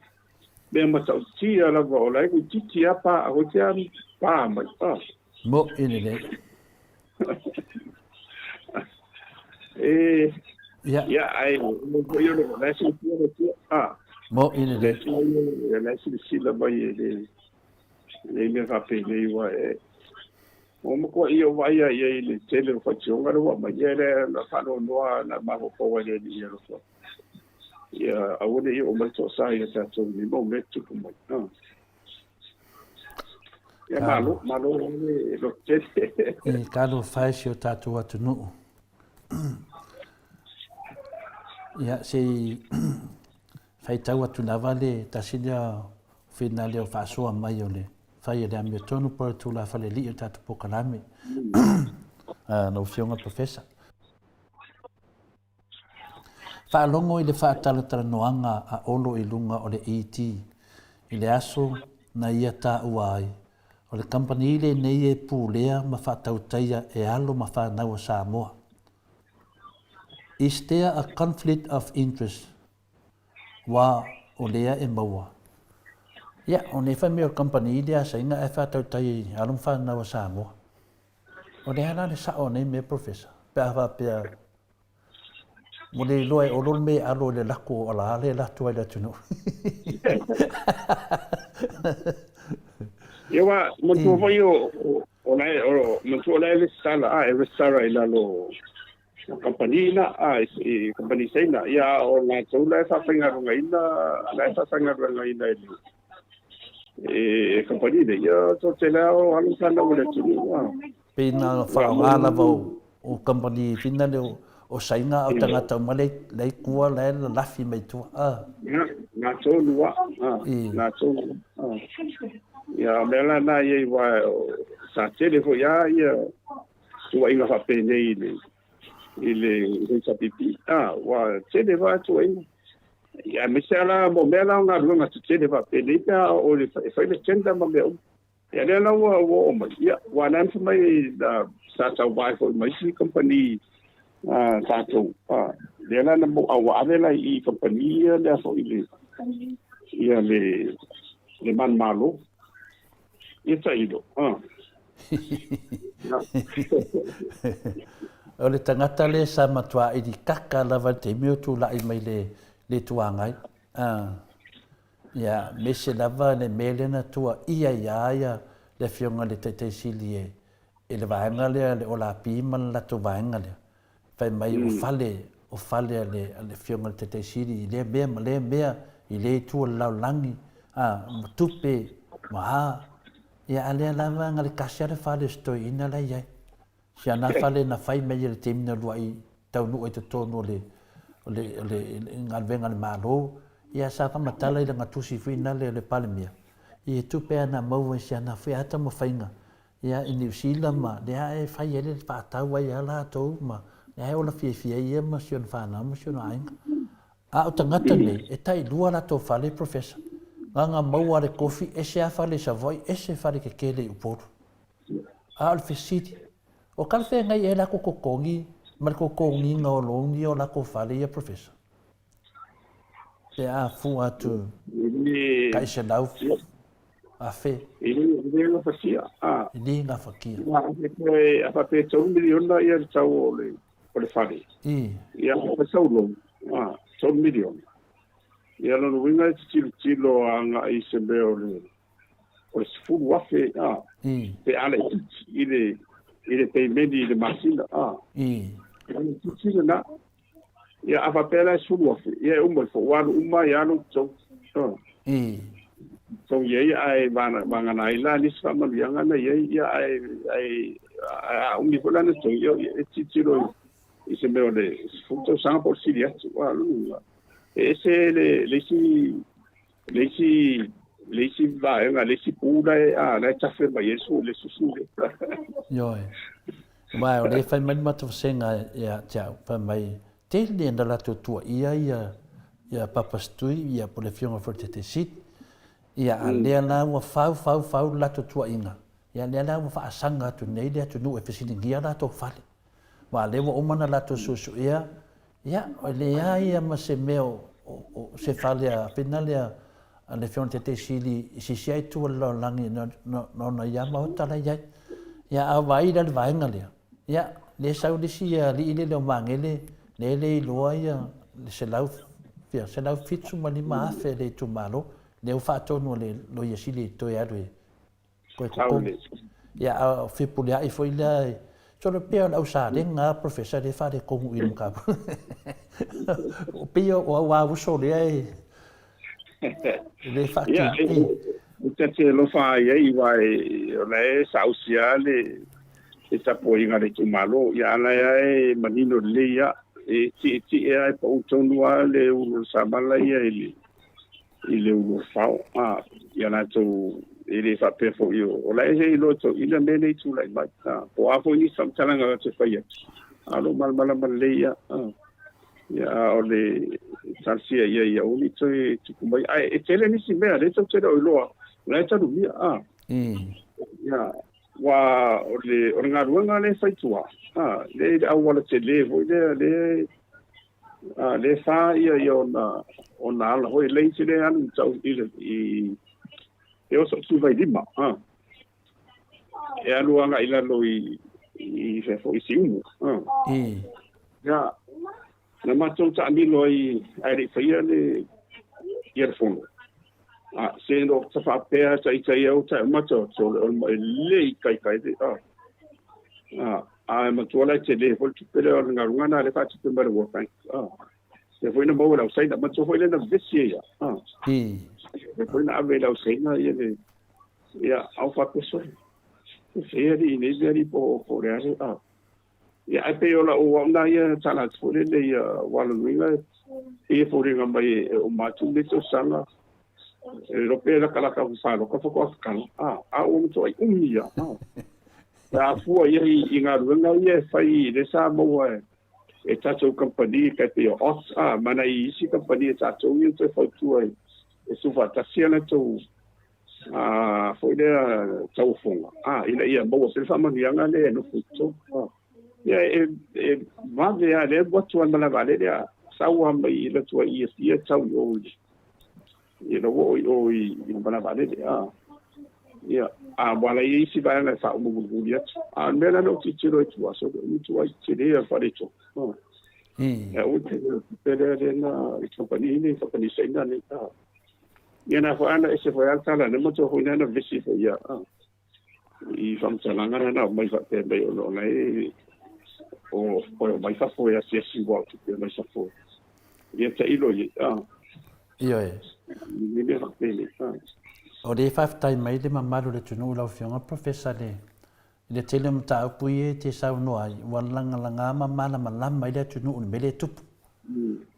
be ma sa ti ala go la ku ti apa o ti pa mai mo ele ya ai yo no la si mo ele la si la mai le me va pe le wa o mo ko io vai ai le tele fa chonga ro ma yere la fa no na ma ko wa le ni ro so ya a wole io ma to sa ya ta to ni mo me tu ko mo ya malo lo tete e calo faz o tatu atunu ya sei fai tau atu na vale ta sinia finale o fa so mai ole fai le ame tonu por tu la fale li tatu pokalame no fionga professor fa longo i le fa tala noanga a olo i lunga o le ET i le aso na ia ta uai o le company le nei e pulea ma fa tautaia e alo ma fa na o Samoa is there a conflict of interest? Wa o lea e maua. Ia, o ne whamea o company idea sa inga e whātau tai alum whanau a Samoa. O ne hana ne sa o nei me professor. Pea hawa pea. Mo le loe o lol me alo le lako o la ale la tuai la tunu. Ia wa, mo tu foi o nei, mo tu le le sala, e restara ila lo company na, e company sei na, ia o na tu le fa whaingarunga ina, le fa whaingarunga ina e company de, ia to te leo alu whanau le tunu. Pena whaongala vau o company fina leo, o sainga o tangata umale lei kua lei la lafi mai tua. Nā tōnu wa. Nā tōnu. Ia mela nā iei wa sa tele fo ia tua inga whape nei i le sa pipi. Wa tele wa tua inga. Ia mesela mo mela o ngā runga tu tele whape nei pia o le whaile tenda ma mea. Ia lea na wa o mai. Ia wa nanfa mai sa tau vai fo mai si company tātou. Lea na mo awa avela i company lea fo ia le man malo. Ia tailo. O le tangata le sa matua i di kaka lava te meo tu lai mai le tuangai. Ia mese lava le melena tua ia le fionga le te sili e le vaenga le o la piman la tu vaenga le. Fai mai o fale le fionga le te sili i le mea i le tua lau langi. Tupe maha. Ia alea lava ngale kasia le fale stoi ina la iai. Si ana fale na fai mai le temina lua i tau nua i te tono le ngalvenga le malo. Ia sa ka matala i le ngatusi fina le palemia. I tupe ana maua si ana fai ata mo fainga. Ia i New Zealand ma le ae fai ele le whaatau ai ala tau ma le ae ola fia ia ma si on whanau ma si on ainga. O tangata nei e tai lua la tau fale professor. Nganga maua le kofi ese a fale sa voi ese fale ke kele uporu. O le fesiti. O kalfe ngai e la kokongi ma le kokongi ngā olongi o la ko fale ia professor. Te a fu atu kai se lau a fe. Ile ngā whakia. Ile ngā whakia. A whape tau miliona ia le tau o le whare. Ia a tau long. Tau miliona. Ia lana winga e tilo a ngā i se mea o le sifuru wafe. Te ale i le peimeni i le masina. Ia le titila na. Ia a whapela e sifuru wafe. Ia e umai fo wanu umai anu tau. Tau iei ai wangana i la nisi whamalianga na iei ia ai umi fulana tau iei e titilo i se mea o le sifuru tau sanga por siri atu. Ese leisi vaenga leisi pula na tafe mai Yesu le susule. Yo. Mai o le fai mai matu senga ia tau fa mai te le ndala tua ia papastui ia po le fionga forte sit ia ale na wa fau la tua inga. Ia le na wa asanga tu nei le tu no e fesini ngia la to fale. Wa le wa omana la to susu ia. Ia, o le ia ma se meo se fale a penalea a le fion te sili si siai tu la langi no ia Maota la ia. Ia a vai le vaenga lea. Ia, le saudisi ia li ile le mangele le loa ia le se lau fitsu ma ni maafe le tu malo le ufa tonu le lo ia sili to ia due. Koe. Ia a fipulia i foi le so le peo la usade nga professor de fare kongu i muka. O peo o wa uso le faki. Ia, te lo fa ia vai le sausiale e tapo inga le tumalo ia na ia manino le ia e ti ai po tonua le u samala ia i le u fao ia na tu ele fa pe fo io o la e lo to ile mele tu lai mai po a fo ni sam talanga te fa ia alo mal le ia ia o le salsia ia o ni tu mai ai e tele ni si mea le to te o lo la ta du ia ia wa o le ngā ruanga le fai tua le au wala te le vo le le fa ia ona ala hoi leisi le anu tau o so vai lima e alu anga ila lo i fe fo i siumu ya na matou ta milo ai ri faia le earphone se no ta fa pea tai au ta matou so le kai de ma tuola te le fo tu pele o ngarunga na le fa tu pele wo kai se foi na mo la sai da ma tu foi le na vesi ya se foi na ave la sai na ya au fa peso se ri ne ri po re ya ai pe ola o na ya tala tu le wa lu winga e fo ri mai o ma tu le to sanga lo pe la kala ka fa lo ka fo ko ka o to ai umia Afualo i ngā runga ia whai le Samoa e tātou company kai pe o mana i isi company e tātou i te whautua e suwha tasia na tau foi lea tau whonga ina ia maua se whamangianga le no futo ia e mave a le watu an malawale lea saua mai ila tua i e tau i oi ina o i malawale lea ia wala i si vai na sa mo bulia mena no ti tiro tu aso ni tu ai tire fa de to e o te pere na company ni company sai na ni ia fa ana ese foi alta la no to hoina na visi foi ia i fam tsalanga na mai fa te be o na o mai fa foi a si igual tu mai sa foi ia te ilo ia ni me fa pele o le whaftai mai le mamaru le tunu lau whionga professor le tele mta apui e te sau noa i wanlanga langa mamana malama i le tunu un mele tupu.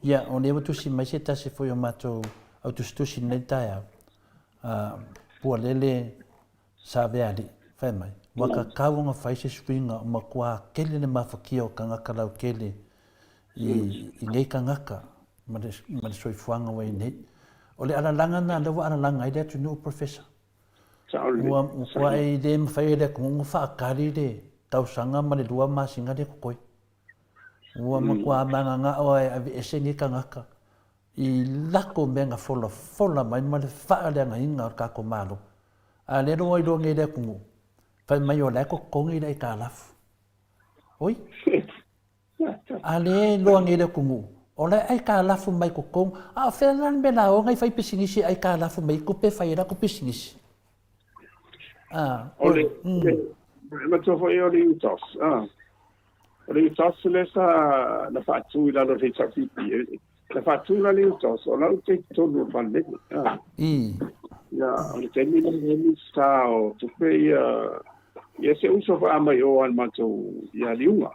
Ia, o newa tusi mai se tasi foi o mato au tustusi nei tai au. Pua lele sa veali, whai mai. Waka kaunga whai se swinga o makua kele le mawhakia o kangaka lau kele i nei kangaka ma le soifuanga wai nei. O le alalanga na lewa alalanga i le tunu professor. Ua e le mwhai le kungu whaakari le tausanga ma le lua masinga le kukoi. Ua makua manga nga o e avi ese ni kangaka. I lako menga fola mai ma le whaa le anga inga o kako malo. A le roa i longa i le kungu. Whai mai o leko kongi le i ka alafu. Oi? A le longa i le kungu. O le ai ka alafu mai kukong. A whelan me la o ngai whai pisingisi ai ka alafu mai kupe whai ra ku pisingisi. Ole, ma tofo e ole utos. Ole utos le sa na fatu la lo fei sapipi. La fatu la le utos, o la te tonu vale. Ya, ole teni na ni sa o tu pe ya se uso fa mai o al mato ya liunga.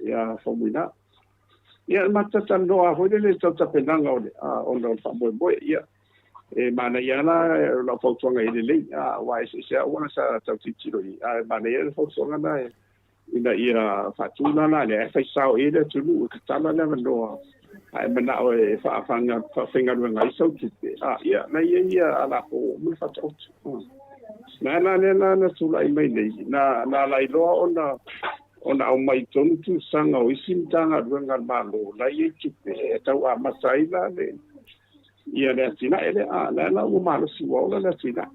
Ya formula. Ya mata no a hole le tota penanga ole. O no fa boy ya. Mana yana la fotonga ile le wa se ona sa titiro mana yana fotonga na ina ia fatuna na le fa sao ile tulu tala na no ai mana o fa fanga fa finga ngai so tite ia na ia ala ko mun fa tot na na tula i mai nei na lai lo ona o mai tonu tu sanga o isintanga ruanga malo la ia tite tau a masai la le ia le tina ele la o malo si wola le tina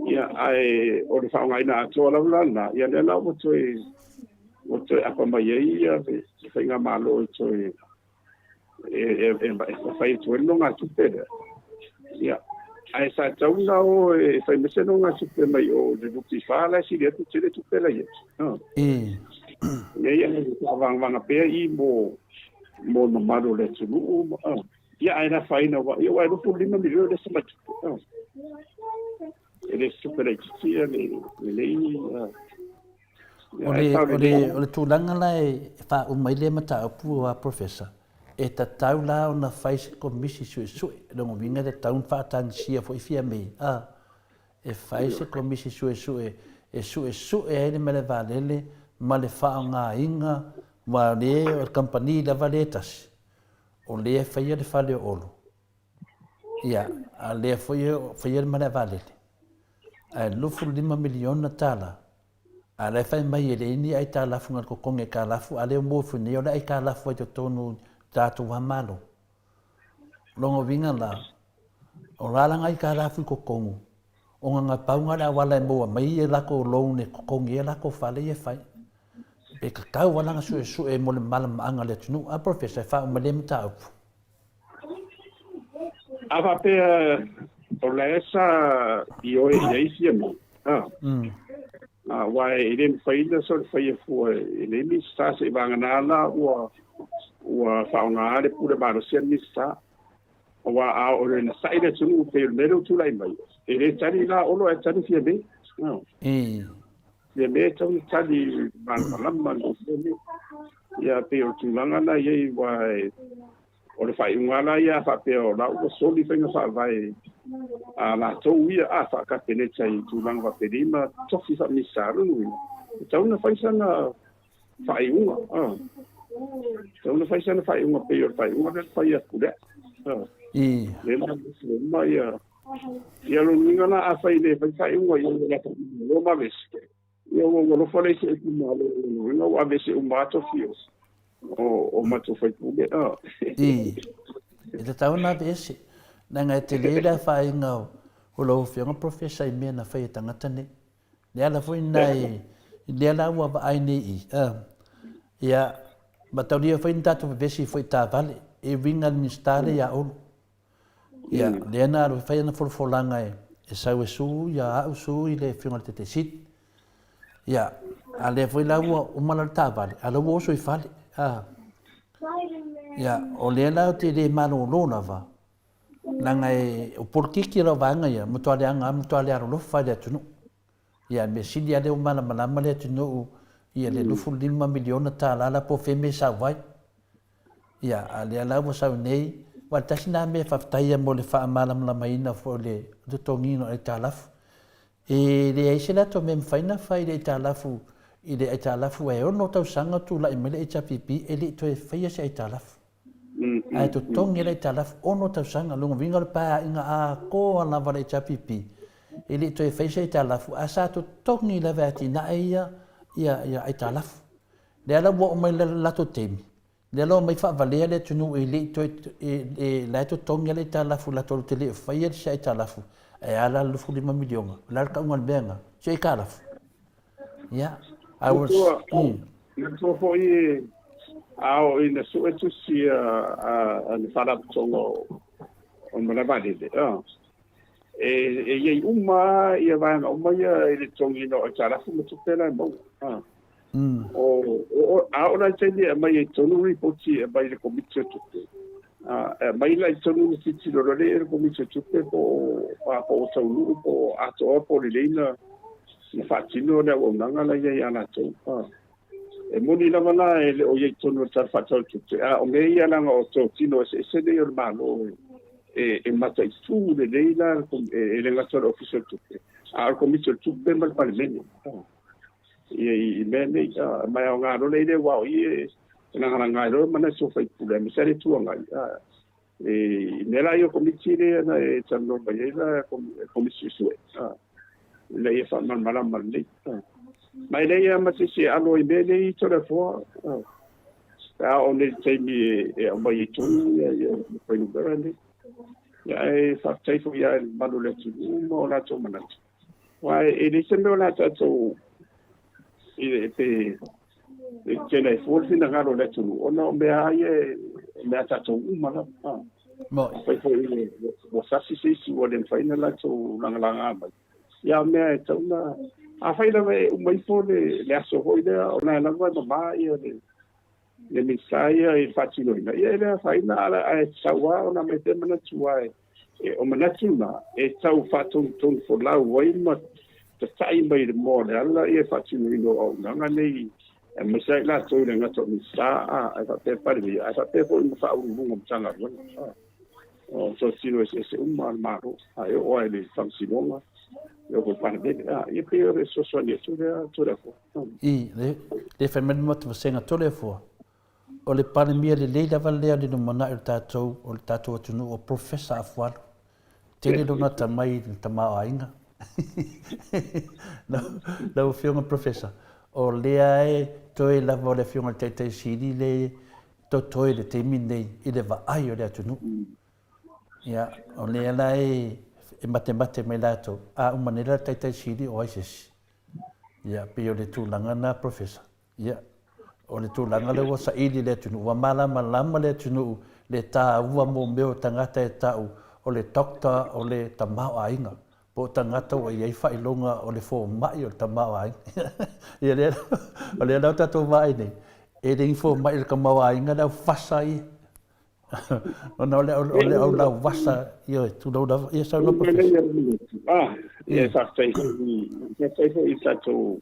ia ai o le faunga ina to la na ia le la o toi apa mai ia finga malo toi fai to no nga tupeda ia ai sa tau na o fai mese no nga tupe mai o le buki fala si le tele tupela ia ia vanga pe i mo malo le tulu ia era faina wa ia era por lima milhões dessa mate ele super exia ole tulanga lai fa mai le mata pu a professor e ta taula ona fais komisi su lo vinga de taun fa tan sia foi fia me e fais komisi su e ele me leva lele ma le fa nga inga ma le compagnie da valetas o le faia le fale olo. Ia, a le faia le mana vale. A lufu 5 miliona tala. A le fai mai ele ini ai tā lafu ngal kokonge ka lafu a leo mua funi o le ai ka lafu ai to tonu tātou hamalo. Longo vinga la, o rālanga ai ka lafu kokongu. O ngā paunga le awala e mua mai e lako lou ne kokongi e lako whale e fai. E ka kau walanga su e mole malam anga le tunu. A professor e wha umalem tā upu. Awa pea o la esa I oe I eisi mo. Wa e le mwhaina so le whaia fua e le mista se wanganala ua whaonga le pura maro sia mista. Wa a o le na saile tunu pe mero tulai mai. E le tari la olo e tari fia me. Fia me tau tari malama no fia ia pe o tulanga na iei wa o le whai ungala ia whape o la ua soli whainga whaavai a la tau ia a whakapene tai tūlanga whaperima tofi wha misaru tauna whaisana whai unga tauna whaisana whai unga pe o whai unga le whai a kure le ma ia lo ngana a whai le whai unga ia le lo ma vese ia o lo whale se e kumalo ringa wa vese umato fios o mato fai pume e te tau na vese na ngai te leila whai ngau o lau whianga professor I mea na whai e tangata ne le ala fwoi nai le ala ua wa ai nei ia matau lia whai ntato vese fwoi tā vale e winga ministare ia olu ia le ana alo whai ana wholanga e sau e su ia au su I le whianga te sit ia a le fwoi lau umala tā vale ala ua oso I whale ia o le la te le malo lona va nanga e o porkiki la vanga ia mutuale anga mutuale aro lo fa le tunu ia me sidi ale o mala mala le tunu ia le lufu 5 miliona tala la po feme sa vai ia ale la mo sa nei wa tasina me fa taia mo le fa mala mai na fo le do tongino e talaf e le ai se la to mem faina fa le talafu I le aitalafu e ono tau sanga tu la I mele pipi e le toe whaia se aitalafu. Ai to tongi le aitalafu ono tau sanga lunga vinga le paa inga a koa lava le pipi. E le toe whaia se aitalafu a sa to tongi le vati na ia aitalafu. Le ala wa o mai le lato temi. Le ala o mai wha valea le tunu e le toe le to tongi le aitalafu la tolu te le whaia se aitalafu. E ala lufu 5 milionga. La ka unga benga. Se aitalafu. Yeah. I was so for you ao in the so to see and fara tongo on malabadi e uma ia vai uma ia ele tongi no tara fu to pela mo o ora tende mai tonu report e mai le committee to mai la tonu si lo le committee to po so lu po ato po le na I fatino le o nanga la ia ana to e moni la vala e o ye tono tar fatol tutte o me ia la o to tino se de yor malo e mata stu de leila e le ngator official tutte al commission tutte mal parlamento e me mai o ngaro le wa i na ngaro mana so fai pula mi sare tu nga e nella io commissione na e tanno baila commissione le ia fa mal le mai le ia ma se alo I bele I tole fo o le temi e o mai tu ia foi no grande ia e fa tai fo ia malu le tu mo la to mana wa e le sembe la to e pe che le fo fina ngalo le tu o no me ai me ata to mana mo foi o sa si o le final la to langa ia me tauna a faila me mai fole le aso hoida ona na ngwa ma ia le misaia I fatino ina ia le faina ala e sawa ona me te mana tua e o mana tuna e tau faton ton for la wai ma te tai mai de mo le ala ia fatino ino o nga nei e misai la to le ngato misa a fa te pari a fa te fo fa un bungo tanga o so sino ese maro ai o ele fansinoma eu vou para dele e pior é só tudo fo le femen mo te senga tole fo o le pandemia le leila valea le no mana o tatou tunu o professor Afualo tele dona tamai tama ainga no filma professor o lea e toe lava o le fionga te siri le to toe le te minei i le vaai o le atunu. Ia, o lea la e mate mai lato, a umanela te siri o aisesi. Ia, pe o le tūlanga na professor. Ia, o le tūlanga le wasa ili le atunu, wa malama le atunu, le tā ua mō meo tangata e tau, o le dokta o le tamau ainga. Po tangata o iei whailonga o le fō mai o le tamau ainga. Ia lea, o lea lau tatou vai nei. E le info mai le kamau ainga lau whasa i. O na ole au lau wasa i o tu lau lau, ia sau no professor. Ia whastai i tatou,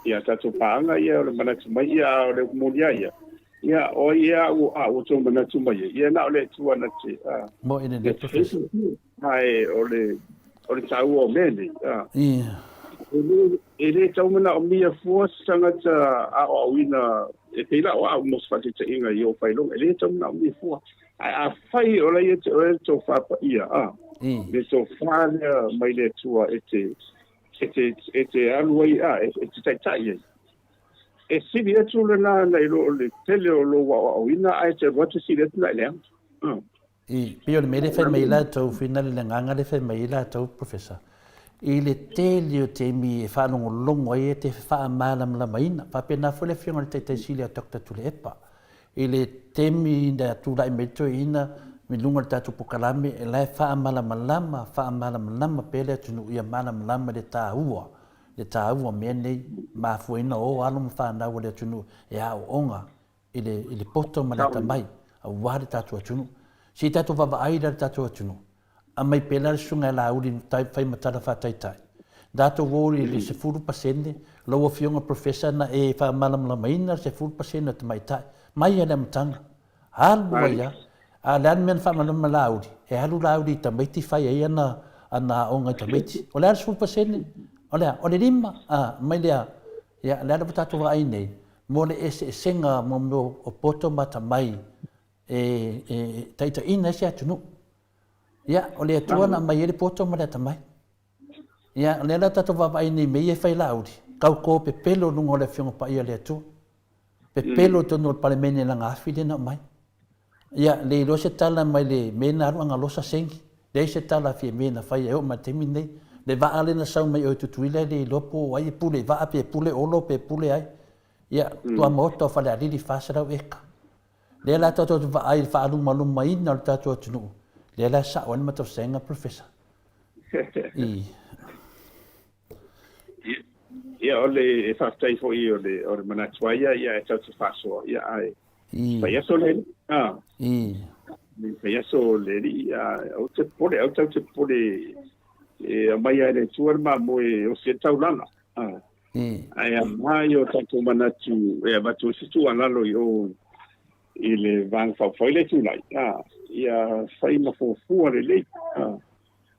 ia tatou paanga ia o le manatu mai ia o le kumonia ia. Ia o ia o tō manatu mai ia na o le tuana te. Mo ine le professor. Ai o le tau o mene. Ia. E le tau mana o mia fua sangata a o awina e peila o a mos fati te inga i o whailong. E le tau mana o mia fua. A whai o lai e te tō whapa ia. Le tō whānea mai le tua e te aluai e te taitai e. E siri e tūle nā nei lo le tele o lo wa o awina a e te watu siri e tūle lea. Pio le mele whai mai la tau whina le nganga le whai mai la tau professor. I le tele o te mi e whanongo longo e te wha malam la maina. Whapena whole whionga le te sili a dokta tule epa. I le temi na tūla i meto ina mi lunga le tatu pukalame e lai wha malama pele atunu ia malama le tā ua. Le tā ua mea nei ma fuina o alo ma whanau le atunu e a o onga i le poto ma le tamai a wāre tatu atunu. Si tatu wava aira le tatu atunu. A mai pela le sunga la uri whai matara whataitai. Dato wōri le se furu pasene, laua fionga professor na e wha malamala maina se furu pasene te mai tai. Mai e le matanga. Halu waia. A le anu mena wha malamala la uri. E halu la uri ta maiti whai e ana onga ta maiti. O le ala se furu pasene. O le rima. Mai lea. Ia le ala patatu wa ai nei. Mo le ese senga mo meo o poto mata mai. Taita ina se atunu. Ia, o le atua na mai e le poto ma le tamai. Ia, le ala tato wapai nei mei e whai lauri. Kau ko pe pelo nungo le fionga pa ia le atua. Pe pelo tono le palemene la ngafi le na mai. Ia, le ilo se tala mai le mena aru anga losa sengi. Le se tala fie mena whai e o ma temi nei. Le vaa le na sau mai o tutuile le ilo po ai pule vaa pe pule olo pe pule ai. Ia, tua Maota o whale ariri whasarau eka. Le ala tato vaai whaaluma luma ina le tato atunu. Le la sa wan matau senga professor. Ia ole e whaftai fo i ole manatuaia ia e tau te whasoa ia ai. Whaiaso le Whaiaso le au te pole, au tau te pole e mai ai le tuar ma mo e o se tau lana. Ai a mai o tatu manatu e a matu situ analo i le vang whawhai le tūnai. Ia whai mawhawhua le lei.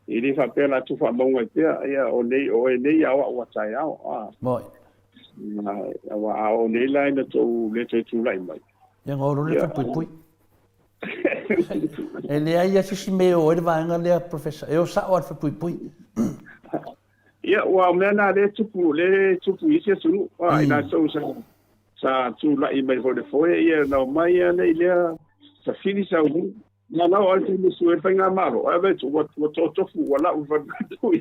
I le whapela tu whamaunga i pia, ia o e nei awa ua tai ao. Moi. Awa o nei lai na tō le tō tūlai mai. Ia ngoro le ka pui. E lea ia sisi meo o e vanga lea professor. E o sa o alfa pui. Ia ua mea nā le tupu isi asunu. Ina tau sa tūlai mai ho le foe, ia nao mai nei lea sa fini sa umu. Na o alti ni suer fa nga maro. A vetu what tofu wala u va tui.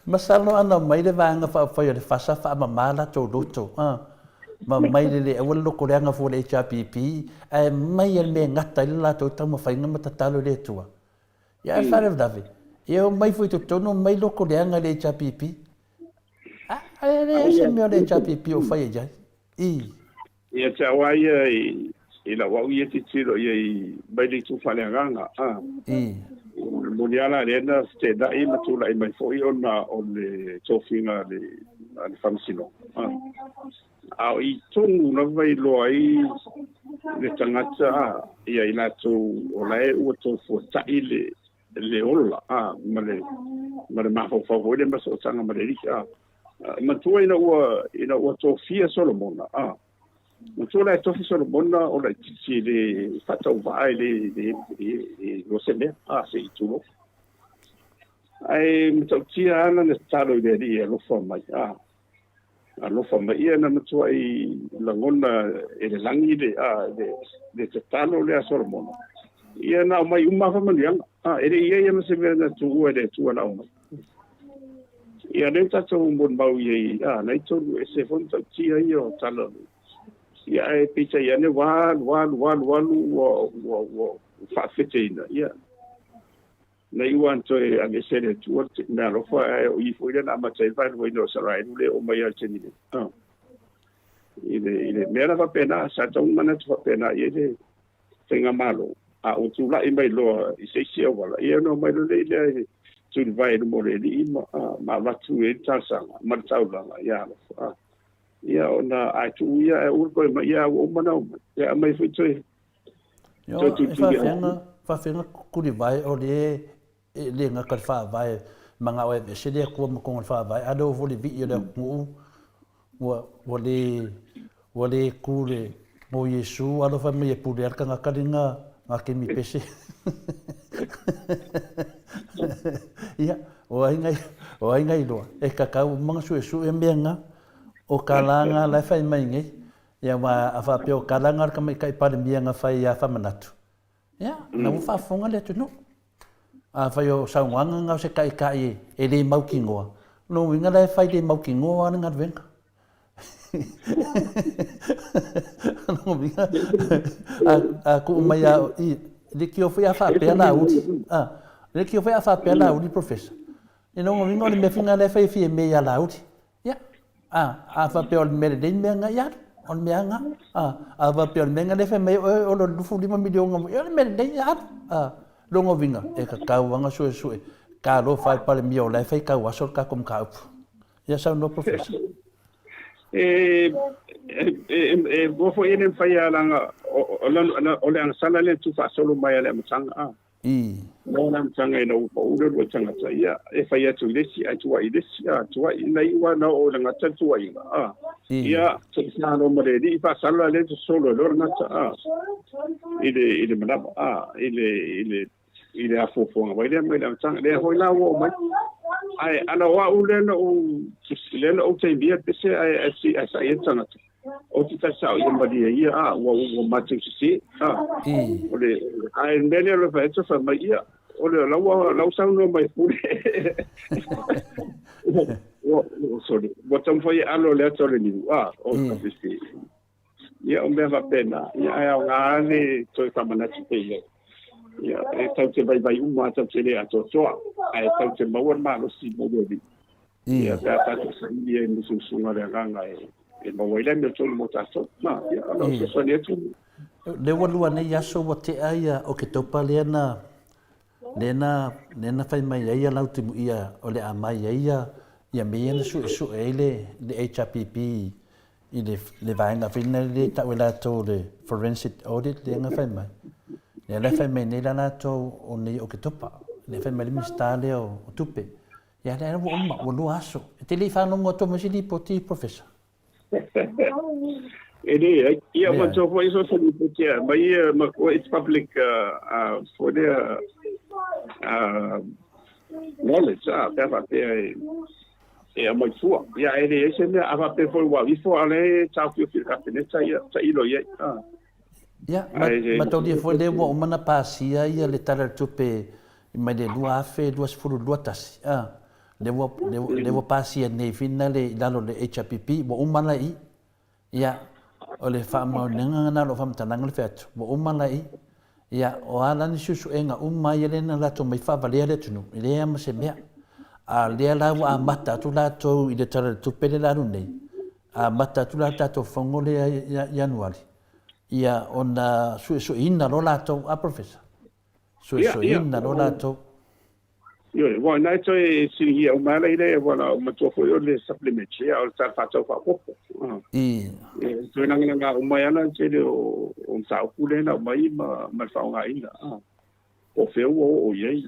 Masalo ana mai le vanga fa le fasa fa mala to loto. Ma mai le e wala ko lenga fo le HPP. E mai el me ngata la to tamo fa nga matatalo le tua. Ya fa le David. Eu mai foi to tono mai lo ko lenga le HPP. E se me le HPP o fa ya. Ia te awai ila wau ia te tiro ia i maili tu whaleanganga. Moniala rena te dai matula i mai fōi o le tōwhinga le whamasino. Au i tongu na vai loa i le tangata ia i lato o lae ua tō fōtai le ola. Ma le mahawhawhau le maso o tanga ma le riki. Matua ina ua tō fia Solomona. Matua lai tofi Solomona o lai titi le whatau vai le lo se mea. Se i tulo. ai mtautia ana na talo de dia lo fa mai lo fa mai na mtu ai langona ele langi de de talo le asormono ia na mai uma fa mani ele ia se na tu de tu na uma ia le tato bon bau ia na to se fon tautia io talo ia ai pizza ia ne wa fa fitina ia na iwan to a me sere tu na lo fa o I foi na ma sai vai no sarai le o mai al cheni ile mera va pena sa tong mana tu pena ile tenga malo a o tu la I mai lo I sei sia wala ia no mai lo le tu vai no more li ma va tu e tasa ma tau la ia ia ona a tu ia o ko mai ia o mana ia mai foi tu fa fenga kuri vai o le nga ka fa vai manga o se le ko mo ko fa vai ado vo le vi da ku wo le ku le mo Yesu ado fa me pu le ka ka dinga ma ke mi pese ia o ai ngai do e ka ka manga su e menga o kalanga la fa mai ngai ia wa afa pe o kalanga ka mai kai pa le menga fa ia fa manatu ia na wo fa fonga le tu no a fai o sauanga ngau se kai e le mau ki ngoa no winga le fai le mau ki ngoa nga venga no winga a ku mai I le ki o foi a fa pe la u le ki o foi a fa pe la u professor e no winga le me finga le fai fi me ya la u ya a fa pe o me le me nga ya on me nga a va pe o me nga le fai me o lo fu di ma milion nga me le ya longo vinga e ka kauanga sue ka lo fai pale mio lai fai ka wasol ka kom ka up ya sa no professor bo fo enen fai alanga o le ang salale tu fa solo mai ale mtanga no na mtanga no o do tanga ia e fai atu lesi atu ai lesi atu ai nei wa na o langa tatu ai ia sa no mare di fa salale tu solo lorna ile manaba ile afofonga vai le mai la tanga le hoi la wo mai ai ana wa ule no le no te bia pese ai ai tanga o ti ta sa o mbadi ia wo matu si ole ai ndele lo fa etso fa mai ia ole la sa no mai pure sorry botam foi alo le tole ni o si ia o me va pena ia ai ngani to ta manati pe ia e tau te vai uma tau te le ato toa ai tau te mawar ma lo si mo de ia ta sa ia ni su ngare ganga e mawai le to mo ta so ma ia lo so ne tu le walua nei yaso wa te aia o ke topa le na fai mai ia lau te ia o le a mai ia me na su ele le HRPP I le vainga fina le ta wela to le forensic audit le nga fai mai le fai mai nei lana to o nei o ke topa le fai mai le mistale o tupe ia le wo ma wo lu aso te le fa no ngoto mo si li poti professor ele ia mo to foi so so poti mai ma ko it's public for the knowledge e a mai sua ia ele ese ne ava pe foi wa vi fo ale tau fi ka pene ta ilo ia ma to dia foi le wo mana pasia ia le tala tupe mai de lua fe duas furu luatas le wo pasia nei fina le dalo le HPP wo umana I ia o le fa ma nenga na lo fam tanang le fet wo umana I ia o ala ni susu enga umai le na la to mai fa vale le tunu le am se mea a le la wa mata tu la to I le tala tu pele la nei a mata tu la to fongole januari ia ona su ina lo la to a professor su ina lo la to io wa na to si ia o mala ile wala ma to fo le supplement ia o ta fa to fa popo so na nga o mai ana che o sa ku le na mai ma fa nga ina o fe o ye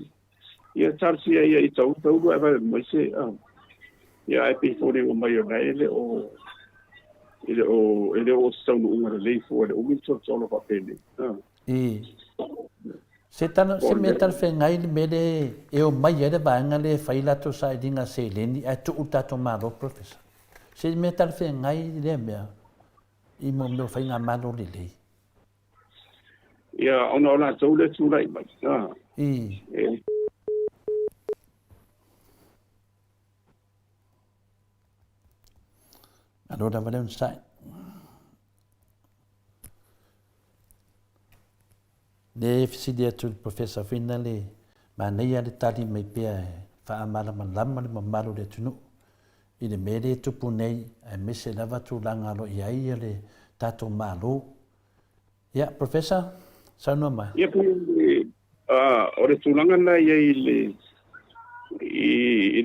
ia tar si ia I to ava mo se ia ai pe fo le o mai na ile o so no uma le fo le o mi to lo fa pele Se tana se metal fe ngai ni mele e o mai era banga le faila to sa dinga se leni a tu utato malo professor. Se metal fe ngai le mea I mo me fa nga malo le le. Ia ona la tau le tu lai mai. Allora vale un sai. Le fisidia tu professor finale ma nei ale tali mai pia fa amala malama le mamalo le tunu. I le mele tupu nei e mese lava tu langa lo iai le tato malo. Ya professor sana ma. Ia pu ore tu langa na iai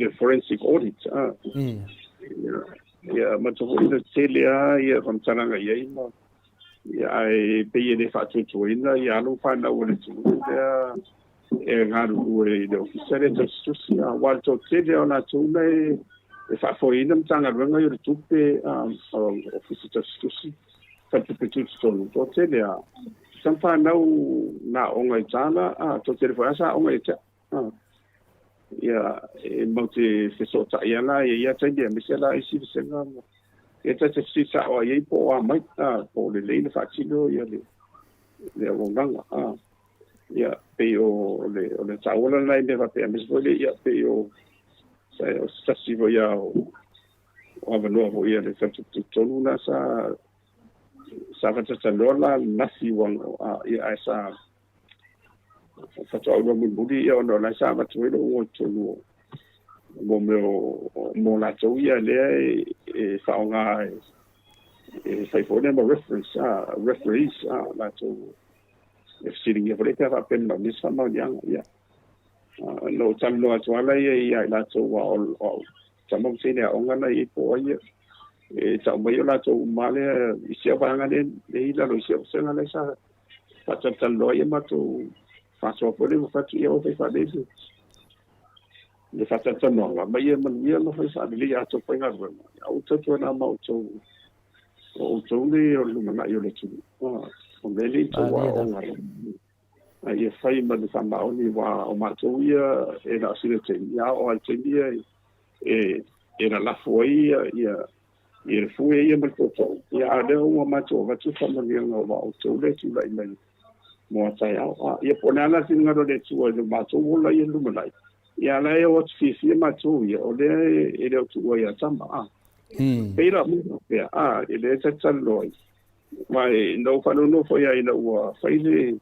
le forensic audit. Ia ma tu le telea ia from tananga iai ma. Ia ai pe le fa tu ina ia lo fa na ore tu ia e ngaru e le officiale de justicia walto telea na tu nei e fa foi ina tanga runga yo tupe office de justicia fa tupe tu to telea sampa na onga itana to telefona sa onga ita ia e mote se so ta ia la ia tende me se la isi se nga e ta se si sa o ia po a mai po le fa tilo ia le wonga ia pe o le taola na le va pe me le ia pe o sa si vo ia o avano vo ia le sa tu luna sa va ta lola nasi wang ia sa fa to o mo budi ia no la sa va tu o tu mo la tu ia le e fa nga e fa fo le mo referees la tu if sitting ia vole pa pen no ni sa mo yang ia no tan no atu ala ia la tu o tamong sine o nga na I po ia e sa mo la tu male isia va nga le la lo isia se nga le sa fa tan lo ia ma tu fa so po le fa tu ia o fa le le fa tan no ma ia man ia no fa sa le ia tu pa nga ro au tu na ma o tu le o lu ma ia le tu o le tu o nga ia fai ma de sa ma o ni wa o ma tu ia e la sile te ia o al te ia e la foi ia ia foi ia ma to ia de o ma tu va tu fa ma ia no o tu le tu la ia mo ta ia pona la sin nga de tu o ma tu la ia lu ma ia la e o fi ma tu ia o le e le tu ia tama Peira mo ia e le ta loi mai no fa no foi ai no fa ile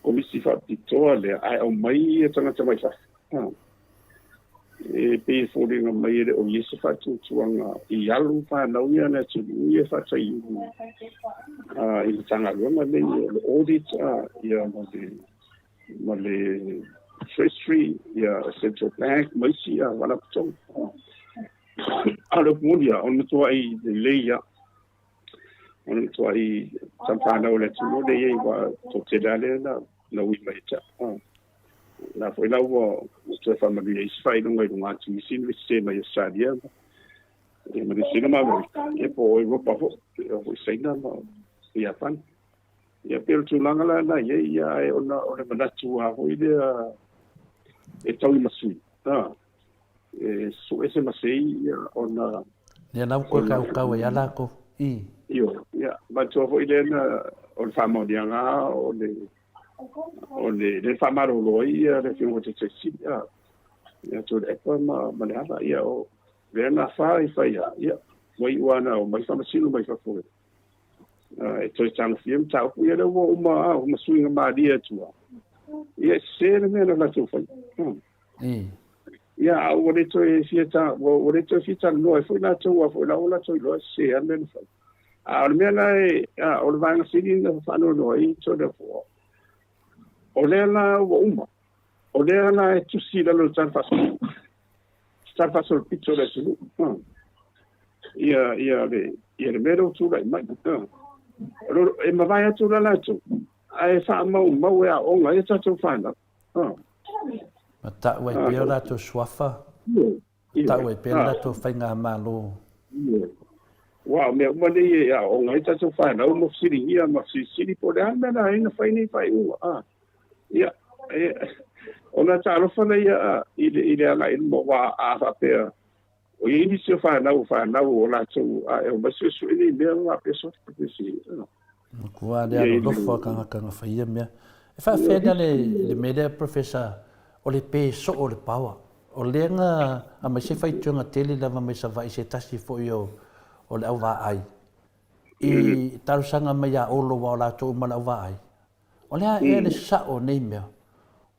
komisi fa pitole ai o mai e tanga mai fa e pe fo de mai o yesu fa tu tuanga I alu fa no ia na tu ia fa tai I tanga lo le audit ia mo le treasury ia central bank mai si wala to alo mundia on to ai le ia on to ai sampa na le tu le ia wa to te dale na wi mai ta na foi la wo to family is fai no ngai nga tu sin vi se mai sadia e me disse ma e poi vo pa vo sei na ia pan ia per tu langa la na ia e ona ma tu a ho ide e tau masu e so ese masei ona ia na ko ka ia la ko io ia ma tu vo ide na on famo dia nga o le famaro loi le fiu te si ia tu e pa ma le hava ia o le na fa ia mai wana o mai fama sinu mai fa fo e to tang film tau ku ia le wo ma swinga ma dia tu ia se le na la tu fa ia o le to e fieta o le to fieta no e foi na tu o foi la ola to lo se amen fa a me la o le vanga sini na fa no I to de fo o le la o le la tu si la lo tan fa sul pizzo le su ia le mero tu la mai e ma vai tu la tu ai fa mau e o ngai ta tu fa na ma ta wai pe la tu swafa ta wai pe la tu fa nga malo wow me ni o ngai ta tu fa na o mo siri ia ma siri po le ana na ina fa ni fa ia ona talofa na ia i le ala i mo wa a whapea. O i ni se whanau o lātou e o masu su ini mea wa peso si. Kua le alo lofa kanga whaia mea. E whawhena le mele professor o le peso o le pawa. O lenga a mai se whaitunga tele lava mai sa vai se tasi fo i o le au wa ai. I tarusanga mai a olo wa o lātou ma lau wa ai. O lea e le sao nei mea.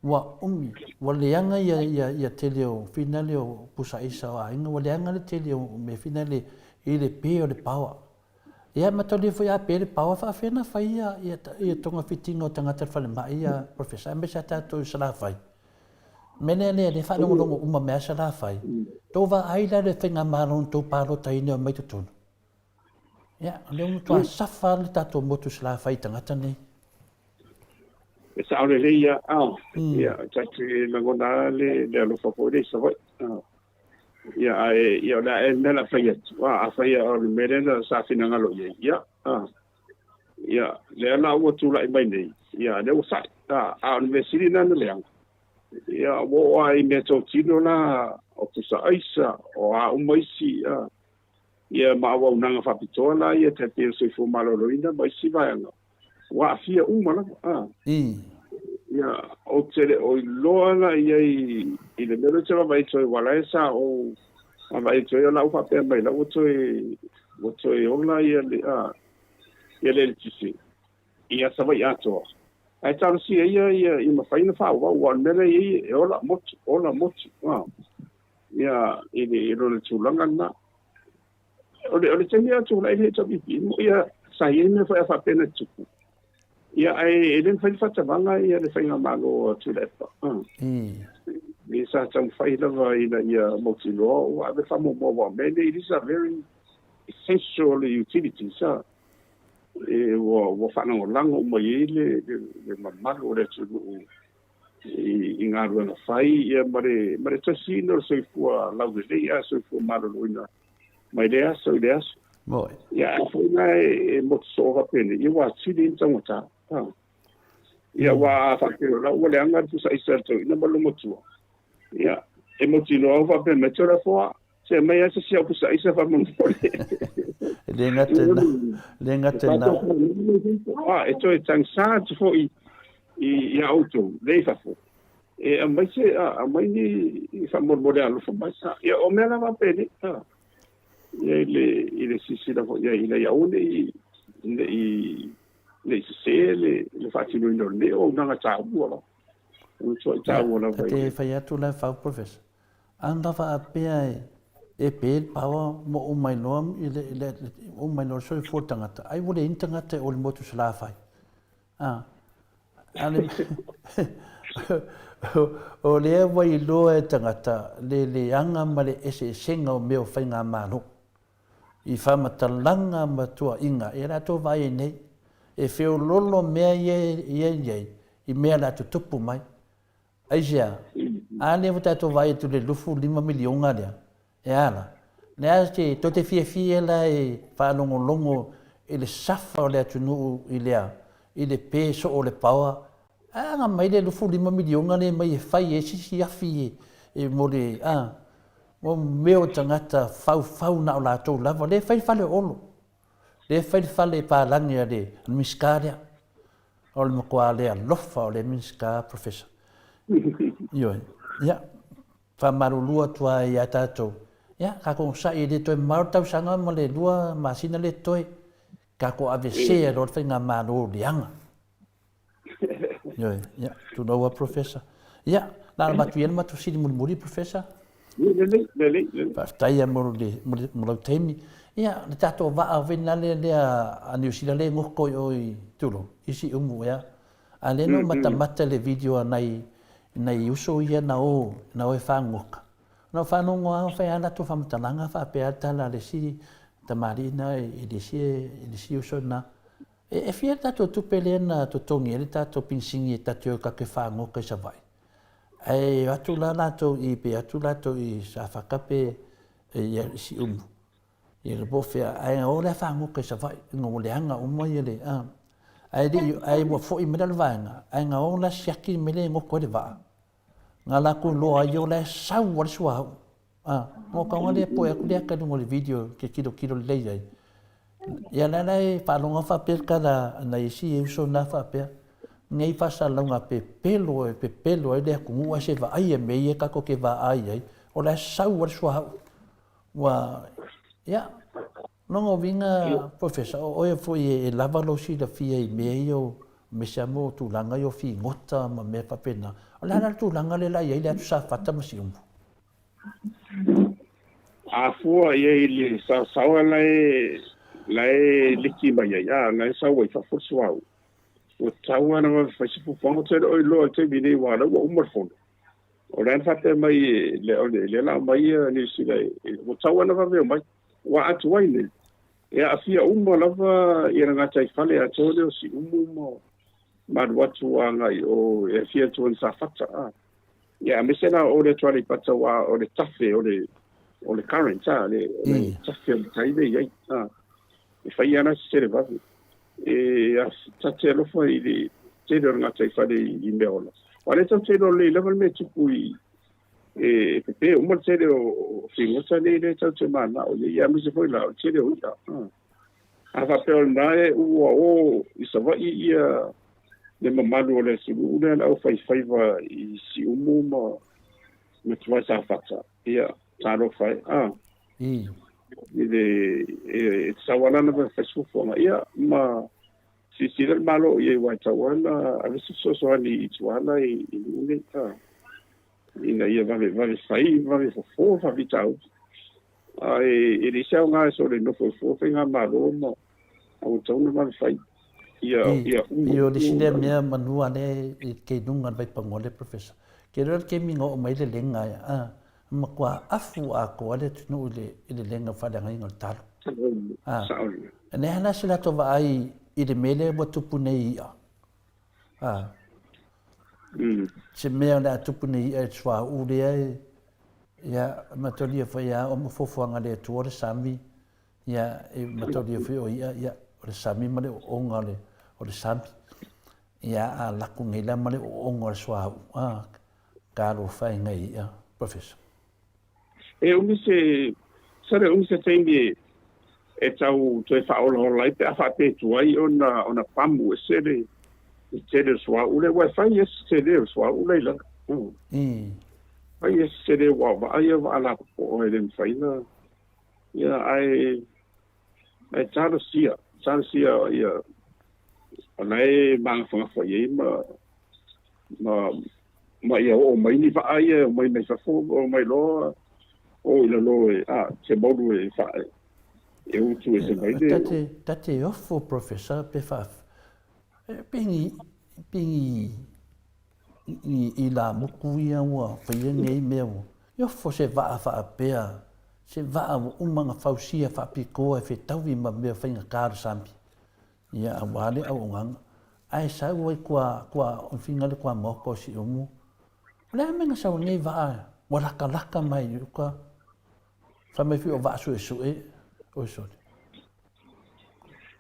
Wa umi, wa leanga ia tele o fina le o pusa isa o ainga, wa leanga le tele o me fina le i le pe o le pawa. Ia matoli fo ia pe le pawa fa fena fa ia tonga fitinga o tangata whale mai ia professor, me sa tātou sala fai. Mene le whanongo uma mea sala fai. Tō wa aila le whenga maron tō paro taine o mai tutunu. Ia, le unu tua safa le tātou motu sala fai tangata nei. Sa ole le ia ia tatu langona le alofa po le sa vai ia la la faia wa faia o le merenda sa fina ngalo ia le na o tu la mai nei ia le o sa a university na le ia wo ai me to tino na o tu sa isa o a o mai si ia ma wa unanga fa pitola ia te pe so fo malo loina mai si vai wa fia uma la ia o tere o loana ia i le mero tera vai toi wala esa o vai toi la upa pe mai la o toi ona ia le tisi ia sa vai ato ai tau si ia i ma faina fa wa mera ia ola motu ia i le tulanga na o le tenia tu la ile tabi ia sa ia me fa pena tuku ia ai ele fai fatamanga ia le fainga mago tu le pa ni sa tang fai lava ina ia motilo wa le famo mo mene it is a very essential utility sa wo fa no lango mo ile le mamago le tu i ngaru na fai ia mare tasino so fu la de ia so fu malo ina mai idea so ideas moi ia foi na mo so va pene i wa chili tangota ia wa fa ke la o le anga tu sa isa to ina malo mo tu ia e mo tino va pe metera fo se mai asa sia ku sa isa fa mo lenga tena e to e tang sa tu fo i auto le fa fo e mai se mai ni fa mo modelo fo mai sa ia o me la va pe ia ile sisi la ia ile ya une le se le fatti lui non le o una tabu un so tabu la te fai atu la fa professor anda fa apea e pe pawa mo o mai nom ile o mai no so fortangata ai vole intangata o le motu sala fai ale o le vai lo e tangata le anga male ese senga o meu fai nga mano i fa matalanga matua inga era to vai nei e feo lolo mea ye i mea la tutupu mai ai sia ale vota to vai tu le lufu 5 miliona lea e ala le ase to te fie la e fa longo e le safa o le atunu i le peso o le pawa nga mai le lufu 5 miliona le mai e fai e sisi afi e mo le mo meo tangata fau na o la to lava le fai fale olo le fai fale pa langia le miskaria o le makua le alofa o le miska professor yo ya fa marulua tua ia tatou ya ka ko sa i le toi martau sanga mo le lua masina le toi ka ko avc lo fai nga mano lianga yo ya tu know what professor ya la matu sili muri professor le pastai mo le temi ia le tato va vena le a New Zealand le ngoko oi tulo isi umu ya ale no mata le video nai uso ia na o fa ngoka no fa no ngo fa ana to fa mtalanga fa pe ata la le si tamari na e le si uso na e fia tato tu pelena to tongi le tato pinsingi tato ka ke fa ngoka sa vai ai atula lato i pe atula to i sa fa kape e si umu e le bofia ai o le fa ngoka sa vai ngo le anga o mo ile ai mo fo i medal vanga ai nga o la siaki mele ngo ko de va nga la ku lo ai o la sa wa swa ngo ka ngale po e ku dia ka ngo video ke kilo le ai ya la lai fa lo nga fa per kada na isi e so na fa per nei fa sa lo nga pe pelo e le ku wa se va ai me e ka ko ke va ai o la sa wa swa wa ya no vinga professor o e foi e lava lo si da fia i meio me siamo tu langa yo fi ngota ma me fa pena la na tu langa le la ia le sa fata ma si Afua ye le sa lai liki mai ya na sa wai fa foswa o tawa na fa si fu fongo te o lo te bini wa la o mo fon o ran fa te mai le la mai ni si dai o tawa na fa me mai wa Atua ile ya afia lava ia nga tai fale a tole si mo mad watu anga o e fia tu sa fata ya me sena o le twali pata wa o le tafe o le current le tafe tai de ya e fai ana se le va e a tate lo foi di te do nga tai fale I meola wale te do le level me tu e pe o mo te o fingo sa le te mana o ya me se foi la te o ya ava pe nae o isa va ia le mamalo le sulu le au fai va I si umuma me tua sa fata ia taro fai e sawana na fa su fona ia ma si le malo ia wa tawana a veces so ani ituana I une ina ia va fai fo fa vitau e dicea nga so le no fo nga malo mo au tonu ma fai ia io di sine mia manua ne ke nunga vai pangole professor ke ro ke mingo mai le lenga ma kwa afu a ko le tunu le lenga fa da ngai tal ne hana sila to vai I le mele mo tupu nei se mea na tupu nei e tswa u le ya matolia fa ya o mo fofo nga le tuore sami ya e matolia fa o ya o le sami male o ngale o le sami ya a la ku ngela male o ngor swa karo fa ngai professor e o mi se tengi e tau te fa o lo lai pe fa pe tu ai ona pamu se le swa u le wa fa yes se le swa u le la ai se le wa ai va ala po e le faina ya ai taro sia ia nei mang fa ye ma ia o mai ni fa ai mai fa fo o mai lo o ile lo se bodu e fa e o tu se mai de tate offo professor pe fa pingi I la mukuia wa fa ye nei meu yo fo se va fa pea se va manga fausia fa piko e fe tawi ma me fa nga kar sampi ia wale au ngang ai sa wai kwa o finga le kwa mo ko si umu le menga sa nei va wala ka mai ka fa me fi o va su o so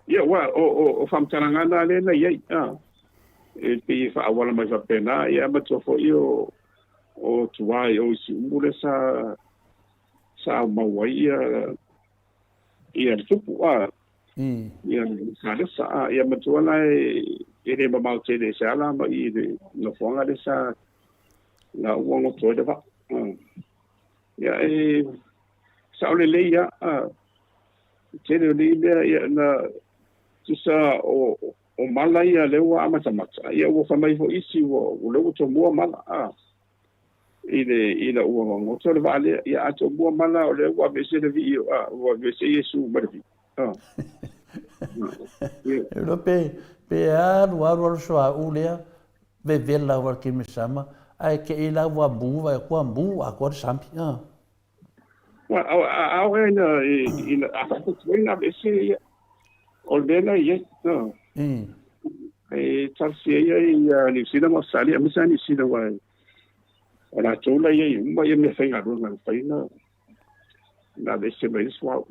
ia wa o fam taranga le na ye e pe fa wala mai fa pena ia ma to fo io o tuai o si umu le sa mawai ia tupu ia sa ia matuana e re ma mau te de sala ma I no fonga de sa na uongo to de va ia e sa le ia te de ia na sa o mala ia le wa amata ia o fa mai fo isi o le to mo mala ile uongo moto le vale ia ato bua mala o le wa vese de vi wa vese Yesu marvi pe aru so ulea ve vela wa ki misama ai ke ila wa bu va kwa bu a ko sampi wa au ina a ko twina vese o dena ye e tarsia ia ni sina mo sali a misa ni sina wa ona tola ye uma ye me fenga ro na faina na vese me swa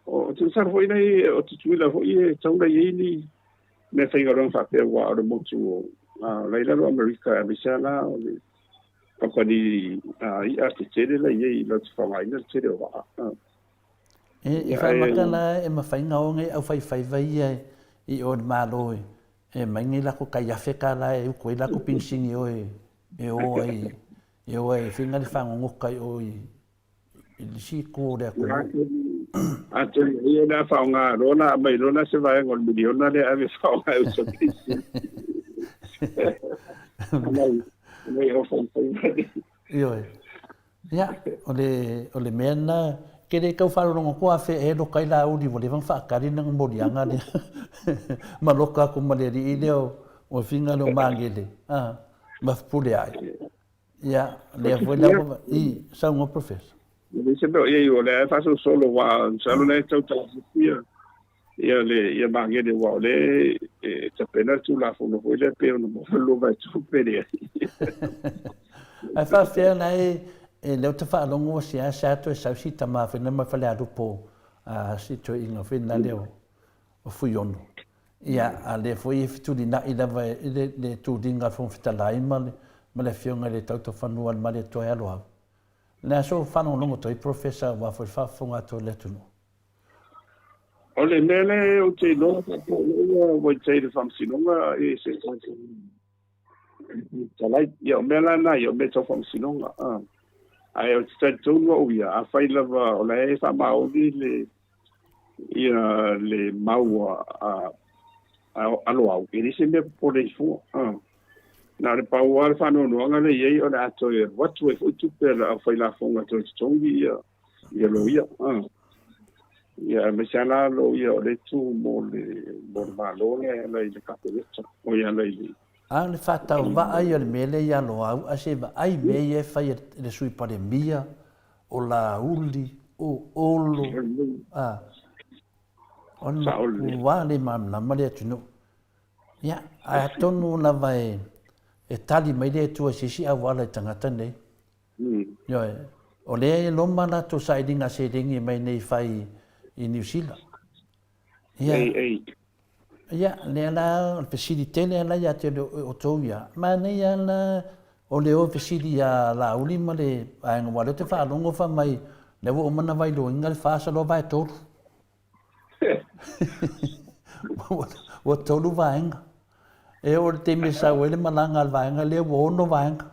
o tu sar foi nei o tu tuila foi tola ye ni me whainga rong whapea wa o motu o leila ro Amerika me sala o le company I ate tere la ye lo whainga tere wa e whamakala e mawhainga o ngai au whai i o māloi e maingi lako kai awheka la e uko i lako pinsingi o e o ai whinga ni whangongoka o i lisi kōre a koe. Ate ia na whaonga rona mai rona se vai ngol miliona le ave whaonga e so kisi. Nei o whaonga. Ioi. Ia, o le mea na kere kau wharongo kua whe e lo kai la uri wale wang whaakari nang morianga le. Maloka ko maleri i leo o whinga leo mangele. Mafpule ai. Ia, lea wela i saungo professor. Ni se beo ye o le fa solo wa salo le tau ia le mangele wa le te pena tu la fo no le pe no lo va tu pere. Ai fa fe na e le te fa longo sia sa to sa si tama fe na ma fa le adupo a si to inga fe na leo o fuiono. Ia a le foi fitu di na ida va le tu dinga fo fita lai ma le fionga le tau to fanua ma le to alo. Na so whanau longo toi professor wa foi whafonga to le tunu. O le mele o te no o te de famsinonga e se talai ia mela na ia me to famsinonga ai o te tunu o ia a faila va o le fa mau le ia le mau a alo au e se me por isso na le pau al fano no nga le ye o na to e what we tu per a faila fonga to tongi ia lo ia ia me sala lo ia le tu mo le malone le capoletto o ia le le fata va ai le mele ia lo au a se va ai me ye fai le sui pandemia o la uli o olo on wa le mam na male tunu ia a tonu na vai e tali mai le tu sisi a wala tangata nei yo o le loma na to saidinga se dingi mai nei fai i New Zealand ia le la facilite le la ya te o toia ma nei la o le o facility la uli ma le ai ngwa te fa longo fa mai le o mana vai lo ingal fa sa lo vai to o tolu vai e o te me sa wele malanga al vaenga le wo no vaenga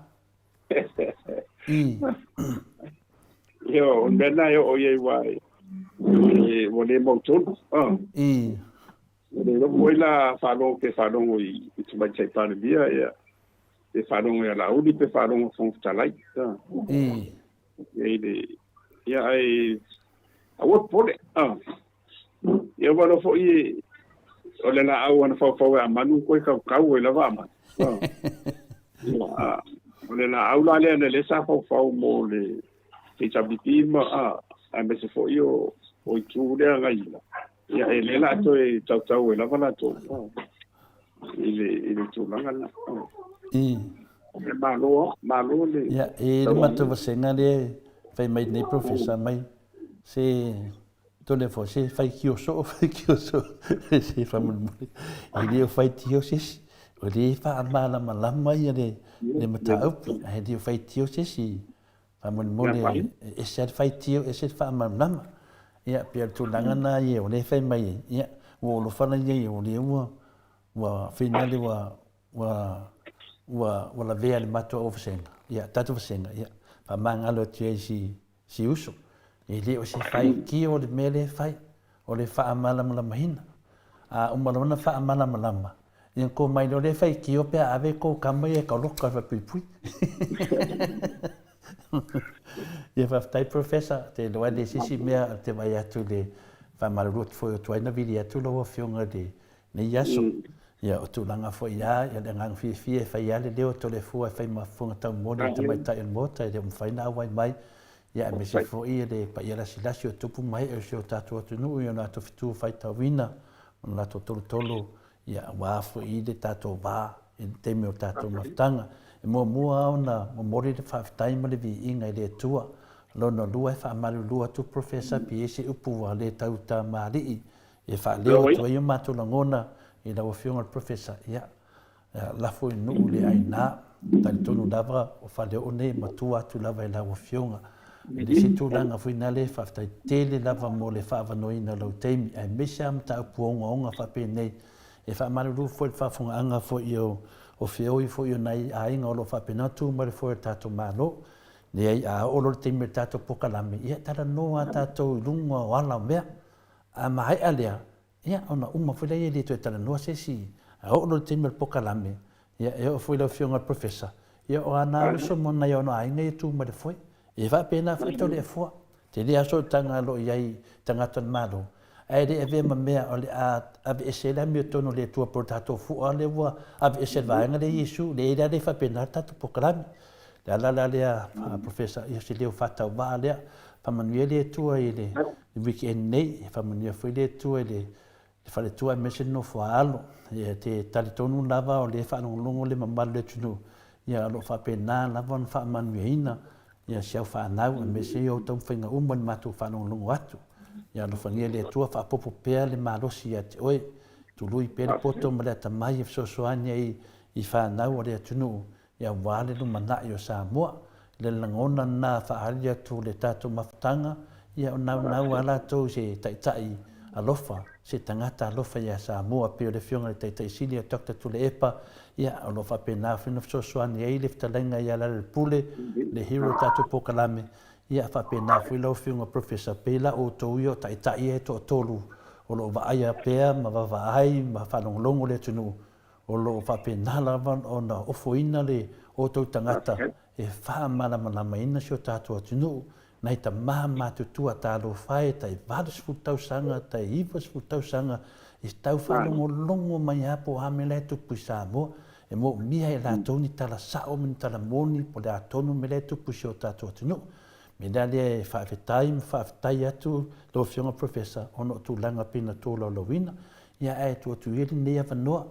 yo ndena yo oye wai wo le mo tonu le mo la falo ke falo i tu mai sai pa via ya e falo ya la udi pe falo fon talai ya ai a wo pole yo valo fo i o le na au ana fo a manu ko ka e la va ma o le na au la le sa fo mo le te chabiti ma a me se fo io o tu le ngai ya ele la to e tau e la va to ile tu la ngala malo le ya e le mato va senga le fai mai nei professor mai se tole fo se fai kioso se fa mo ele fai tio se o le fa mala malama ia le mata ele fai tio se si fa mo le e se fai tio e se fa malama ia per tu langa ia o le fai mai ia o lo fa ia o le wa finale wa la vea le mato o senga ia tatu senga ia fa manga lo tie si uso ele o se fai ki o le mele fai o le fa amala mala mahina a umala fa amala malama ia ko mai lo le fai ki o pe ave ko kamai e ka loka fa pui ia fa tai professor te lo le sisi mea te vai atu le fa malut foi o tuaina vili atu lo fionga de ne yaso ia o tu langa foi ia le ngang fi fai ale le o to le fu fai ma funga ta mo te mai ta en mota e mo fai na wai mai ia me se fo ia le pa ia la silasi o tupu mai e se o tatu atu nu ia na to fitu fai ta wina na to tolu ia wa fo i de tatu va e te me o tatu maftanga e mo mua ona mo mori de fa time le vi inga le tua lo no lua fa malu lua tu professor ps upu wa le tau ta mari e fa le o to ia matu langona i lau whiunga professor ia lafo i nuu le aina tali tonu lava o whaleo nei matua atu lava i lau whiunga. I le situ langa fuina le whaftai tele lava mo le whaavanoina lau teimi ai mesa am ta puonga onga whape nei e whaamaruru fo i whaafunga anga fo i o whioi fo i o nei a inga o lo whapenatu ma le fo i tato malo ne ai a olo te me tato pokalame ia tala noa tato lunga o ala mea a mahai alea ia ona uma fwila ia li tu e tala noa sesi a olo te me pokalame ia e o fwila whiunga professor ia o ana uso mona ia ono ainga i tu ma le fwoi e va pena fwito le fwa te le aso tanga lo iai tangata malo ai le ave mamea o le a ave esela mi tono le tua portato fu ale wa ave esel vaenga le Yesu le ida le fa pena tato pokalame la le professor ia se leo fata va le fa manuele tua ile weekend nei fa manuele foi le tua ile fa le tua mission no Afualo ia te talitonu lava o le fa longo le mamalo le tunu ia lo fa pena lava fa manueina ia siau whanau me se o tau whainga umon matu whanau lungu atu. Ia lo whangia le tua whapopo pēr le marosi a te oe. Tului pēr poto ma le tamai e wsosoania i whanau o le atunu. Ia wale lu manai o Samoa. Le langona na whaari atu le tato mafutanga. Ia o nau ala tau se taitai alofa. Se tangata alofa ia Samoa peo le whionga le taitai sili a Dr. Tule Epa. Ia o lo whapena whina wsosoania i le wtalenga ia le pule. Le hero tato pokalame ia whapena whilau whiunga professor pela o tau io taitai e to tolu o lo vaaya pea ma vavaai ma whalongolongo le tunu o lo whapena lawan o na ofoina le o tau tangata e whaamana ina sio tato atunu nei ta maha matutua talo whae tai vadas futau sanga tai ivas futau sanga i tau whalongolongo mai hapo hamele tupu Samoa e mo mia e la toni tala sao min tala moni po le atonu me le tupu si o tato atunu. Me la le whaafetai atu lo whiunga professor ono tu langa pina tō lauwina. Ia e tu atu ili nea wanoa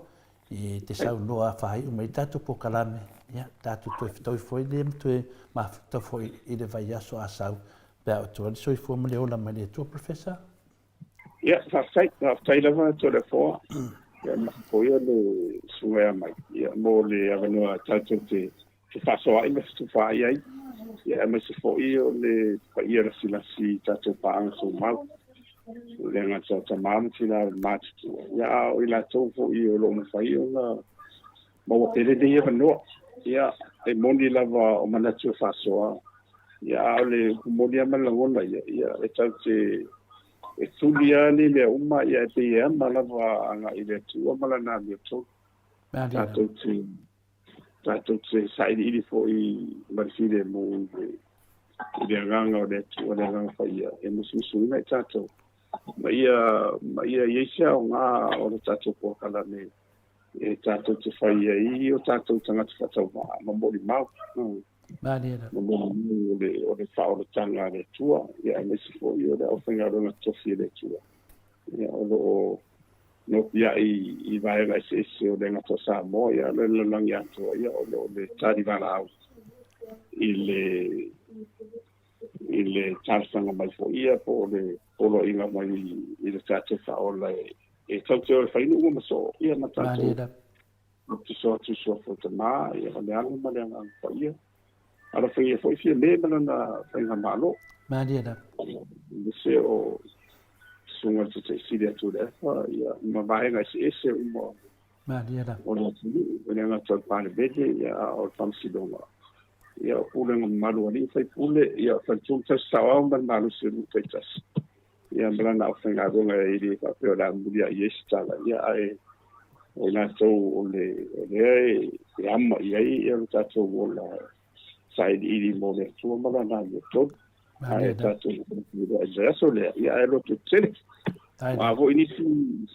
i te sau noa whai umei tato po kalame. Ia tato tu e whitau foi le mtu e mawhita foi i le vai aso a sau. Pea o tu ali soi fua male ola mai le tu professor. Ia whaafetai lava tu le fua. Ia mahapoia le sunga mai. Ia mo le avanoa tato te whasoa i tu whai ai. Ia mai se foi o le whaia la silasi tato paanga so mau. Le ngata ta mamu tina matu. Ia o ila tau foi o lo mawhai o na maua pele de ia avanoa. Ia e moni lava o manatu whasoa. Ia o le kumoni amalangona ia e tau te e tulia ni le uma ia te ia malava anga i le tua malana ni to tato te saidi ili fo i mariside mo i le nganga o le tua le nganga whaia e mususu ina i tato ma ia iesia o ngā o le tato po kalane e tato te whaia i o tato tangata whatau ma mori mau o le whaoro tanga le tua ia mesi fo i o le awhenga ronga tofi le tua ia o lo no pia i vaenga ese o le ngata Samoa ia le langi atua ia o le tari vana au i le tarsanga mai fo ia po le polo inga mai i le tato whaola e tau te o le whainu ua maso ia na tato tu soa fo te maa ia o le anga ma le anga fo ia ala foi fia le mana na whainga malo. Mariela. Le se o sunga te siri atu le efa, ia ma vaenga ese uma. Mariela. O le tini, o le anga tau pane bede, ia o tamsidonga. Ia o pule nga malu ani, fai pule, ia fai tūta sawa man malu se luta i tas. Ia mala na whainga ronga e iri ka peo la mulia i esi tala. Ia ae, o nga tau o le e ama i ai, ia o tatou o la saidi iri mo le tua mala na le todo. Ai tatou o le aso le, ia e lo tu tele. Ma vo inisi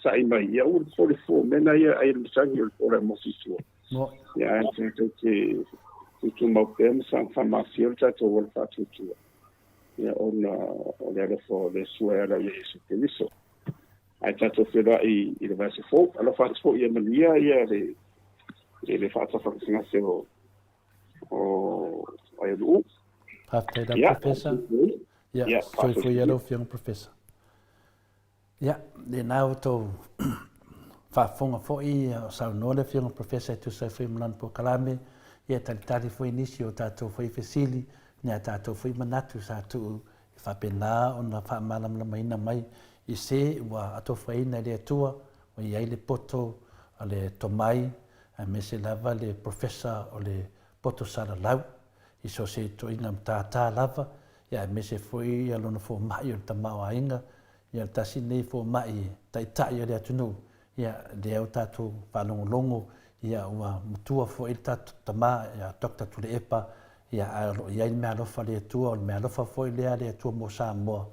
sai mai, ia o le fo, mena ia ai le sangi o le fo le mosi tua. Ia e te tu mau pēm sang whamasi o le tatou o le whatu tua. Ia o le ale fo le sua era i Jesu Keriso. Ai tatou whira i le vase fo, ala whatu fo ia mania ia le whatu whakasingase o ai lu. Hafte da professor. Ja, foi yellow young professor. Ja, de nou to whaafonga fo'i o saunoa le whiunga professor tu sa whi malan po kalame ia talitari fo inisi o tātou fo fesili nea tātou fo manatu sa tu whapena o na whaamalamala ina mai i se wa ato whaina le atua o iai le poto o le tomai a me se lava le professor o le poto Salalau i so se to inga mtata lava ia me se foi alona fo mai o tamao ainga ia tasi nei fo mai tai o le atunu ia le au tātou whalongolongo ia ua mutua fo i tātou tama ia Dr. Tule Epa ia alo ia i mea alofa le atua o le mea alofa fo i lea le atua mo Samoa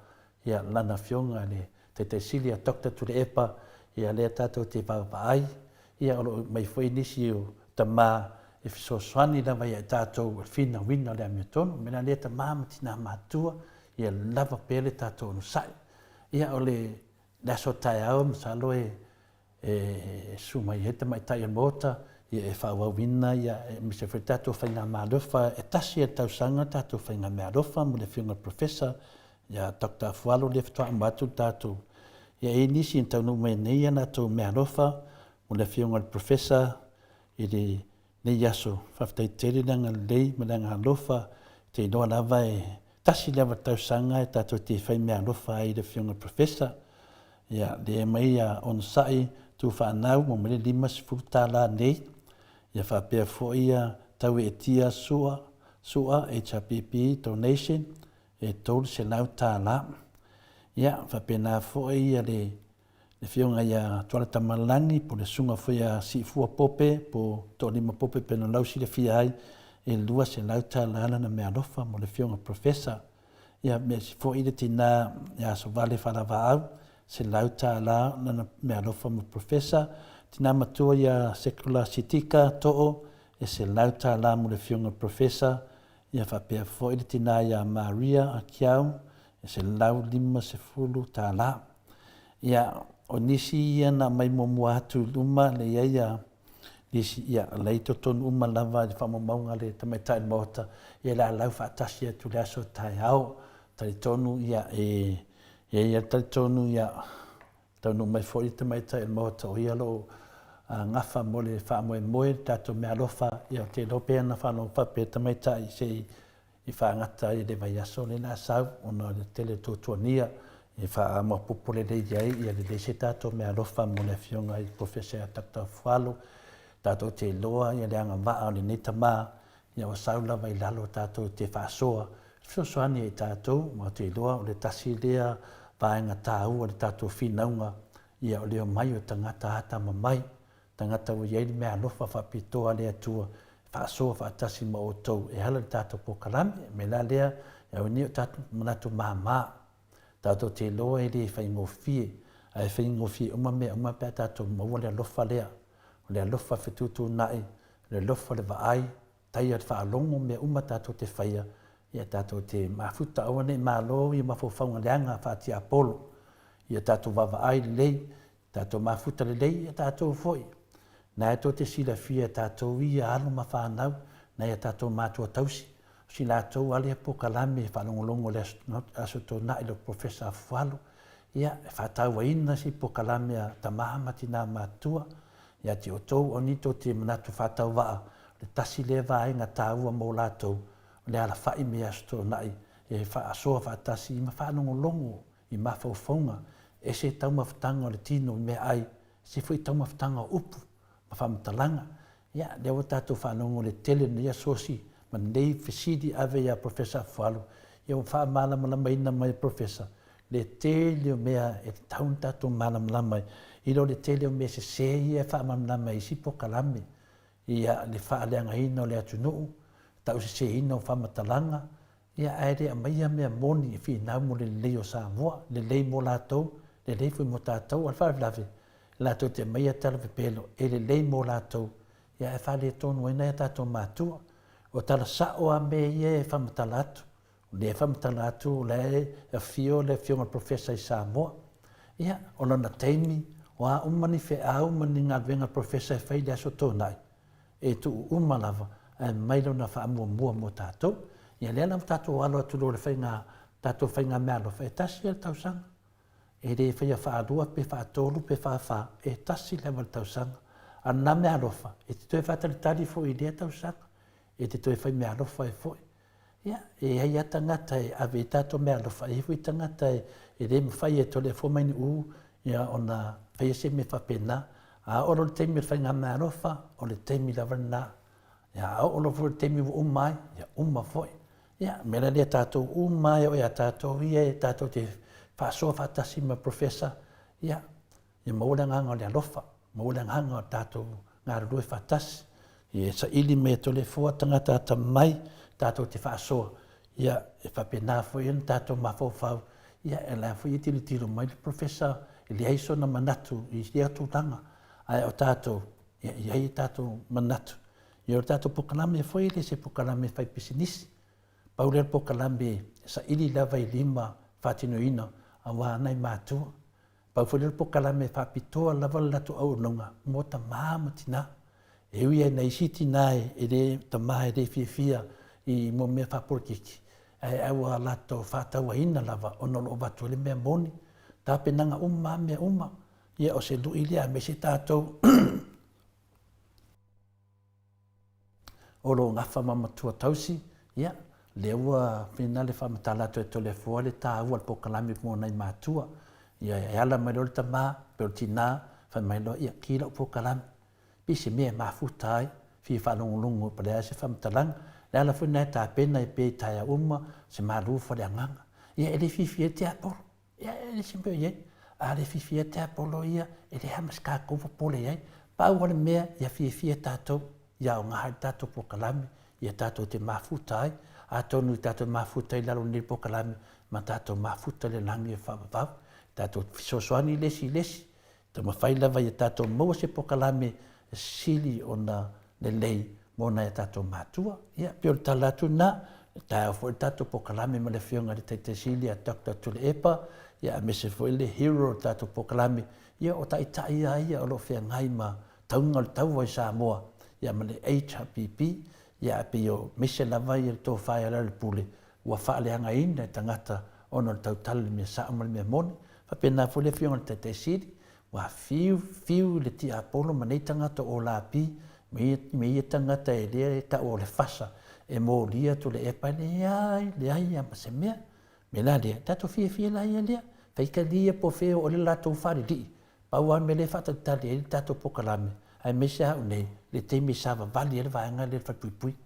ia lana fionga le te sili a Dr. Tule Epa ia lea tātou te whaapai ia alo mai fo i nisi o tama e fiso swani lava ia tātou fina wina le amia tonu mena lea tama matina matua ia lava pele tātou no sai ia o le laso tai au masalo suma i heta mai tai Maota ia e whauawina ia me se whai tātou whainga mālofa e tasi e tausanga tātou whainga mālofa mo le whiunga professor ia Dr. Afualo le whatoa amatu tātou ia e nisi in taunu mai nei ana tau mālofa mo le whiunga professor i le nei aso whaftaiteri langa lei me langa alofa te inoa lava e tasi lewa tausanga e tātou te whai mālofa i le whiunga professor ia le mai a on sai tu whanau mo mele 5 tala nei ia whapea fo ia tau e tia sua HPP donation e tolu se lau tala ia whapena fo ia le whiunga ia tuala tamalangi po le sunga fo ia si fua pope po to 5 pope peno lau si le fia ai e lua se lau tala na mea alofa mo le whiunga professor ia me si fo ile tina ia so vale whalawa au se lauta la na me alofa mo professor tina matua ia secular sitika to'o e se lauta la mo le whiunga professor ia whapea fo ili tina ia Maria a kiau e se lau 50 ta la ia o nisi ia na mai momu atu luma le ia nisi ia leito ton uma lava i whamaunga le tamaitai Maota ia la lau whaatasi atu le aso tai au tali tonu ia ia tali tonu ia tonu mai fo i tamaitai Maota o ia lo ngafa mo le whaamoe moe tato mea alofa ia te lopea na whanau whape tamaitai se i whaangata i le vai aso le na sau ona le tele tōtuania i whaama pupule le iai ia le se tato mea alofa mo le whiunga i professor Dr. Afualo tato te loa ia le anga waa o le neta maa ia o saula vai lalo tato te whaasoa Fioswani e tātou, ma te loa o le tasi lea vaenga tāua le tātou whinaunga ia o leo mai o tangata hata mamai, tangata o iei mea alofa whapitoa lea tua, whaasoa whaatasi ma o tau e hala le tātou pokalame, me la lea e o ni o tātou manatu maha tātou te loa e le whaingofie, ai whaingofie uma mea uma pēr tātou maua le alofa lea, o le alofa whitutu nai, le alofa le vaai, tai at whaalongo mea uma tātou te whaia, ia tātou te mafuta aua nei mālo i mawhawhaunga leanga whātia Apollo. Ia tātou wawa ai lei, tātou mafuta le lei, ia tātou foi. Nā e tō te sila fia tātou i alo ma whanau, nā ia tātou mātua tausi. Si lātou alea po kalame whalongolongo le asoto na ilo Professor Afualo. Ia whātau ina si po kalame a tamahamati nā mātua. Ia te o tau o nito te manatu whātau waa, le tasi le vaenga tāua mō lātou. Le ala whai mea sto nai, e whaasoa whaatasi i mawhanongo longo, i mawhauwhaunga, e se taumawhatanga o le tino i mea ai, se fui taumawhatanga o upu, mawhamatalanga. Ia, lewa tātou whanongo le tele na ia sosi, ma nei whisidi ave ia Professor Afualo, ia o wha malamalama ina mai Professor, le tele o mea e taun tātou malamalama, i lo le tele o mea se ia wha malamalama i sipo kalame, ia le wha leanga ina o le atunuu, tau se ina o whamatalanga, ia aere a maia mea moni i whinau mo le lei o Samoa, le lei mo lātou, le lei fui mo tātou, al whawlawe, lātou te maia tala pepelo, e le lei mo lātou, ia e whale tonu ina e tātou mātua, o tala sao a mea ia e whamatalatu, le e whamatalatu, le e fio, le fionga Professor i Samoa, ia, o lana teimi, o a umani whe a umani ngā venga Professor e whaile aso tōnai, e tu umalava, mai lona whaamua mo tātou. Ia lea lam tātou alo atu lo le whainga, tātou whainga mea lo whae tasi al tausanga. e le whaia whaarua pe whaatolu pe whaawha, e tasi lewa tausanga. A nā mea alofa, e te toi whātalitari fo i lea tausanga, e te toi whai mea alofa e foi. Ia, e hei a tangata e awe tato mea alofa, e hui tangata e re mwhai e tole fo maini ia ona whaia se me whapena, a oro le teimi whai ngā mea alofa, o le teimi la wana. Ia, a oro fu le teimi u umai, ia foi. Ia, mera lea tato umai o ia tato, ia e tato te whaasoa whaatasi ma profesa, ia maula nganga o le alofa, maula nganga o tato ngā rurue whaatasi, ia sa ili me tole fua tangata ata mai, tato te whaasoa, ia e whapena fo ian tato mawhawhau, ia e la fo i tiro mai le profesa, i le heiso na manatu, i sia tūtanga, ai o tato, ia i hei tato manatu, ia o tato pokalame e foi le se pokalame whai pisinisi, paulea pokalame sa ili lava i lima whatinoina, a wānai mātua. Pau whanil pokalame whapitoa lava latu au nonga, mō ta māma tina. E ui e nei siti nai e re ta maa e re fia i mō mea whaporikiki. E aua lato whātaua ina lava, ono lo watu le mea moni. Tā penanga mea uma. Ia o se lui lea me se tātou. Olo ngafa mamatua tausi, ia. Le ua whina le whamatalato e tole fua le tā ua pokalame mō nei mātua. Ia e ala mai lor ta mā, pero tina, whai mai lo ia kila o pokalame. Pisi mea mafuta ai, fi whanongolongo palea se whamatalanga. Le ala whina e tā pena e pe taia se marufa le anganga. Ia e le fifi e te apolo. Ia e le simpe iei. A le fifi e te apolo ia, e le hamas kā kouwa pole iei. Pau wale mea, ia fifi e tātou, ia o ngahai tātou pokalame, ia tātou te mafuta ai. A tonu tātou mafuta i lalo ni pokalame, ma tātou mafuta le langi e whawawau. Tātou fisosoani lesi. Ta mawhai lava i tātou maua se pokalame sili o na le lei mōna e tātou mātua. Ia, pio le talatu nā, tāo fo i tātou pokalame ma le whionga le teite sili a Dr. Tule Epa, ia me se fo i le hero tātou pokalame, ia o tai ia o lo whea ngai ma taunga le taua i Samoa, ia ma le HPP, ia pe o mese lava i tō whae ala le pule, ua whaaleanga ina e tangata ono le tautale mea saama le mea moni, whapena fo le whionga le teite sili, wa fiu le ti apolo ma nei tangata o la pi, me ia tangata e lea ka o le fasa, e mō lia tu le epa le ai ama se mea, me la lea, tato fia la ia lea, whaika lia po feo o le lato whare li, paua me le whata tali e tato pokalame, ai me se hau nei, le teimi sawa vali e le vaenga le whapuipui,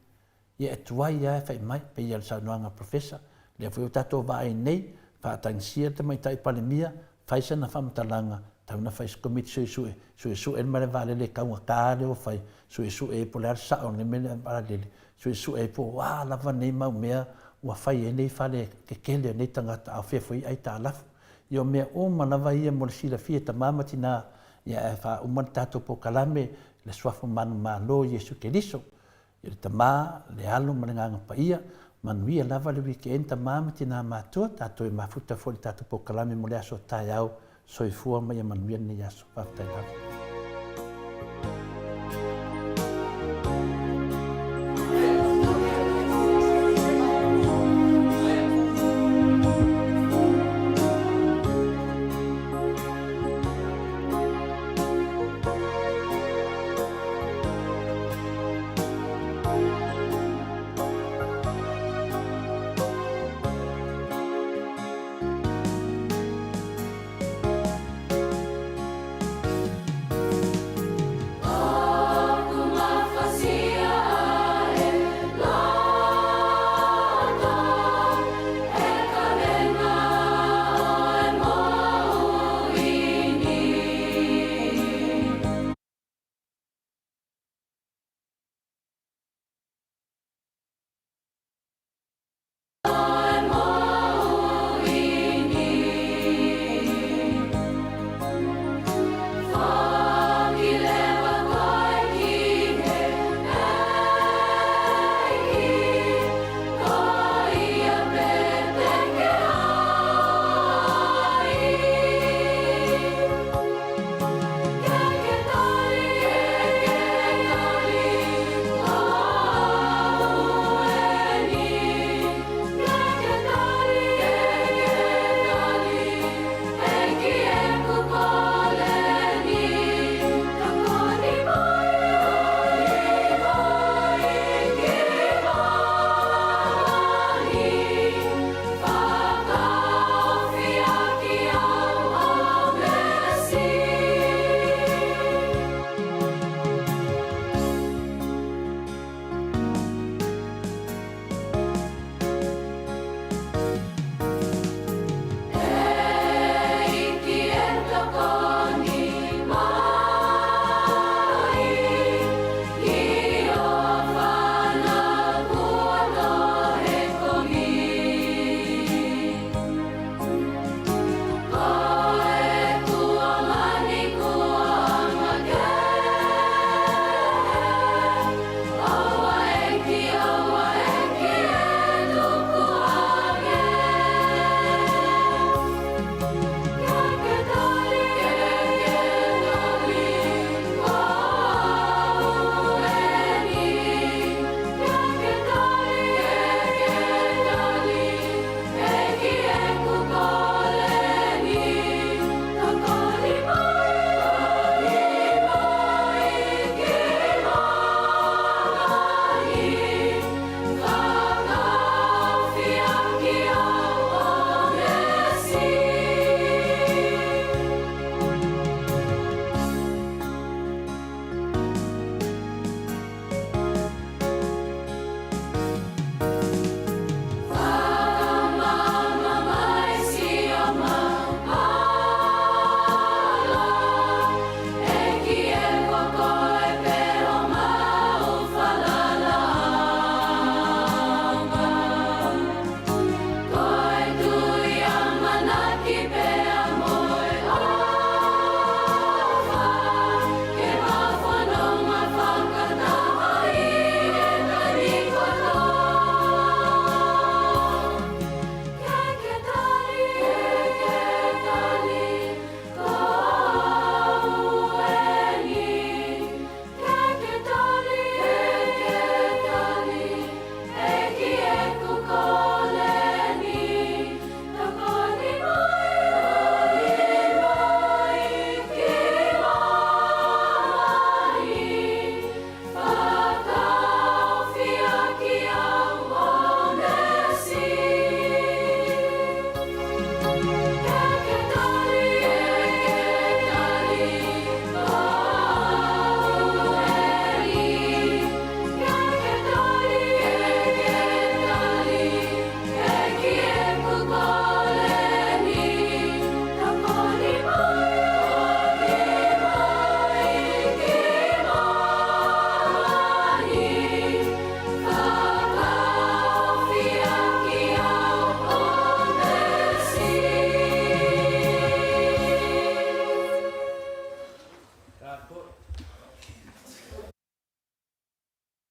ia e tuai ia e whai mai, pe ia le saunoanga profesa, le fweo tato vai nei, whaatangsia te mai tai palemia, whaisa na whamatalanga, tauna whai skomit sui e mare vale le kaunga kāre o whai, sui e po le arsa o le mele paralele, sui e po lava nei mau mea, ua whai e nei whale ke kele nei tangata au whewhui ai tā lafu. Io mea o manawa ia mo le sila fia ta mamati nā, ia e wha umana tātou po kalame, le swafu manu malo Jesu Keriso. Ia le ta mā, le alo ma le nganga pa ia, manuia lava le weekend ta mamati nā mātua, tātou e mafuta fo le tātou po kalame mo le aso tai au, soifua mai a manuia ni aso, whaftai lava.